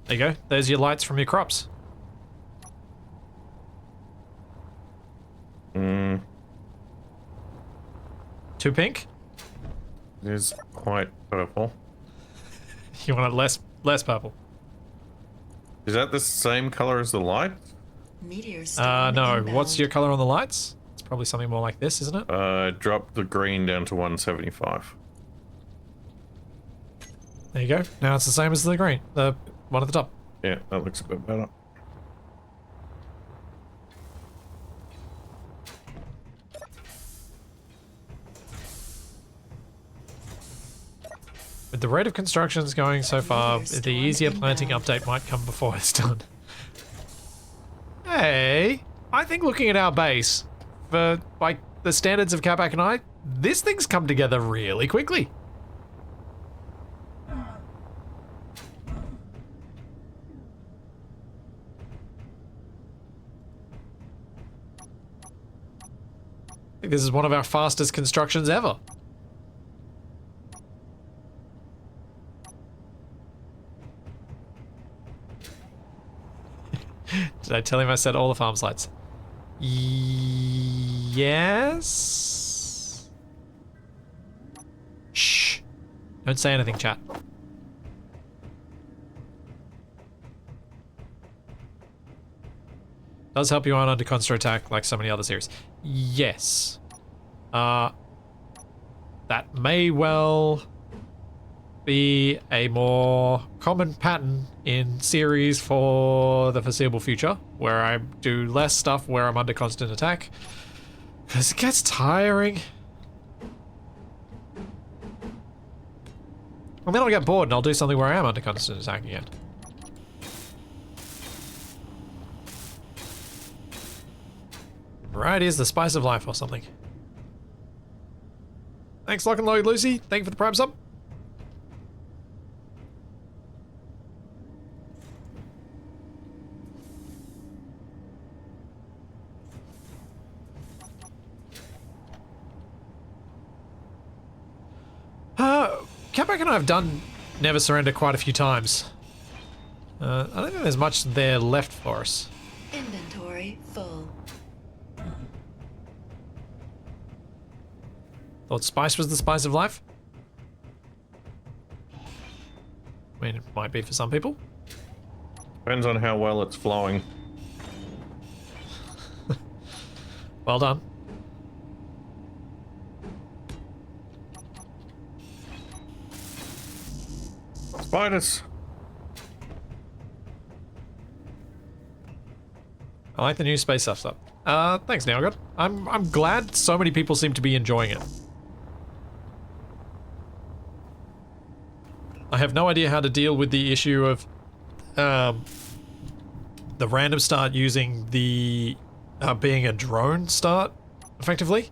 There you go. There's your lights from your crops. Too pink? It is quite purple. You want it less purple? Is that the same color as the light? Meteor storm No. inbound. What's your color on the lights? It's probably something more like this, isn't it? Drop the green down to 175. There you go. Now it's the same as the green. The one at the top. Yeah, that looks a bit better. With the rate of constructions going so far, Meteor the easier storm planting inbound. update might come before it's done. Hey, I think looking at our base, for like the standards of Capac and I, this thing's come together really quickly. I think this is one of our fastest constructions ever. Did I tell him I set all the farm's lights? Yes? Shh. Don't say anything, chat. Does help you on under constant attack like so many other series. Yes. That may well be a more common pattern in series for the foreseeable future, where I do less stuff where I'm under constant attack, because it gets tiring. And then I'll get bored and I'll do something where I am under constant attack again. Variety is the spice of life or something. Thanks, Lock and Load Lucy. Thank you for the prime sub. Capac and I have done Never Surrender quite a few times. I don't think there's much there left for us. Inventory full. Thought spice was the spice of life? I mean, it might be for some people. Depends on how well it's flowing. Well done. Spiders. I like the new space stuff. Thanks, Nailgod. I'm glad so many people seem to be enjoying it. I have no idea how to deal with the issue of the random start using the being a drone start, effectively.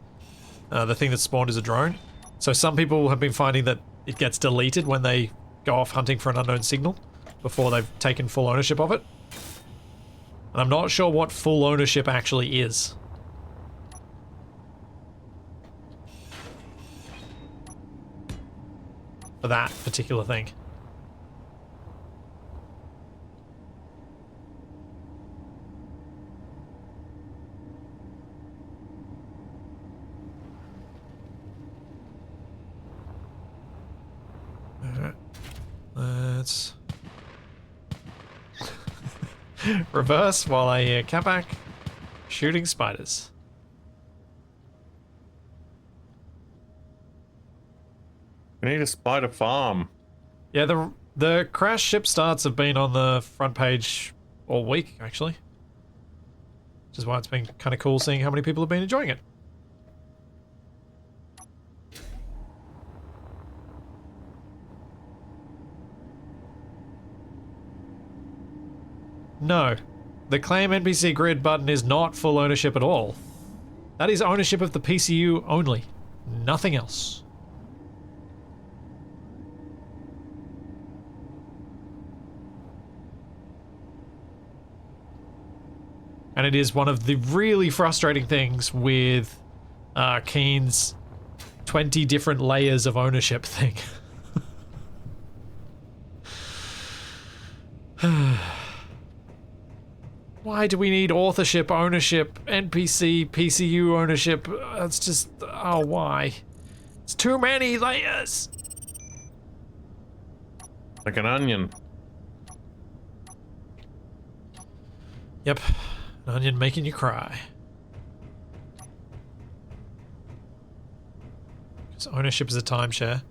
The thing that spawned is a drone. So some people have been finding that it gets deleted when they go off hunting for an unknown signal before they've taken full ownership of it. And I'm not sure what full ownership actually is. For that particular thing. Alright. Let's reverse while I hear Capac shooting spiders. We need a spider farm. Yeah, the crash ship starts have been on the front page all week, actually. Which is why it's been kind of cool seeing how many people have been enjoying it. No, the claim NPC grid button is not full ownership at all. That is ownership of the PCU only, nothing else. And it is one of the really frustrating things with Keen's 20 different layers of ownership thing. Why do we need authorship, ownership, NPC, PCU ownership? It's just, oh, why? It's too many layers. Like an onion. Yep, an onion making you cry. Because ownership is a timeshare.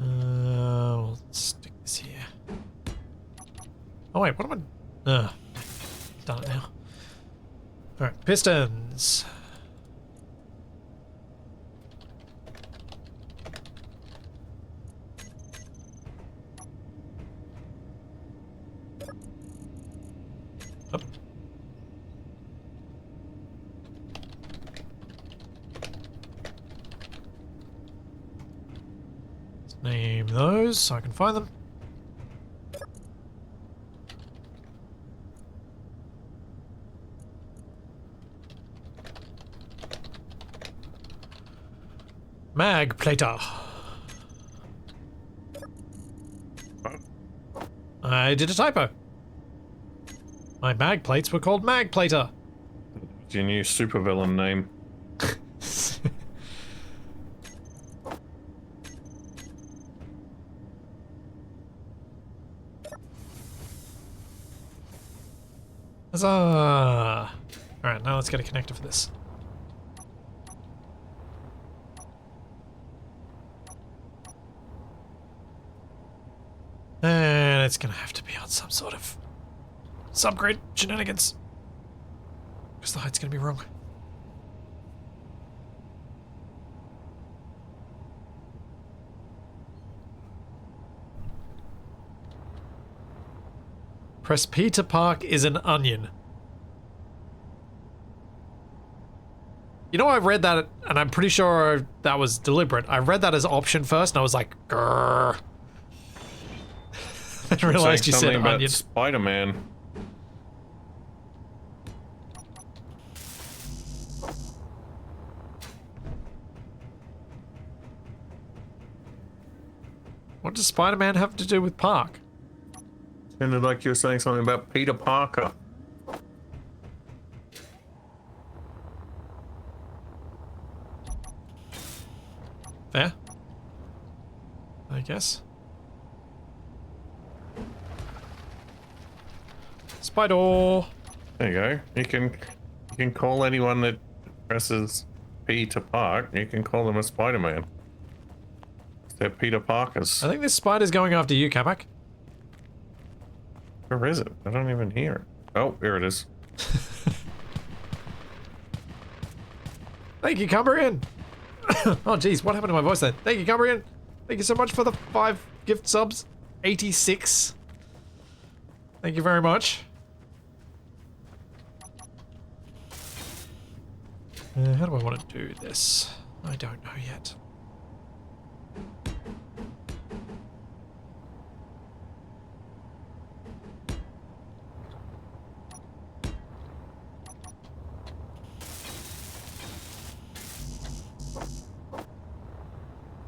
We'll stick this here. Oh wait, what am I... done it now. Alright, pistons. Up. Let's name those so I can find them. Mag plater. I did a typo. My mag plates were called mag plater. It's your new supervillain name. Huzzah! Alright, now let's get a connector for this. And it's gonna have to be on some sort of subgrid shenanigans. Because the height's gonna be wrong. Press P to park is an onion. You know, I read that, and I'm pretty sure that was deliberate. I read that as option first, and I was like, grrr. I realized you said something about onion. Spider-Man. What does Spider-Man have to do with Park? Sounded like you were saying something about Peter Parker. Fair. I guess. Spider! There you go. You can call anyone that presses P to park. You can call them a Spider-Man. They're Peter Parkers. I think this spider's going after you, Capac. Where is it? I don't even hear it. Oh, here it is. Thank you, Cumbrian! Oh, jeez, what happened to my voice then? Thank you, Cumbrian! Thank you so much for the 5 gift subs. 86. Thank you very much. How do I want to do this? I don't know yet.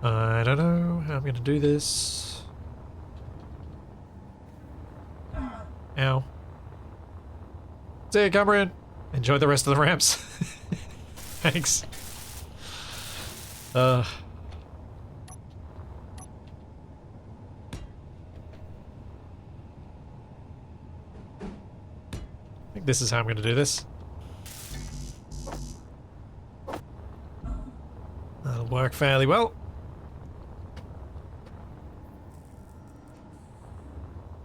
I don't know how I'm going to do this. Ow. See ya, Cumbrian. Enjoy the rest of the ramps. Thanks. I think this is how I'm going to do this. That'll work fairly well.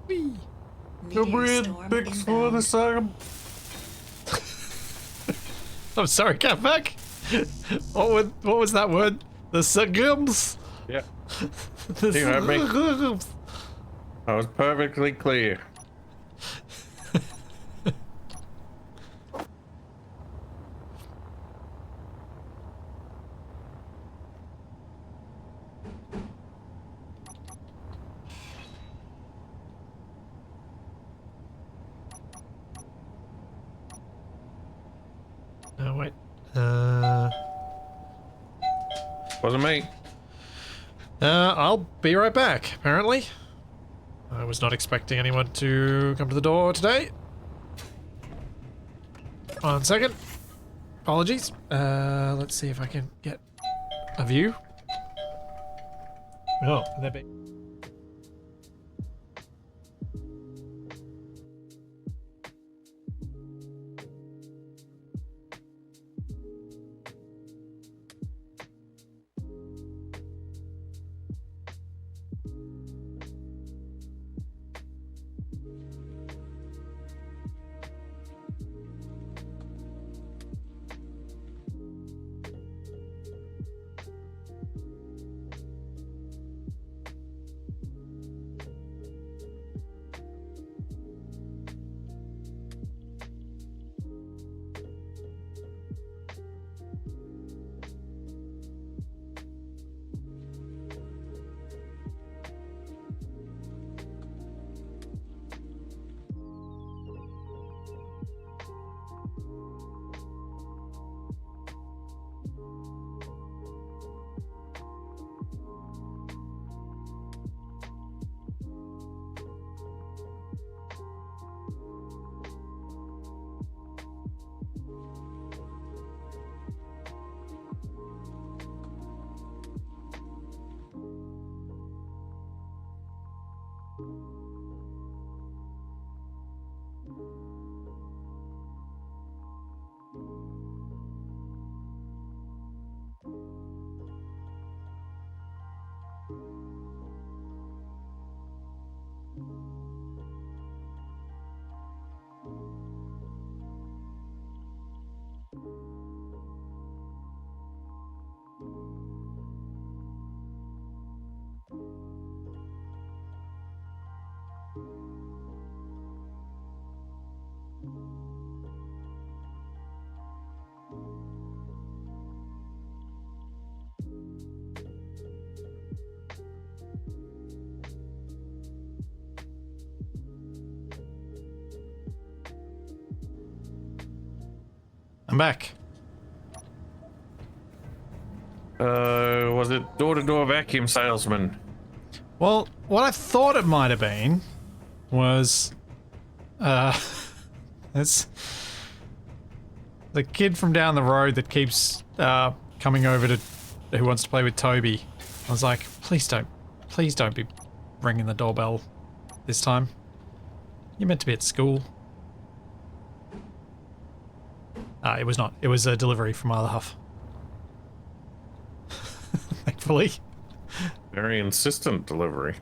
Whee! Meteor storm Big for the inbound. saga. I'm sorry, Capac. What was that word? The Sagums? Yeah, The You heard me. Sagums. I was perfectly clear. Oh, wait. Wasn't me. I'll be right back, apparently. I was not expecting anyone to come to the door today. 1 second. Apologies. Let's see if I can get a view. Oh, there be. I'm back. Was it door-to-door vacuum salesman? Well, what I thought it might have been was, it's the kid from down the road that keeps coming over to, who wants to play with Toby. I was like, please don't be ringing the doorbell this time. You're meant to be at school. It was not. It was a delivery from my other half. Thankfully. Very insistent delivery.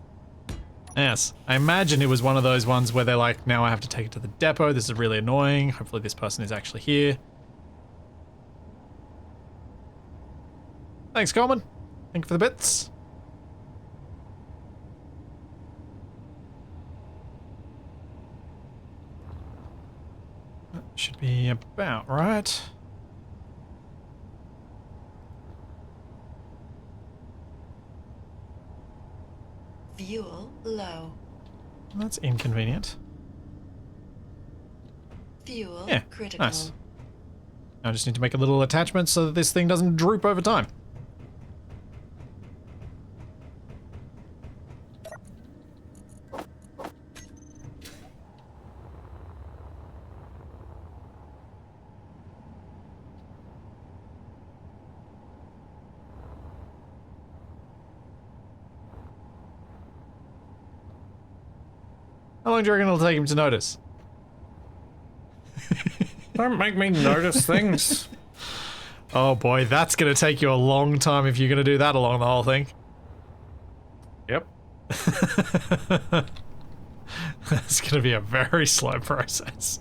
Yes. I imagine it was one of those ones where they're like, now I have to take it to the depot. This is really annoying. Hopefully this person is actually here. Thanks, Coleman. Thank you for the bits. That should be about right. Fuel low. That's inconvenient. Fuel Yeah, critical. nice. I just need to make a little attachment so that this thing doesn't droop over time. How long do you reckon it'll take him to notice? Don't make me notice things. Oh boy, that's gonna take you a long time if you're gonna do that along the whole thing. Yep. That's gonna be a very slow process.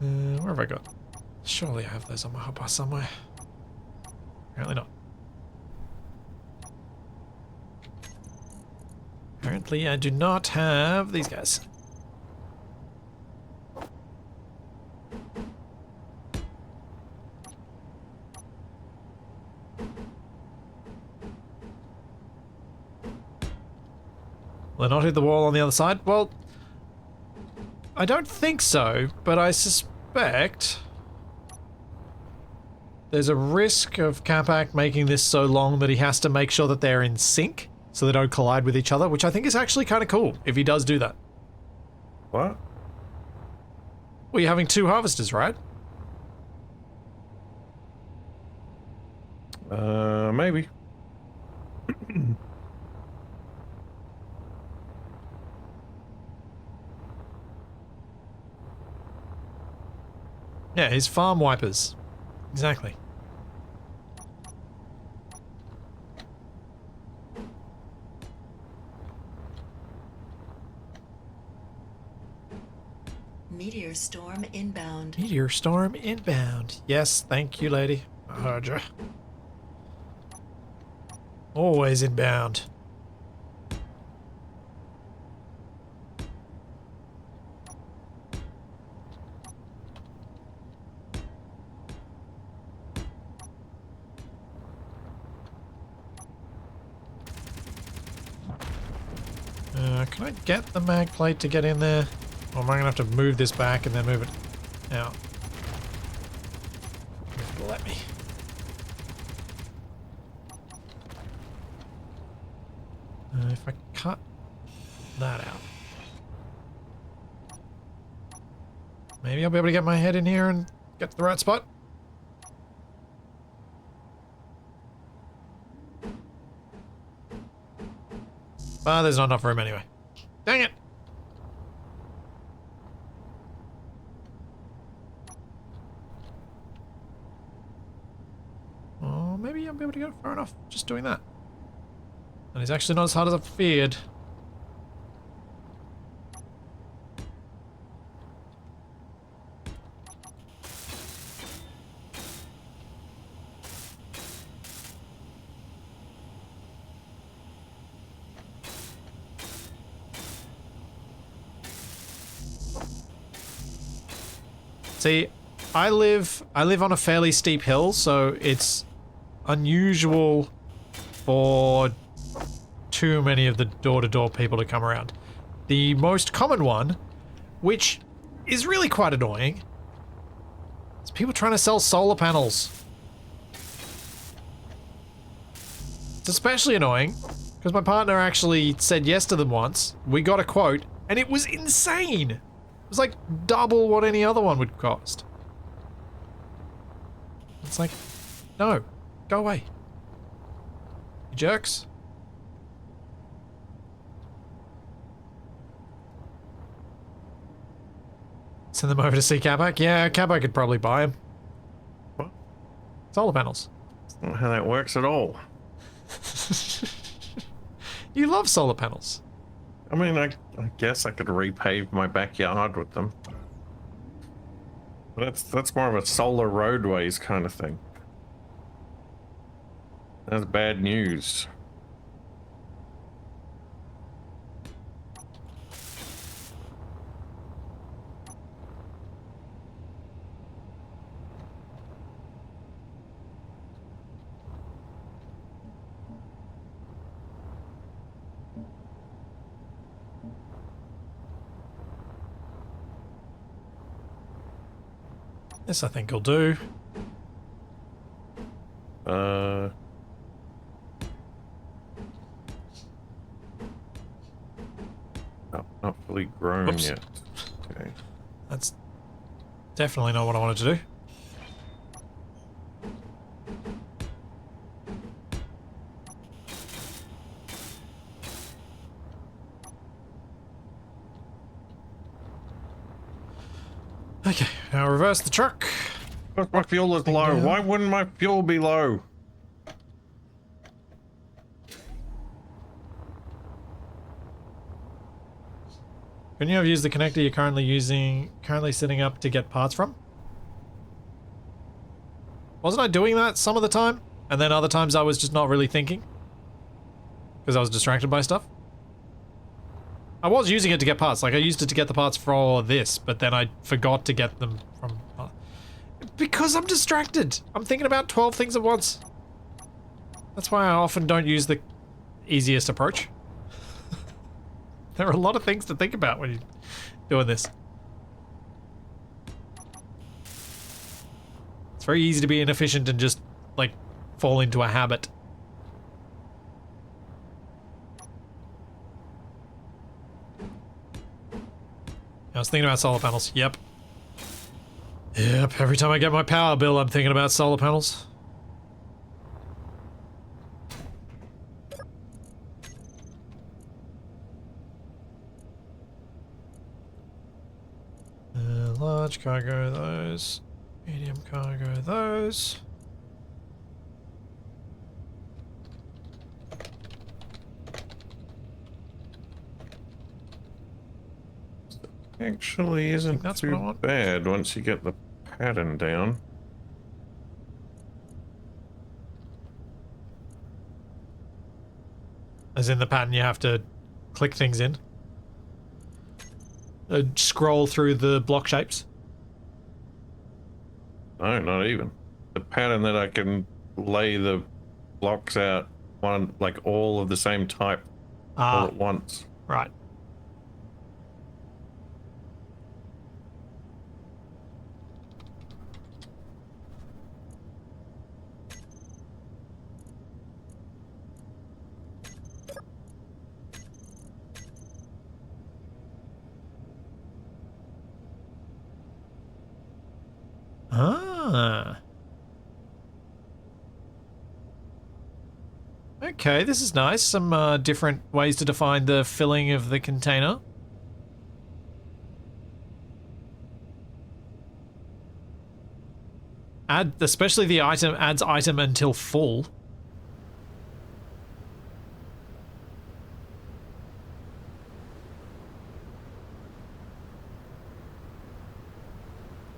Where have I got? Surely I have those on my hotbar somewhere. Apparently not. Apparently I do not have these guys. Will they not hit the wall on the other side? Well, I don't think so, but I suspect there's a risk of Capac making this so long that he has to make sure that they're in sync so they don't collide with each other, which I think is actually kind of cool if he does do that. What? Well, you're having two harvesters, right? Maybe. Yeah, his farm wipers. Exactly. Meteor storm inbound. Meteor storm inbound. Yes, thank you, lady. I heard ya. Always inbound. Can I get the mag plate to get in there? Or am I gonna have to move this back and then move it out? Let me. If I cut that out, maybe I'll be able to get my head in here and get to the right spot. There's not enough room anyway. Dang it! Oh, maybe I'll be able to go far enough just doing that. And it's actually not as hard as I feared. See, I live on a fairly steep hill, so it's unusual for too many of the door-to-door people to come around. The most common one, which is really quite annoying, is people trying to sell solar panels. It's especially annoying because my partner actually said yes to them once. We got a quote, and it was insane. It was like double what any other one would cost. It's like, no, go away. You jerks. Send them over to see Capac? Yeah, Capac could probably buy him. What? Solar panels. That's not how that works at all. You love solar panels. I mean, I guess I could repave my backyard with them. But that's more of a solar roadways kind of thing. That's bad news. This I think will do. Not fully grown Whoops. yet. Okay. That's definitely not what I wanted to do. Okay, now reverse the truck. Look, my fuel is low. down. Why wouldn't my fuel be low? Couldn't you have used the connector you're currently setting up to get parts from? Wasn't I doing that some of the time? And then other times I was just not really thinking? Because I was distracted by stuff? I was using it to get parts, like I used it to get the parts for this, but then I forgot to get them from... because I'm distracted! I'm thinking about 12 things at once. That's why I often don't use the easiest approach. There are a lot of things to think about when you're doing this. It's very easy to be inefficient and just, like, fall into a habit. I was thinking about solar panels. Yep. Yep, every time I get my power bill, I'm thinking about solar panels. Large cargo, those. Medium cargo, those. Actually isn't that's what I too want. bad once you get the pattern down. As in the pattern you have to click things in. Scroll through the block shapes. No, not even. The pattern that I can lay the blocks out one, like all of the same type all at once. Right. Ah. Okay, this is nice. Some different ways to define the filling of the container. Especially the item adds item until full.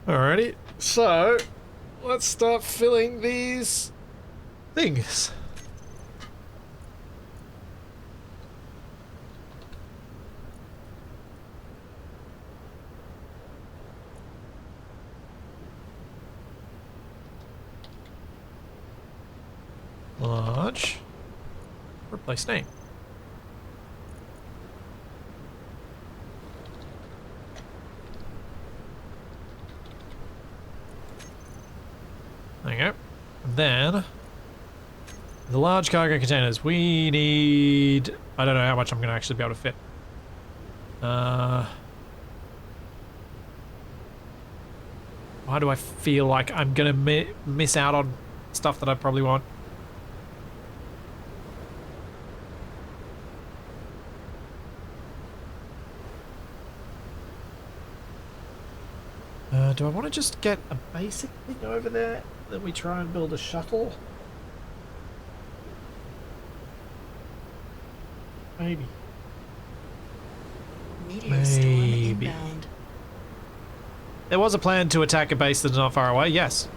Alrighty, so let's start filling these things. place name. There you go. And then the large cargo containers. We need... I don't know how much I'm going to actually be able to fit. Why do I feel like I'm going to miss out on stuff that I probably want? Do I want to just get a basic thing over there? Then we try and build a shuttle? Maybe. Meteor storm inbound. There was a plan to attack a base that's not far away, yes.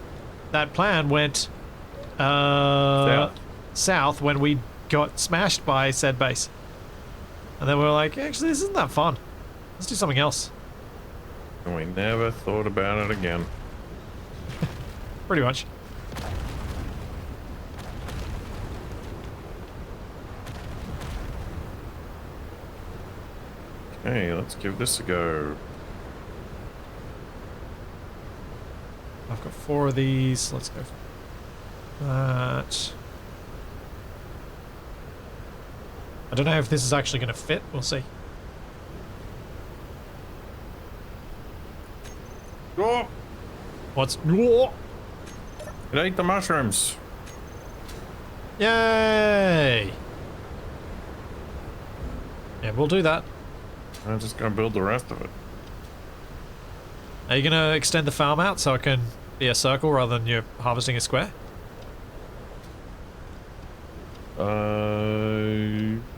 That plan went south when we got smashed by said base. And then we were like, actually, this isn't that fun. Let's do something else. And we never thought about it again. Pretty much. Okay, let's give this a go. I've got 4 of these. Let's go for that. I don't know if this is actually going to fit. We'll see. Oh! What's... Whoa! It ate the mushrooms. Yay! Yeah, we'll do that. I'm just gonna build the rest of it. Are you going to extend the farm out so it can be a circle rather than you're harvesting a square?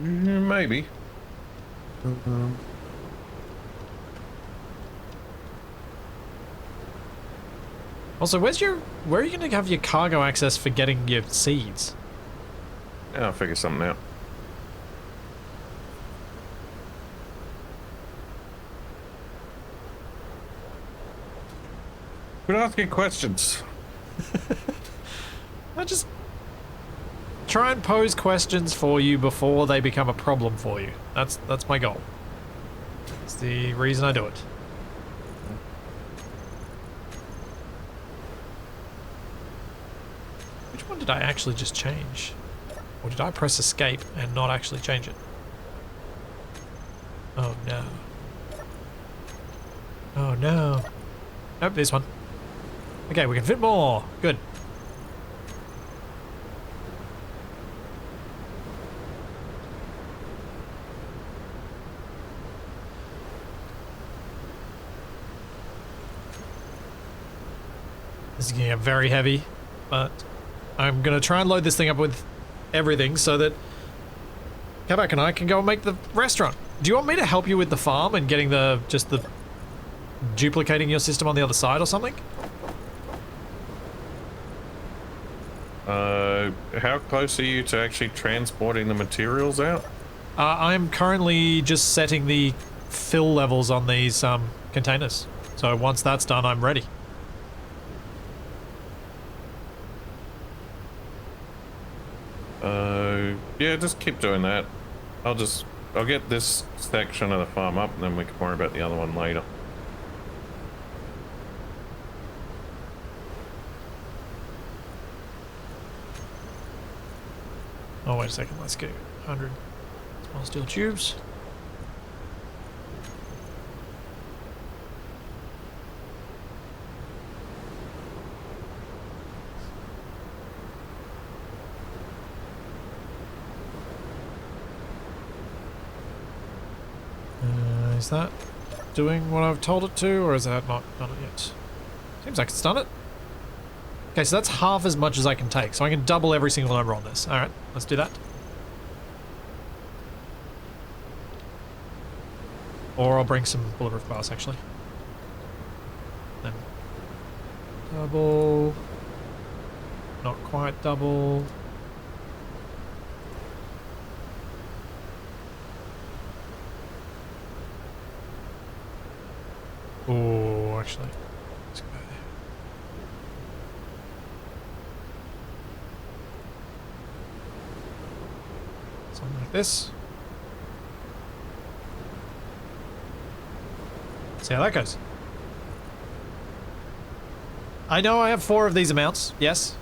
Maybe. Also, where are you going to have your cargo access for getting your seeds? Yeah, I'll figure something out. Quit asking questions. I just try and pose questions for you before they become a problem for you. That's my goal. That's the reason I do it. Which one did I actually just change? Or did I press escape and not actually change it? Oh no. Oh no. Nope, this one. Okay, we can fit more. Good. This is going to get very heavy, but I'm going to try and load this thing up with everything so that Capac and I can go and make the restaurant. Do you want me to help you with the farm and getting just the duplicating your system on the other side or something? How close are you to actually transporting the materials out? I'm currently just setting the fill levels on these containers. So once that's done, I'm ready. Yeah, just keep doing that. I'll get this section of the farm up and then we can worry about the other one later. Oh, wait a second, let's go. 100 small steel tubes. Is that doing what I've told it to, or is that not done it yet? Seems like it's done it. Okay, so that's half as much as I can take, so I can double every single number on this. Alright, let's do that. Or I'll bring some bulletproof glass, actually. Then double. Not quite double. Oh, actually, let's go there. Something like this. See how that goes. I know I have 4 of these amounts, yes.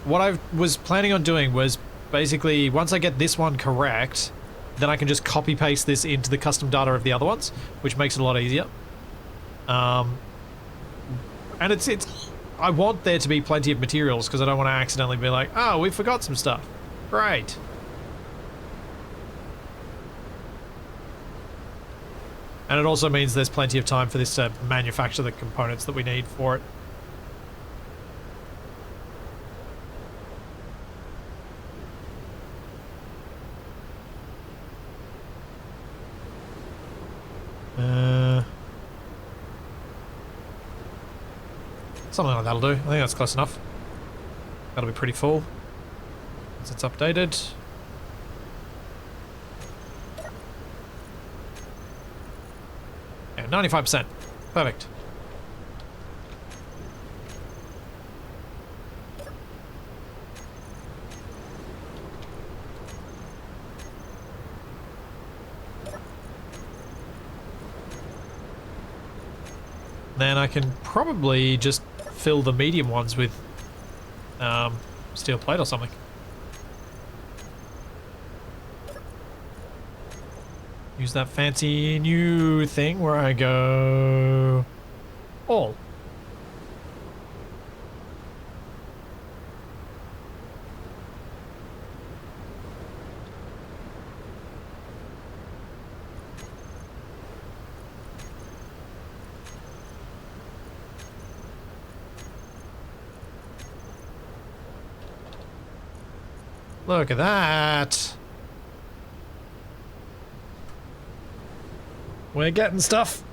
What I was planning on doing was basically, once I get this one correct, then I can just copy paste this into the custom data of the other ones, which makes it a lot easier. And I want there to be plenty of materials because I don't want to accidentally be like, oh, we forgot some stuff. Great. And it also means there's plenty of time for this to manufacture the components that we need for it. Something like that'll do. I think that's close enough. That'll be pretty full once it's updated. Yeah, 95%. Perfect. Then I can probably just fill the medium ones with steel plate or something. Use that fancy new thing where I go all. Look at that. We're getting stuff.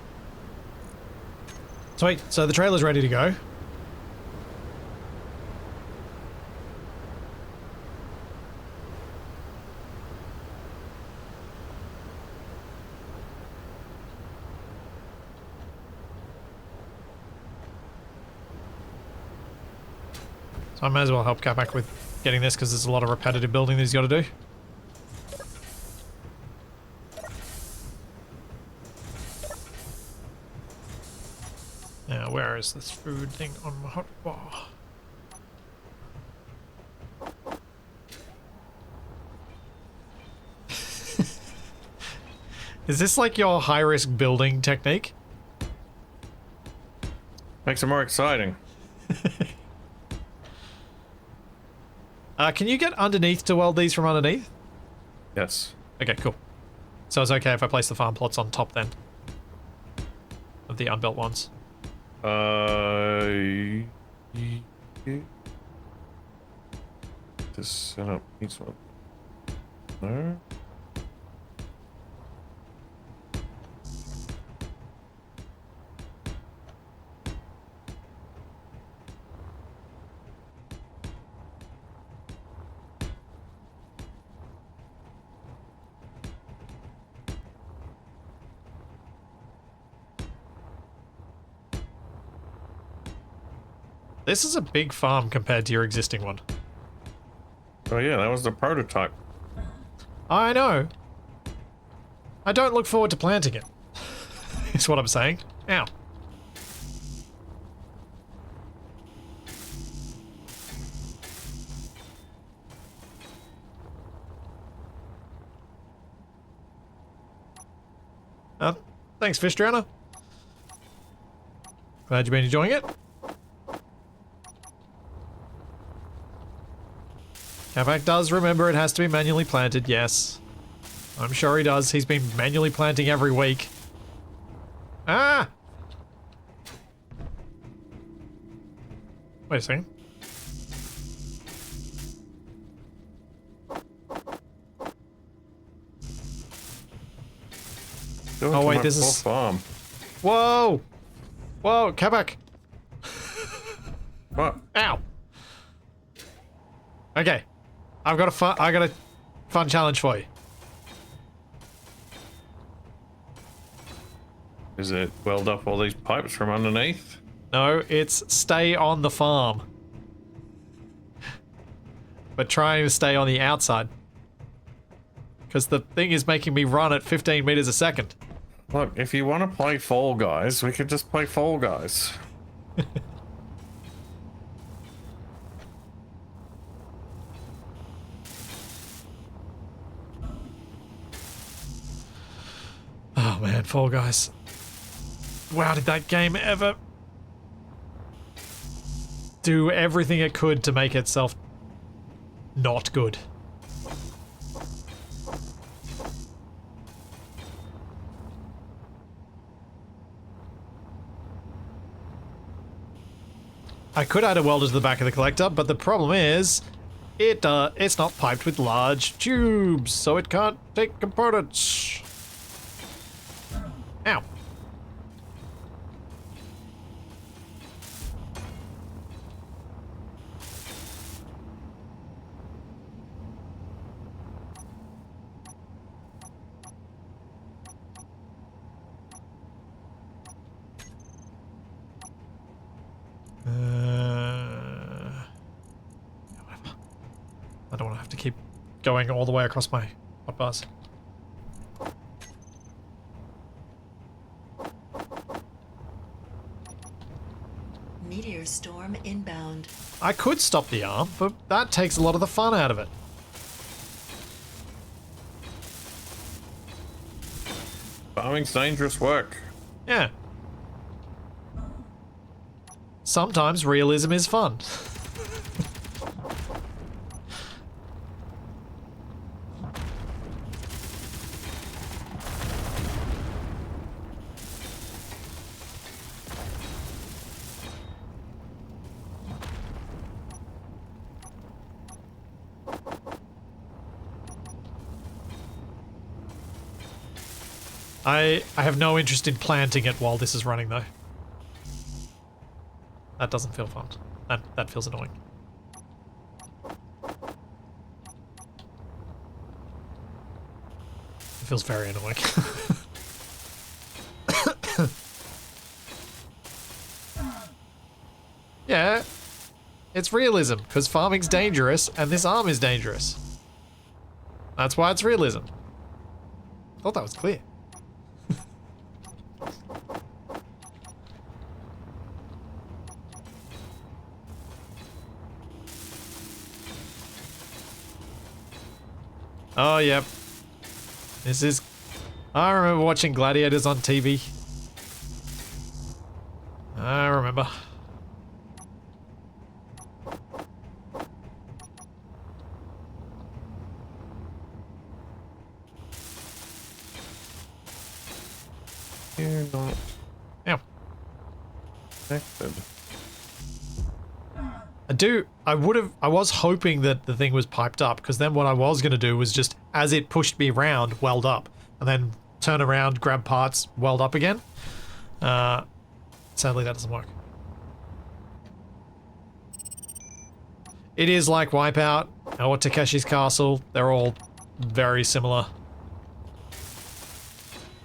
Sweet, so the trailer's ready to go. So I might as well help Capac with getting this because there's a lot of repetitive building that he's got to do. Now, where is this food thing on my hotbar? Is this like your high-risk building technique? Makes it more exciting. Can you get underneath to weld these from underneath? Yes. Okay, cool. So it's okay if I place the farm plots on top then? Of the unbuilt ones? This setup needs one. No. This is a big farm compared to your existing one. Oh yeah, that was the prototype. I know. I don't look forward to planting it. Is what I'm saying. Ow. Thanks, Fish Drowner. Glad you've been enjoying it. Capac does remember it has to be manually planted, yes. I'm sure he does. He's been manually planting every week. Ah! Wait a second. Oh wait, this is... farm. Whoa! Whoa, Capac! What? Ow! Okay. I got a fun challenge for you. Is it weld up all these pipes from underneath? No, it's stay on the farm. But trying to stay on the outside. because the thing is making me run at 15 meters a second. Look, if you want to play Fall Guys, we could just play Fall Guys. Oh man, Fall Guys. Wow, did that game ever do everything it could to make itself not good? I could add a welder to the back of the collector, but the problem is it's not piped with large tubes, so it can't take components. Ow. Whatever. I don't want to have to keep going all the way across my hotbars. Meteor storm inbound. I could stop the arm, but that takes a lot of the fun out of it. Farming's dangerous work. Yeah. Sometimes realism is fun. I have no interest in planting it while this is running though. That doesn't feel fun. That feels annoying. It feels very annoying. Yeah, it's realism, because farming's dangerous and this arm is dangerous. That's why it's realism. Thought that was clear. Oh, yep. This is... I remember watching Gladiators on TV. I remember. You're not Ow. connected. I was hoping that the thing was piped up, because then what I was going to do was just, as it pushed me around, weld up, and then turn around, grab parts, weld up again. Sadly, that doesn't work. It is like Wipeout or Takeshi's Castle. They're all very similar.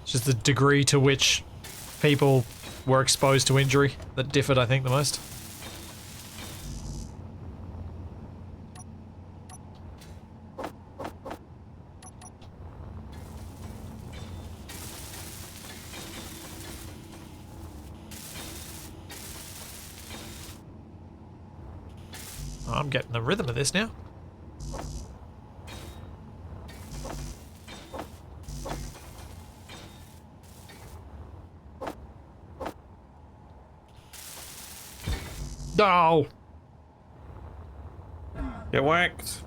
It's just the degree to which people were exposed to injury that differed, I think, the most. I'm getting the rhythm of this now. No! Get whacked.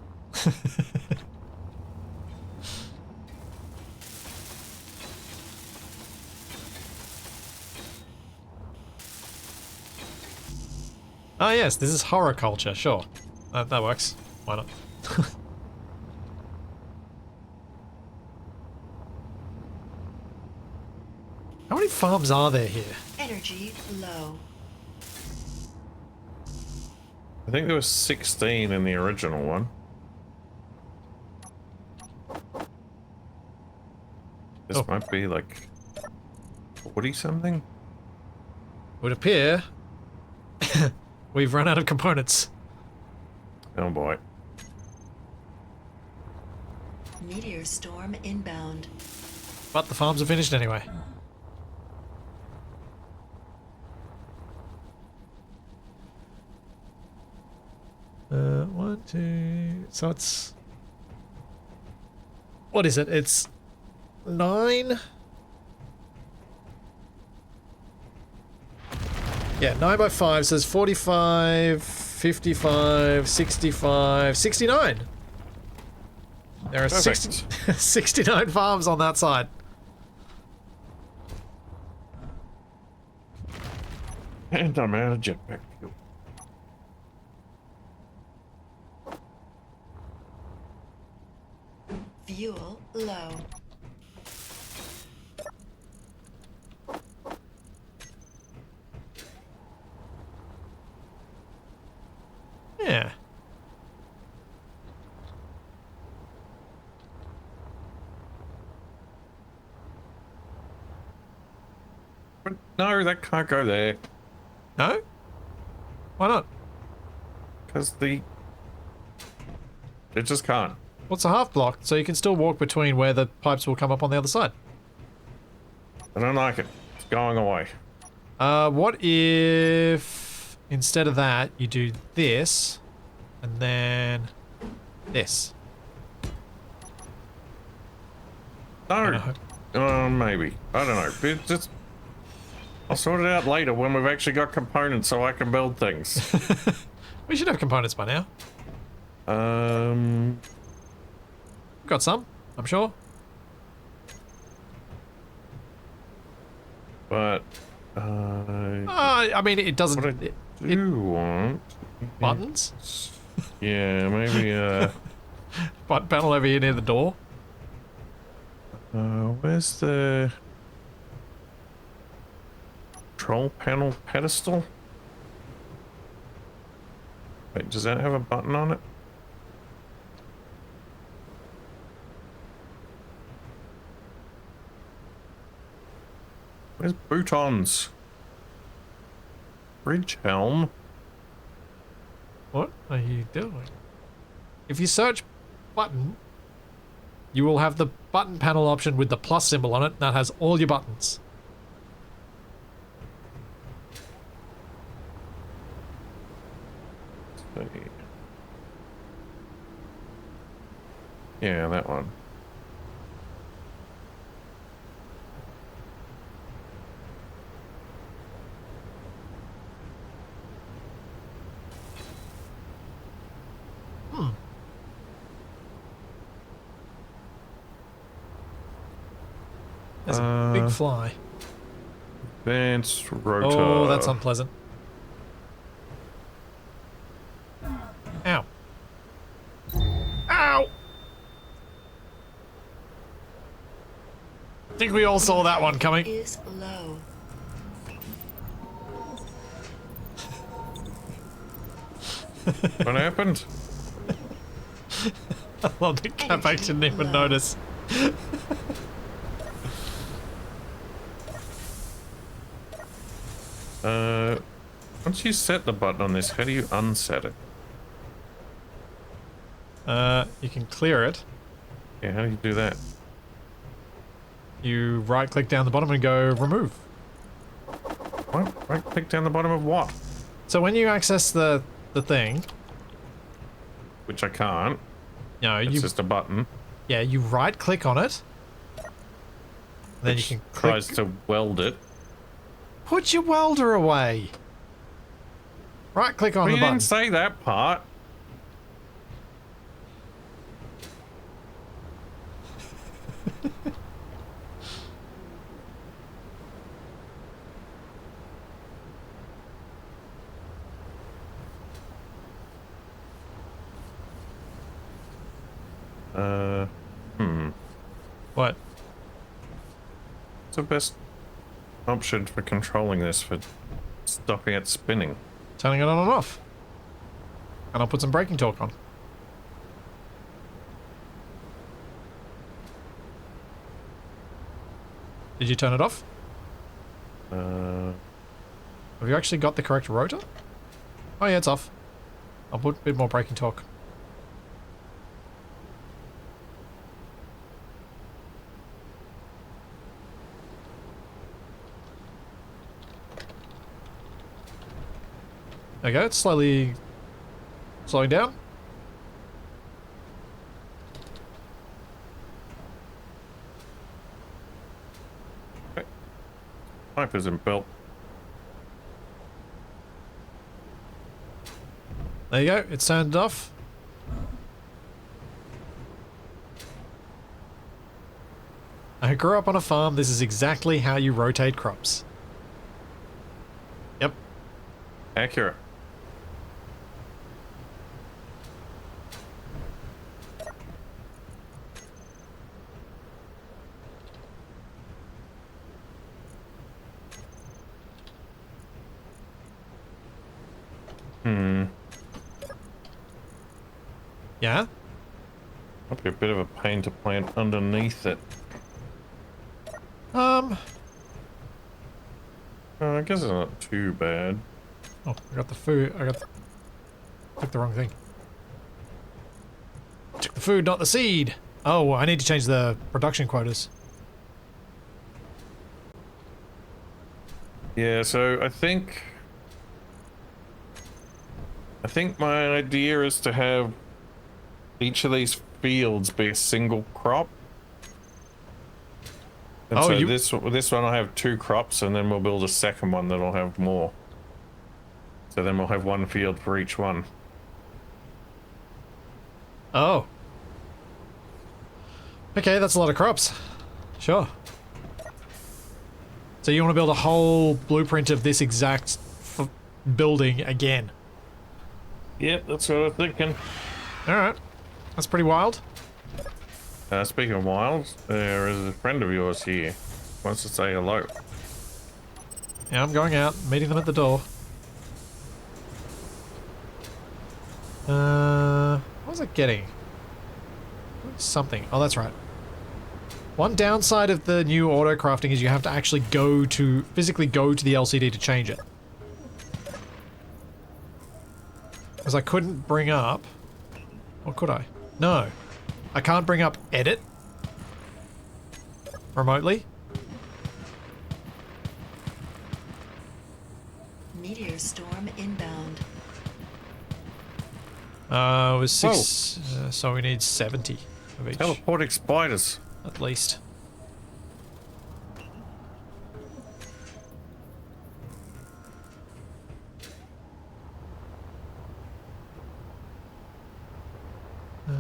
Oh yes, this is horror culture, sure. That works. Why not? How many farms are there here? Energy low. I think there was 16 in the original one. This might be like 40 something. Would appear we've run out of components. Oh boy. Meteor storm inbound. But the farms are finished anyway. One, two... So it's... What is it? It's 9? Yeah, 9 by 5 says 45, 55, 65, 69. There are 69 farms on that side. And I'm out of jetpack fuel. Fuel low. Yeah. But no, that can't go there. No? Why not? Because it just can't. What's a half block? So you can still walk between where the pipes will come up on the other side. I don't like it. It's going away. What if instead of that you do this and then this? No. Maybe. I don't know. It just... I'll sort it out later when we've actually got components so I can build things. We should have components by now. Got some, I'm sure. But, I mean, it doesn't... What I do want... Buttons? Yeah, maybe, Button panel over here near the door. where's the... Control panel pedestal? Wait, does that have a button on it? Where's boutons? Bridge helm? What are you doing? If you search button, you will have the button panel option with the plus symbol on it that has all your buttons. Yeah, that one. There's a big fly. Advanced rotor. Oh, that's unpleasant. Ow. Ow! I think we all saw that one coming. Is low. What happened? I love the Capac didn't even notice. Once you set the button on this, how do you unset it? You can clear it. Yeah, how do you do that? You right click down the bottom and go remove. What? Right click down the bottom of what? So when you access the thing, Which I can't. no, It's you just a button. yeah, you right click on it. Then you Which can tries click. to weld it. Put your welder away. Right click on Well, the you button. didn't say that part. What? What's the best option for controlling this for stopping it spinning? Turning it on and off. And I'll put some braking torque on. Did you turn it off? Have you actually got the correct rotor? Oh yeah, it's off. I'll put a bit more braking torque. There we go, it's slowly slowing down. Pipe isn't built. There you go, it's turned off. I grew up on a farm. This is exactly how you rotate crops. Yep. Accurate. Yeah? Might be a bit of a pain to plant underneath it. I guess it's not too bad. Oh, I got the food. Took the wrong thing. Took the food, not the seed. Oh, I need to change the production quotas. Yeah, so I think my idea is to have each of these fields be a single crop. And oh, so this one I'll have 2 crops, and then we'll build a second one that'll have more. So then we'll have 1 field for each one. Oh. Okay, that's a lot of crops. Sure. So you want to build a whole blueprint of this exact building again? Yep, that's what I'm thinking. Alright. That's pretty wild. Speaking of wilds, there is a friend of yours here. Wants to say hello. Yeah, I'm going out, meeting them at the door. What was it getting? Something. Oh, that's right. One downside of the new auto crafting is you have to actually physically go to the LCD to change it. Because I couldn't bring up... Or could I? No. I can't bring up edit remotely. Meteor storm inbound. It was 6, so we need 70 of each. Teleporting spiders. At least.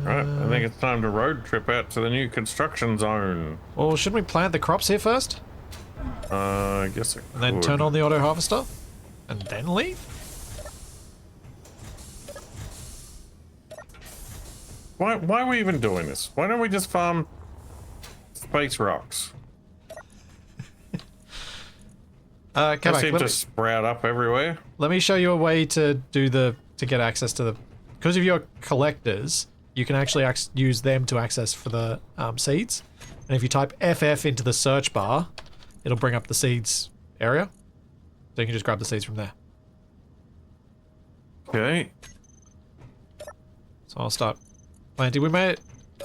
Right, I think it's time to road trip out to the new construction zone. Well, shouldn't we plant the crops here first? I guess I could. And then turn on the auto harvester? And then leave? Why are we even doing this? Why don't we just farm space rocks? They Capac, seem to sprout up everywhere. let me show you a way to get access to the... Because of your collectors, you can actually use them to access for the seeds. And if you type FF into the search bar, it'll bring up the seeds area. So you can just grab the seeds from there. Okay. So I'll start planting.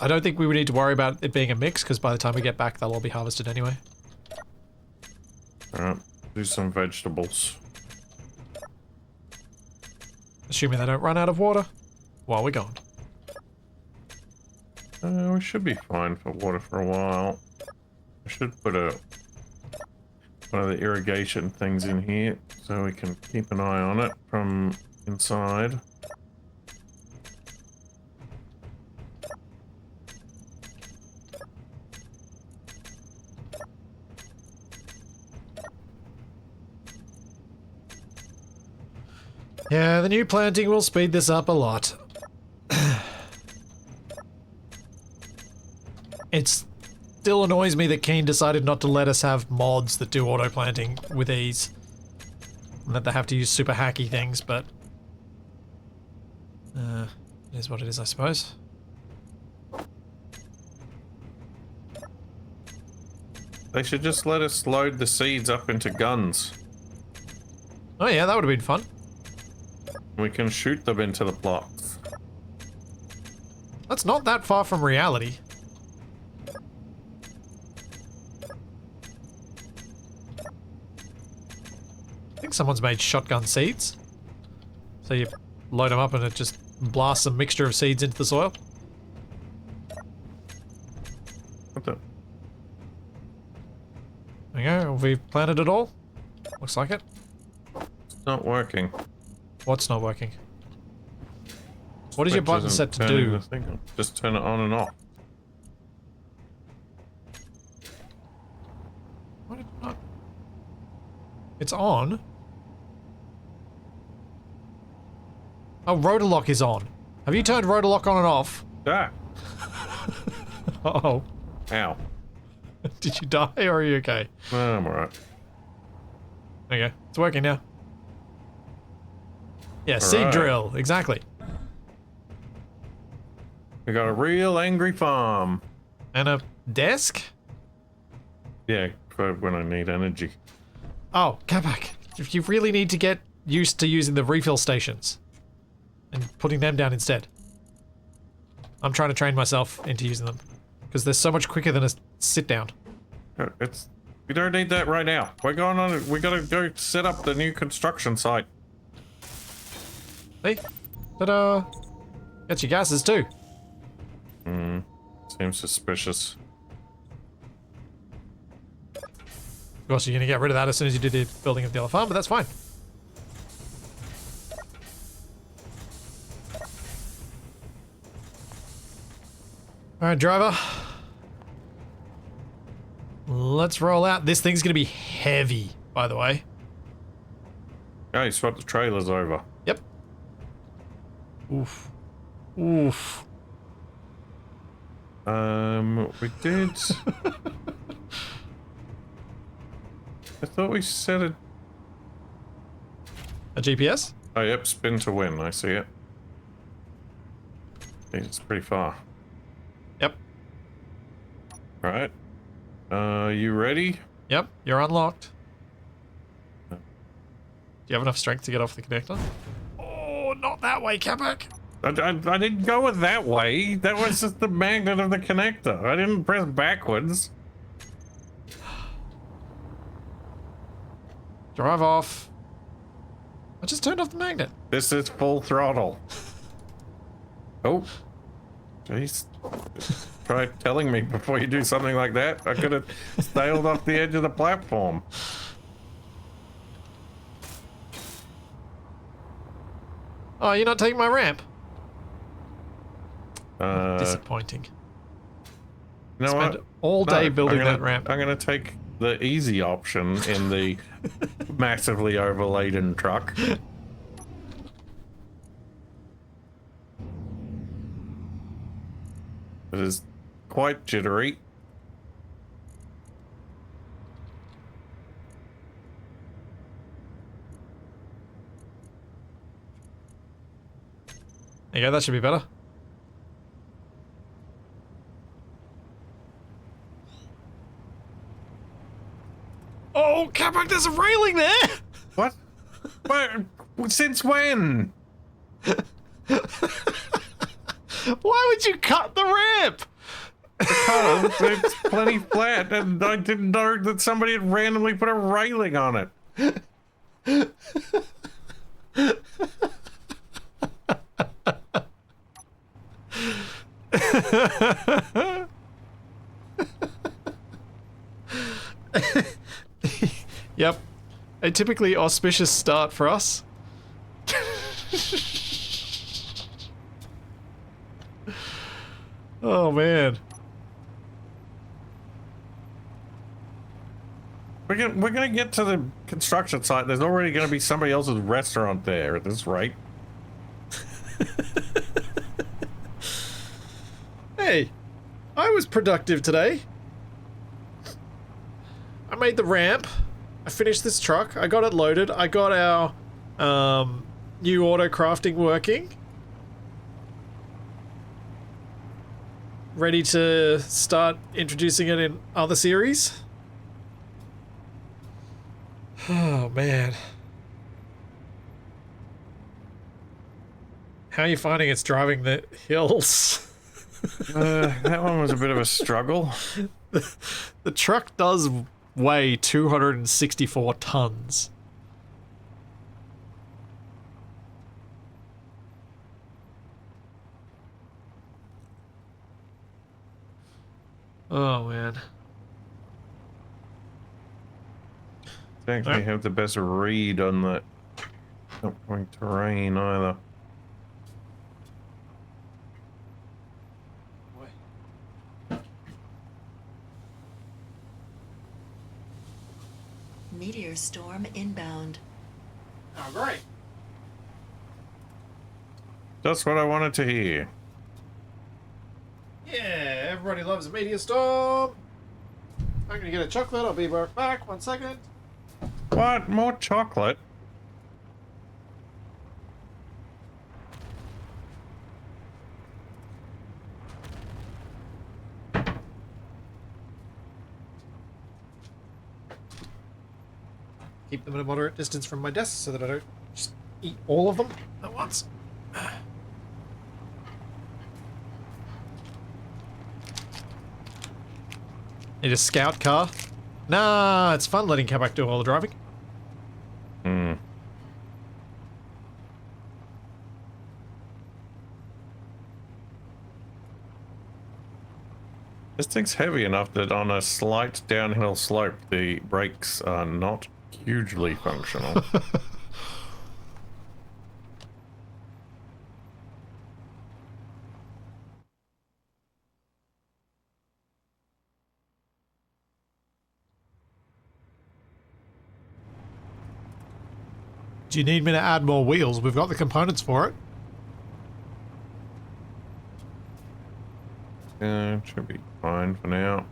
I don't think we would need to worry about it being a mix, because by the time we get back, they'll all be harvested anyway. Alright, do some vegetables. Assuming they don't run out of water while we're gone. We should be fine for water for a while. I should put one of the irrigation things in here so we can keep an eye on it from inside. Yeah, the new planting will speed this up a lot. It still annoys me that Keen decided not to let us have mods that do auto planting with ease. And that they have to use super hacky things, but... it is what it is, I suppose. They should just let us load the seeds up into guns. Oh yeah, that would have been fun. We can shoot them into the plots. That's not that far from reality. I think someone's made shotgun seeds. So you load them up and it just blasts a mixture of seeds into the soil. What the? There you go. Have we planted it all? Looks like it. It's not working. What's not working? What is your Which button isn't set to turning do? the thing on. Just turn it on and off. What did not... It's on. Oh, rotor lock is on. Have you turned rotor lock on and off? Ah! Uh-oh. Ow. Did you die or are you okay? No, I'm alright. There you go. It's working now. Yeah, seed Alright. drill. Exactly. We got a real angry farm. And a desk? Yeah, for when I need energy. Oh, Capac. You really need to get used to using the refill stations. And putting them down instead. I'm trying to train myself into using them. Because they're so much quicker than a sit down. We don't need that right now. We're going on. We gotta go set up the new construction site. See? Ta-da! Got your gases too. Seems suspicious. Of course, you're going to get rid of that as soon as you do the building of the other farm, but that's fine. Alright, driver. Let's roll out. This thing's going to be heavy, by the way. Oh, you swapped the trailers over. Yep. Oof. Oof. We did. I thought we set it. A GPS? Oh, yep, spin to win. I see it. It's pretty far. Yep. Right. You ready? Yep, you're unlocked. Do you have enough strength to get off the connector? Oh, not that way, Capac. I didn't go it that way. That was just the magnet of the connector. I didn't press backwards. Drive off. I just turned off the magnet. This is full throttle. Oh. Jeez. Try telling me before you do something like that. I could have sailed off the edge of the platform. Oh, you're not taking my ramp? You Disappointing. know Spend what? all day building I'm gonna, that ramp. I'm gonna take the easy option in the massively overladen truck. It is quite jittery. There you go, that should be better. Oh, Capac, there's a railing there! What? What? Since when? Why would you cut the ramp? Because it's plenty flat, and I didn't know that somebody had randomly put a railing on it. Yep. A typically auspicious start for us. Oh, man. We're gonna get to the construction site. There's already gonna be somebody else's restaurant there at this rate. Hey, I was productive today. I made the ramp. I finished this truck. I got it loaded. I got our new auto crafting working. Ready to start introducing it in other series. Oh, man. How are you finding it's driving the hills? That one was a bit of a struggle. The truck does weigh 264 tons. Oh, man. Don't actually have the best read on the upcoming terrain either. Meteor storm inbound. Oh, great. That's what I wanted to hear. Yeah, everybody loves a meteor storm. I'm gonna get a chocolate. I'll be right back. 1 second. What? More chocolate? Keep them at a moderate distance from my desk so that I don't just eat all of them at once. Need a scout car? Nah, it's fun letting Capac do all the driving. Hmm. This thing's heavy enough that on a slight downhill slope, the brakes are not hugely functional. Do you need me to add more wheels? We've got the components for it. Should be fine for now.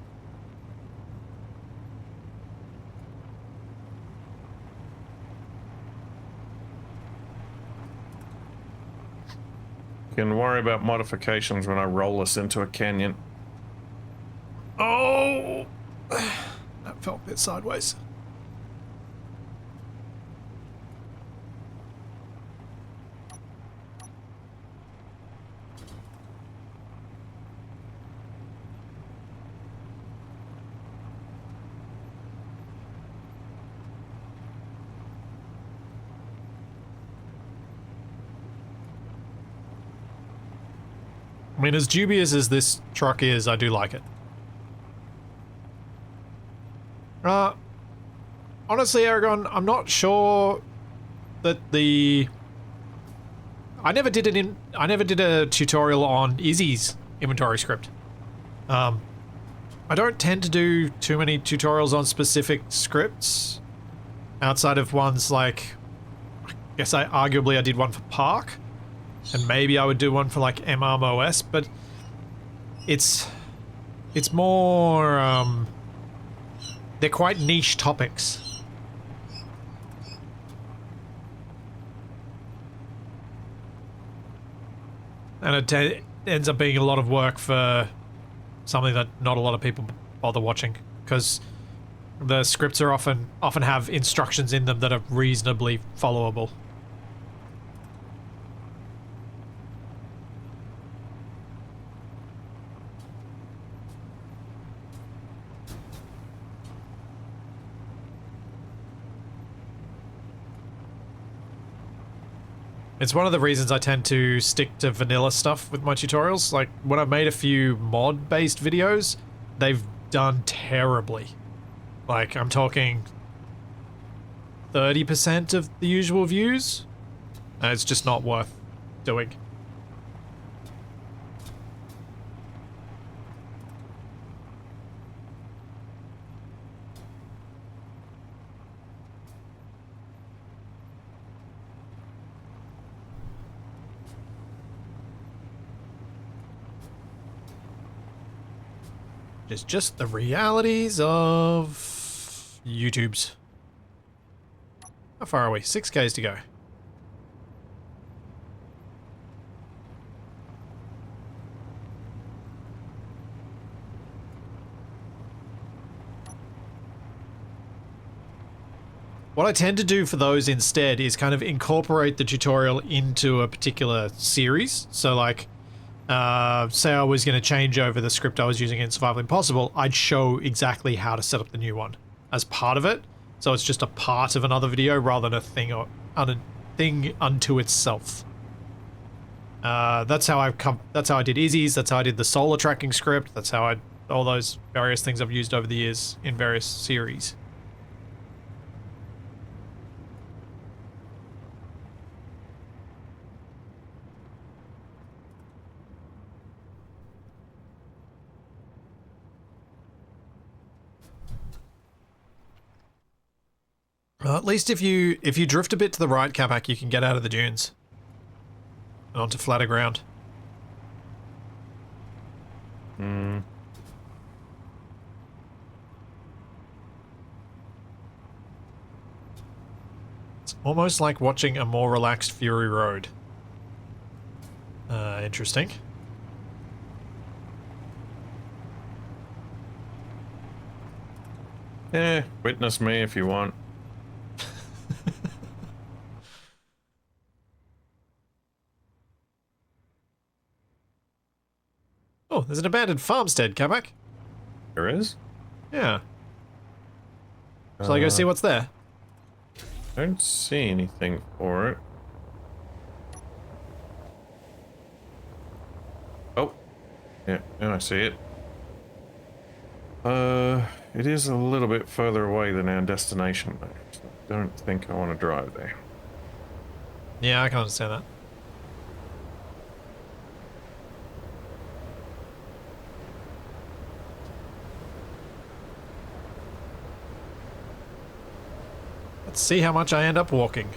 Can worry about modifications when I roll us into a canyon. Oh! That felt a bit sideways. I mean, as dubious as this truck is, I do like it. Honestly, Aragon, I'm not sure that the... I never did a tutorial on Izzy's inventory script. I don't tend to do too many tutorials on specific scripts outside of ones like... I guess I did one for Park. And maybe I would do one for like MRMOS, but it's more they're quite niche topics. And it ends up being a lot of work for something that not a lot of people bother watching, because the scripts are often have instructions in them that are reasonably followable. It's one of the reasons I tend to stick to vanilla stuff with my tutorials. Like, when I've made a few mod-based videos, they've done terribly. Like, I'm talking 30% of the usual views. And it's just not worth doing. It's just the realities of YouTube's. How far are we? 6Ks to go. What I tend to do for those instead is kind of incorporate the tutorial into a particular series. So like, say I was going to change over the script I was using in Survival Impossible, I'd show exactly how to set up the new one as part of it. So it's just a part of another video rather than a thing unto itself. That's how I did Izzy's. That's how I did the solar tracking script. That's how I all those various things I've used over the years in various series. Well, at least if you drift a bit to the right, Capac, you can get out of the dunes and onto flatter ground. Hmm. It's almost like watching a more relaxed Fury Road. Interesting. Witness me if you want. Oh, there's an abandoned farmstead, Capac. There is? Yeah. Shall I go see what's there? Don't see anything for it. Oh. Yeah, now I see it. It is a little bit further away than our destination, though. So I don't think I want to drive there. Yeah, I can understand that. Let's see how much I end up walking.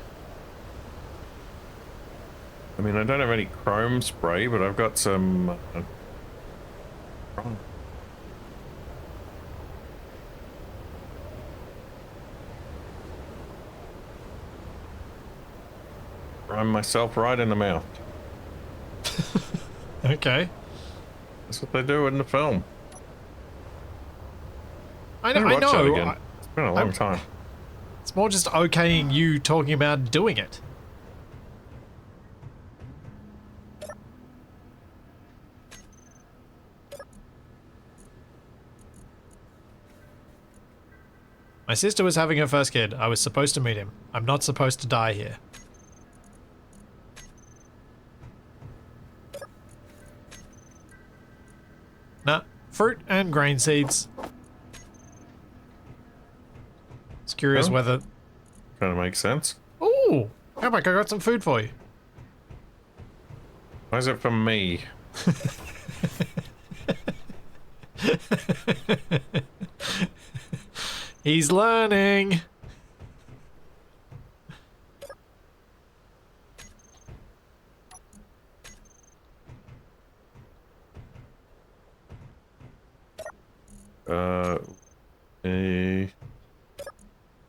I mean, I don't have any chrome spray, but I've got some... run myself right in the mouth. Okay. That's what they do in the film. I Let me watch that know. again. It's been a long time. It's more just okaying you talking about doing it. My sister was having her first kid. I was supposed to meet him. I'm not supposed to die here. Nah, fruit and grain seeds. It's curious Oh. whether... Kind of makes sense. Ooh! How about I got some food for you? Why is it for me? He's learning!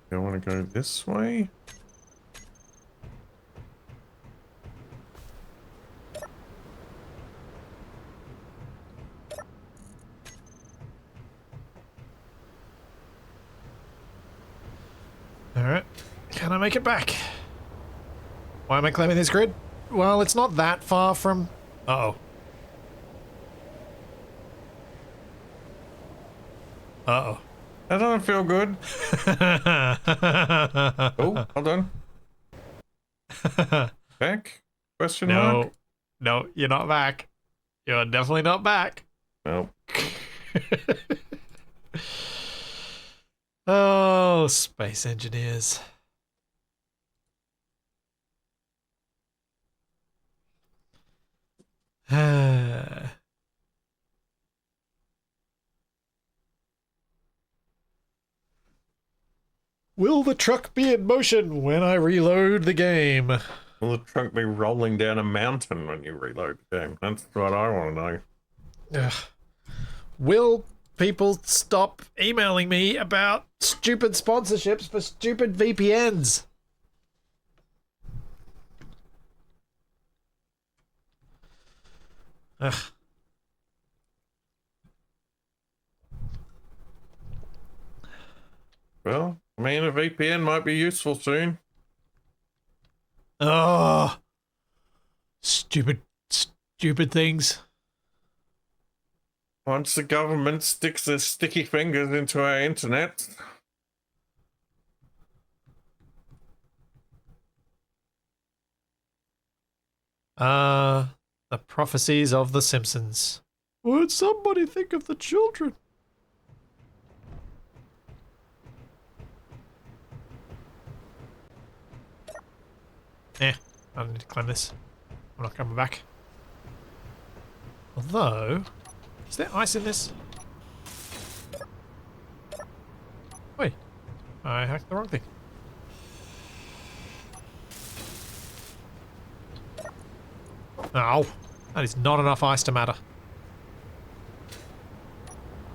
I want to go this way? Alright. Can I make it back? Why am I claiming this grid? Well, it's not that far from... Uh-oh. Uh-oh. That doesn't feel good. Oh, hold on. Back? Question mark? No, you're not back. You're definitely not back. Nope. Oh, space engineers. Will the truck be in motion when I reload the game? Will the truck be rolling down a mountain when you reload the game? That's what I want to know. Ugh. Will people stop emailing me about stupid sponsorships for stupid VPNs? Ugh. Well, I mean, a VPN might be useful soon. Oh, stupid things. Once the government sticks their sticky fingers into our internet. The prophecies of the Simpsons. Would somebody think of the children? I don't need to climb this. I'm not coming back. Although, is there ice in this? Wait, I hacked the wrong thing. Oh, that is not enough ice to matter.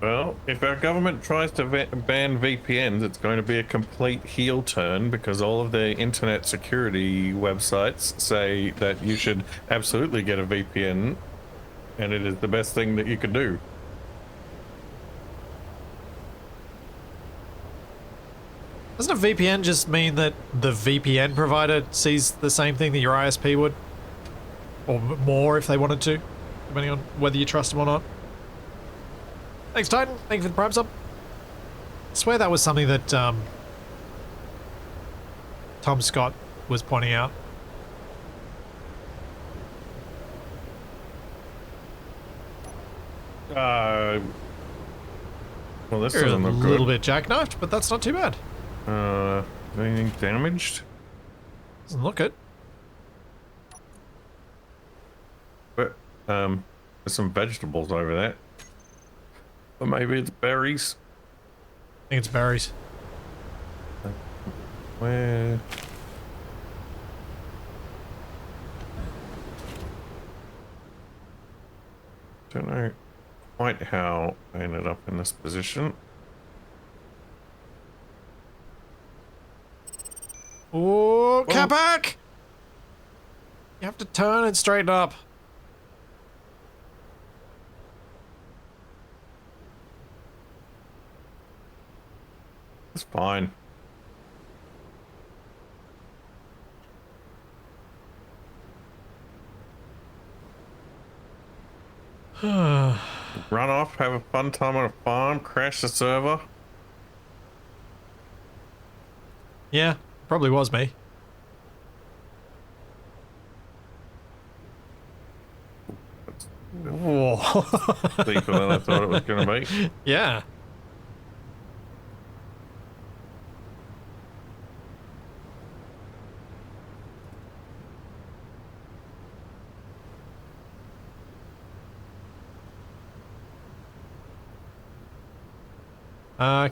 Well, if our government tries to ban VPNs, it's going to be a complete heel turn because all of the internet security websites say that you should absolutely get a VPN and it is the best thing that you could do. Doesn't a VPN just mean that the VPN provider sees the same thing that your ISP would? Or more if they wanted to, depending on whether you trust them or not. Thanks, Titan. Thank you for the Prime sub. I swear that was something that Tom Scott was pointing out. Well, this You're a doesn't look little good. bit jackknifed, but that's not too bad. Anything damaged? Doesn't look it. But, there's some vegetables over there. Or maybe it's berries. I think it's berries. Where? Don't know quite how I ended up in this position. Oh, Capac! You have to turn and straighten up. It's fine. Run off, have a fun time on a farm, crash the server. Yeah, probably was me. Whoa. Deeper than I thought it was going to be. Yeah.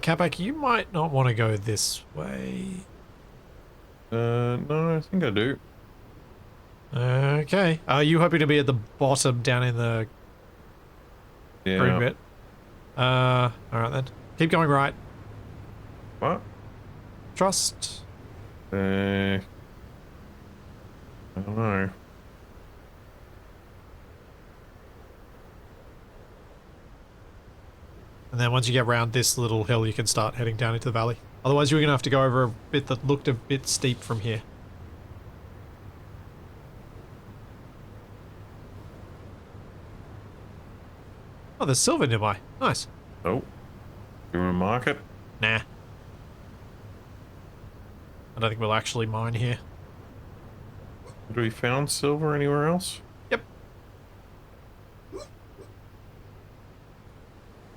Capac, you might not want to go this way. No, I think I do. Okay. Are you hoping to be at the bottom down in the green Yeah. bit? Alright then. Keep going right. What? Trust. I don't know. And then once you get around this little hill, you can start heading down into the valley. Otherwise, you're going to have to go over a bit that looked a bit steep from here. Oh, there's silver nearby. Nice. Oh. You want to mark it? Nah. I don't think we'll actually mine here. Have we found silver anywhere else? Yep.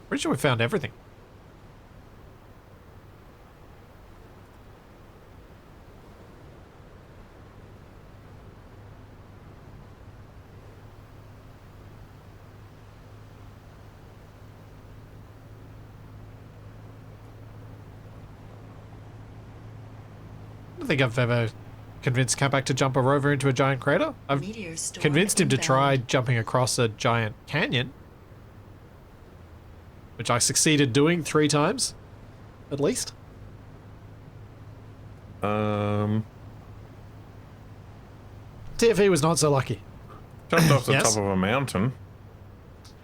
Pretty sure we found everything. I don't think I've ever convinced Capac to jump a rover into a giant crater. I've Meteor storm convinced him to try inbound. jumping across a giant canyon, which I succeeded doing 3 times, at least. TFE was not so lucky. Jumped off the Yes. top of a mountain.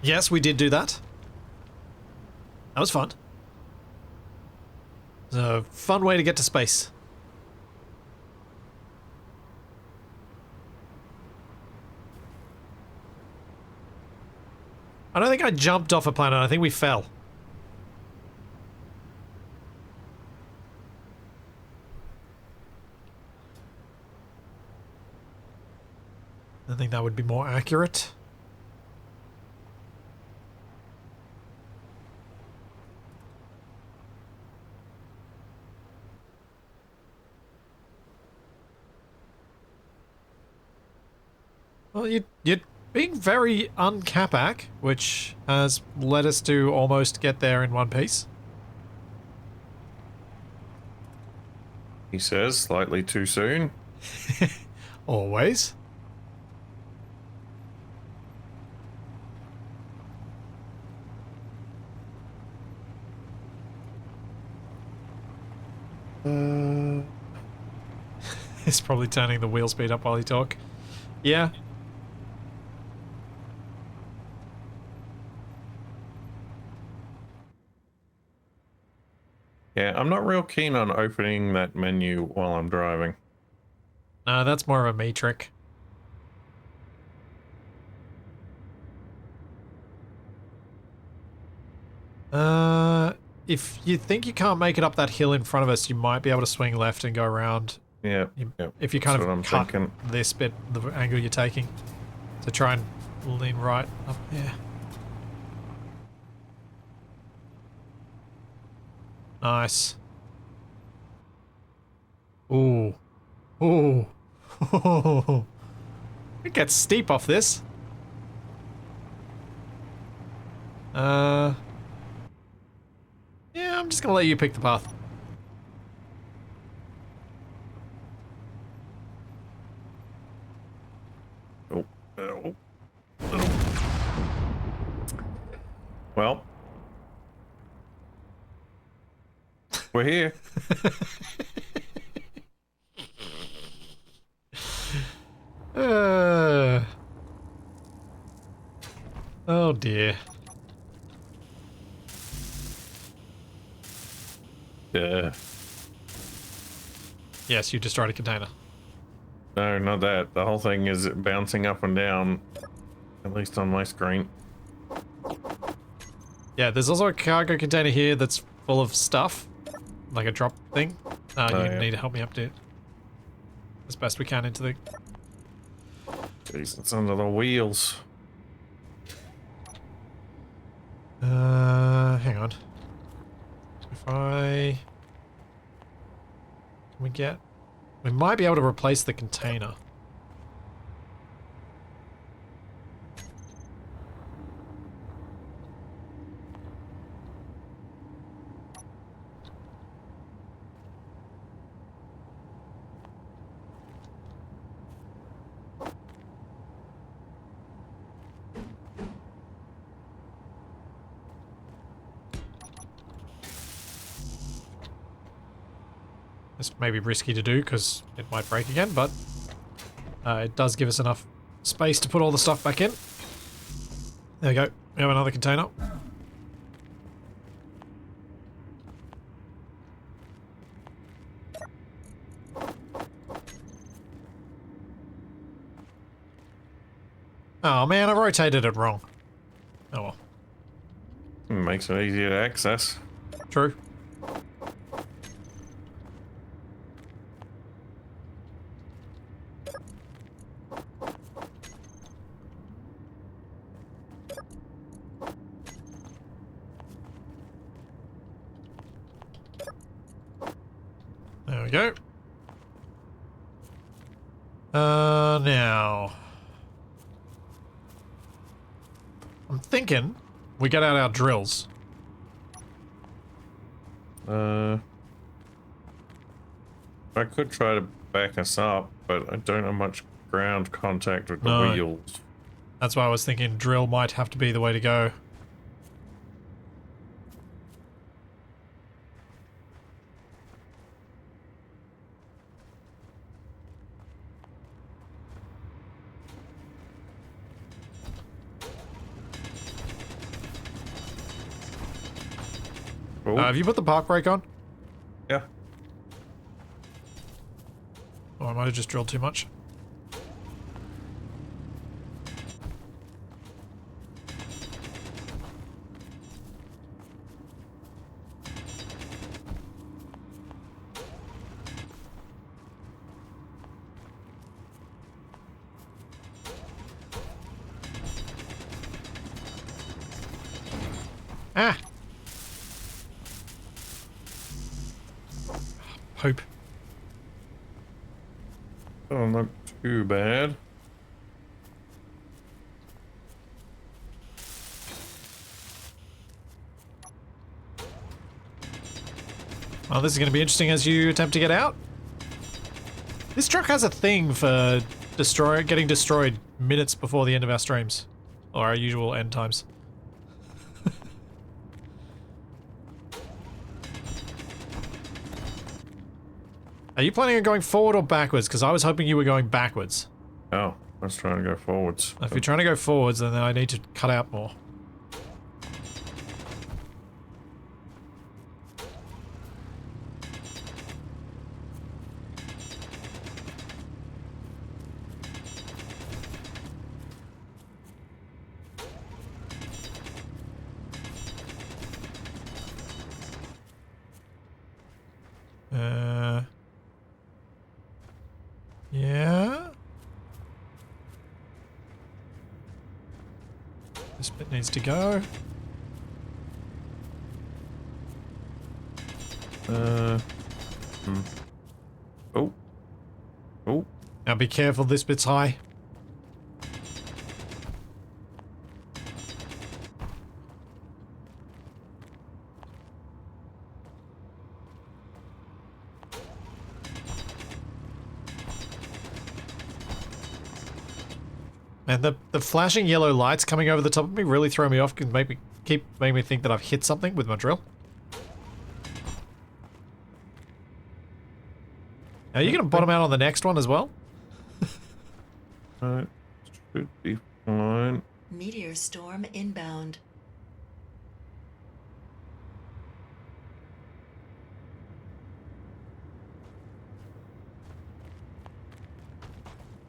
Yes, we did do that. That was fun. It was a fun way to get to space. I don't think I jumped off a planet, I think we fell. I think that would be more accurate. Well, you're being very un-Capac, which has led us to almost get there in one piece. He says, slightly too soon. Always. He's probably turning the wheel speed up while he talk. Yeah. Yeah, I'm not real keen on opening that menu while I'm driving. No, that's more of a me trick. If you think you can't make it up that hill in front of us, you might be able to swing left and go around. Yeah, If you kind that's what of I'm cut thinking. this bit, the angle you're taking, to try and lean right up here. Nice. Ooh. Ooh. It gets steep off this. Yeah, I'm just gonna let you pick the path. Oh, oh, oh. Well, we're here. Oh dear. Yes, you destroyed a container. No, not that. The whole thing is bouncing up and down, at least on my screen. Yeah, there's also a cargo container here that's full of stuff. Like a drop thing. You yeah. need to help me up to as best we can into the... Jeez, it's under the wheels. Hang on. If I... Can we get... We might be able to replace the container. This may be risky to do because it might break again, but it does give us enough space to put all the stuff back in. There we go. We have another container. Oh man, I rotated it wrong. Oh well. Makes it easier to access. True. There we go. Now... I'm thinking we get out our drills. I could try to back us up, but I don't have much ground contact with the No. wheels. That's why I was thinking drill might have to be the way to go. Cool. Have you put the park brake on? Yeah. Oh, I might have just drilled too much. Ah! Poop. Oh, not too bad. Well, this is going to be interesting as you attempt to get out. This truck has a thing for getting destroyed minutes before the end of our streams. Or our usual end times. Are you planning on going forward or backwards? Because I was hoping you were going backwards. Oh, I was trying to go forwards. If you're trying to go forwards, then I need to cut out more. Yeah. This bit needs to go. Oh. Oh. Now be careful, this bit's high. And the flashing yellow lights coming over the top of me really throw me off and making me think that I've hit something with my drill. Are you going to bottom out on the next one as well? Should be fine. Meteor storm inbound.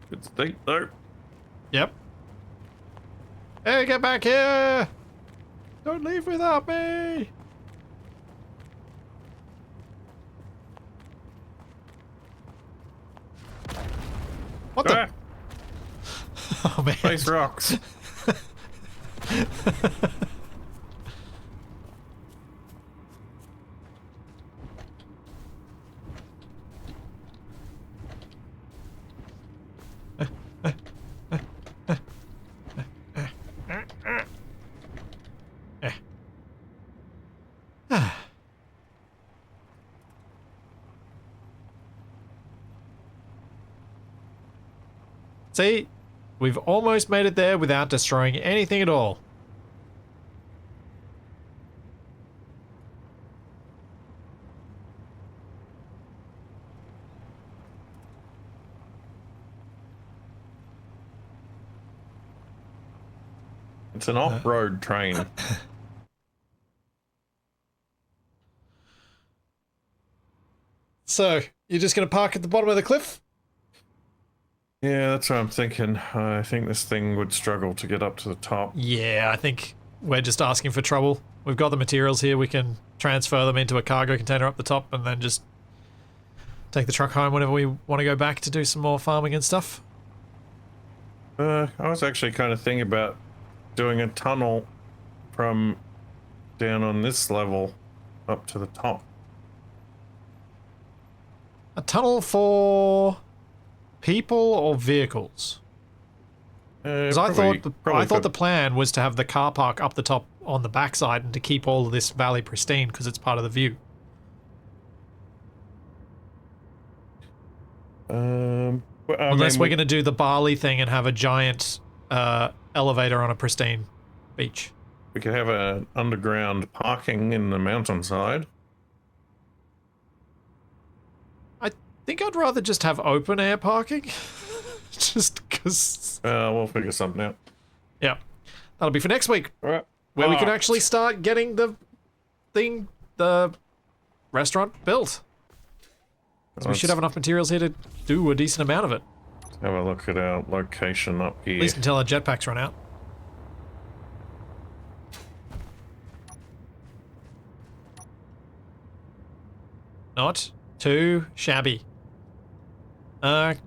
Good state there. Yep. Hey, get back here! Don't leave without me! What the? Oh man. Space rocks. See? We've almost made it there without destroying anything at all. It's an off-road train. So, you're just going to park at the bottom of the cliff? Yeah, that's what I'm thinking. I think this thing would struggle to get up to the top. Yeah, I think we're just asking for trouble. We've got the materials here, we can transfer them into a cargo container up the top and then just take the truck home whenever we want to go back to do some more farming and stuff. I was actually kind of thinking about doing a tunnel from down on this level up to the top. A tunnel for people or vehicles? Because I thought the plan was to have the car park up the top on the backside and to keep all of this valley pristine because it's part of the view. Unless we're going to do the Bali thing and have a giant elevator on a pristine beach. We could have an underground parking in the mountainside. I think I'd rather just have open air parking. Just because... we'll figure something out. Yeah. That'll be for next week. All right. Where we can actually start getting the restaurant built. So we should have enough materials here to do a decent amount of it. Let's have a look at our location up here. At least until our jetpacks run out. Not too shabby. Capac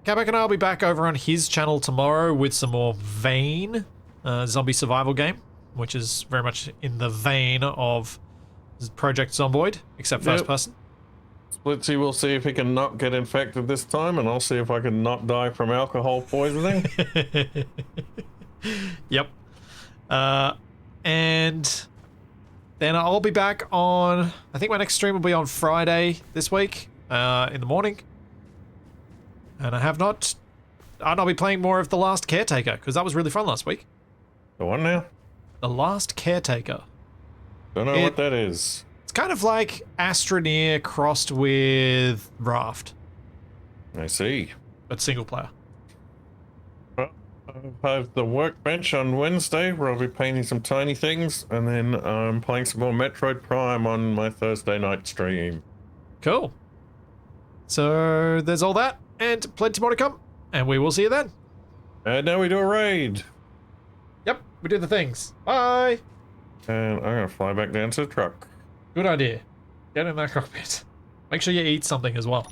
and I will be back over on his channel tomorrow with some more Vane zombie survival game, which is very much in the vein of Project Zomboid, except first person. Splitsy will see if he can not get infected this time, and I'll see if I can not die from alcohol poisoning. Yep. And then I'll be back on, I think my next stream will be on Friday this week, in the morning. And I'll be playing more of The Last Caretaker, because that was really fun last week. The one now? The Last Caretaker. Don't know what that is. It's kind of like Astroneer crossed with Raft, I see. but single player. Well, I have the workbench on Wednesday where I'll be painting some tiny things, and then I'm playing some more Metroid Prime on my Thursday night stream. Cool. So there's all that, and plenty more to come, and we will see you then. And now we do a raid. Yep, we do the things. Bye! And I'm gonna fly back down to the truck. Good idea. Get in that cockpit. Make sure you eat something as well.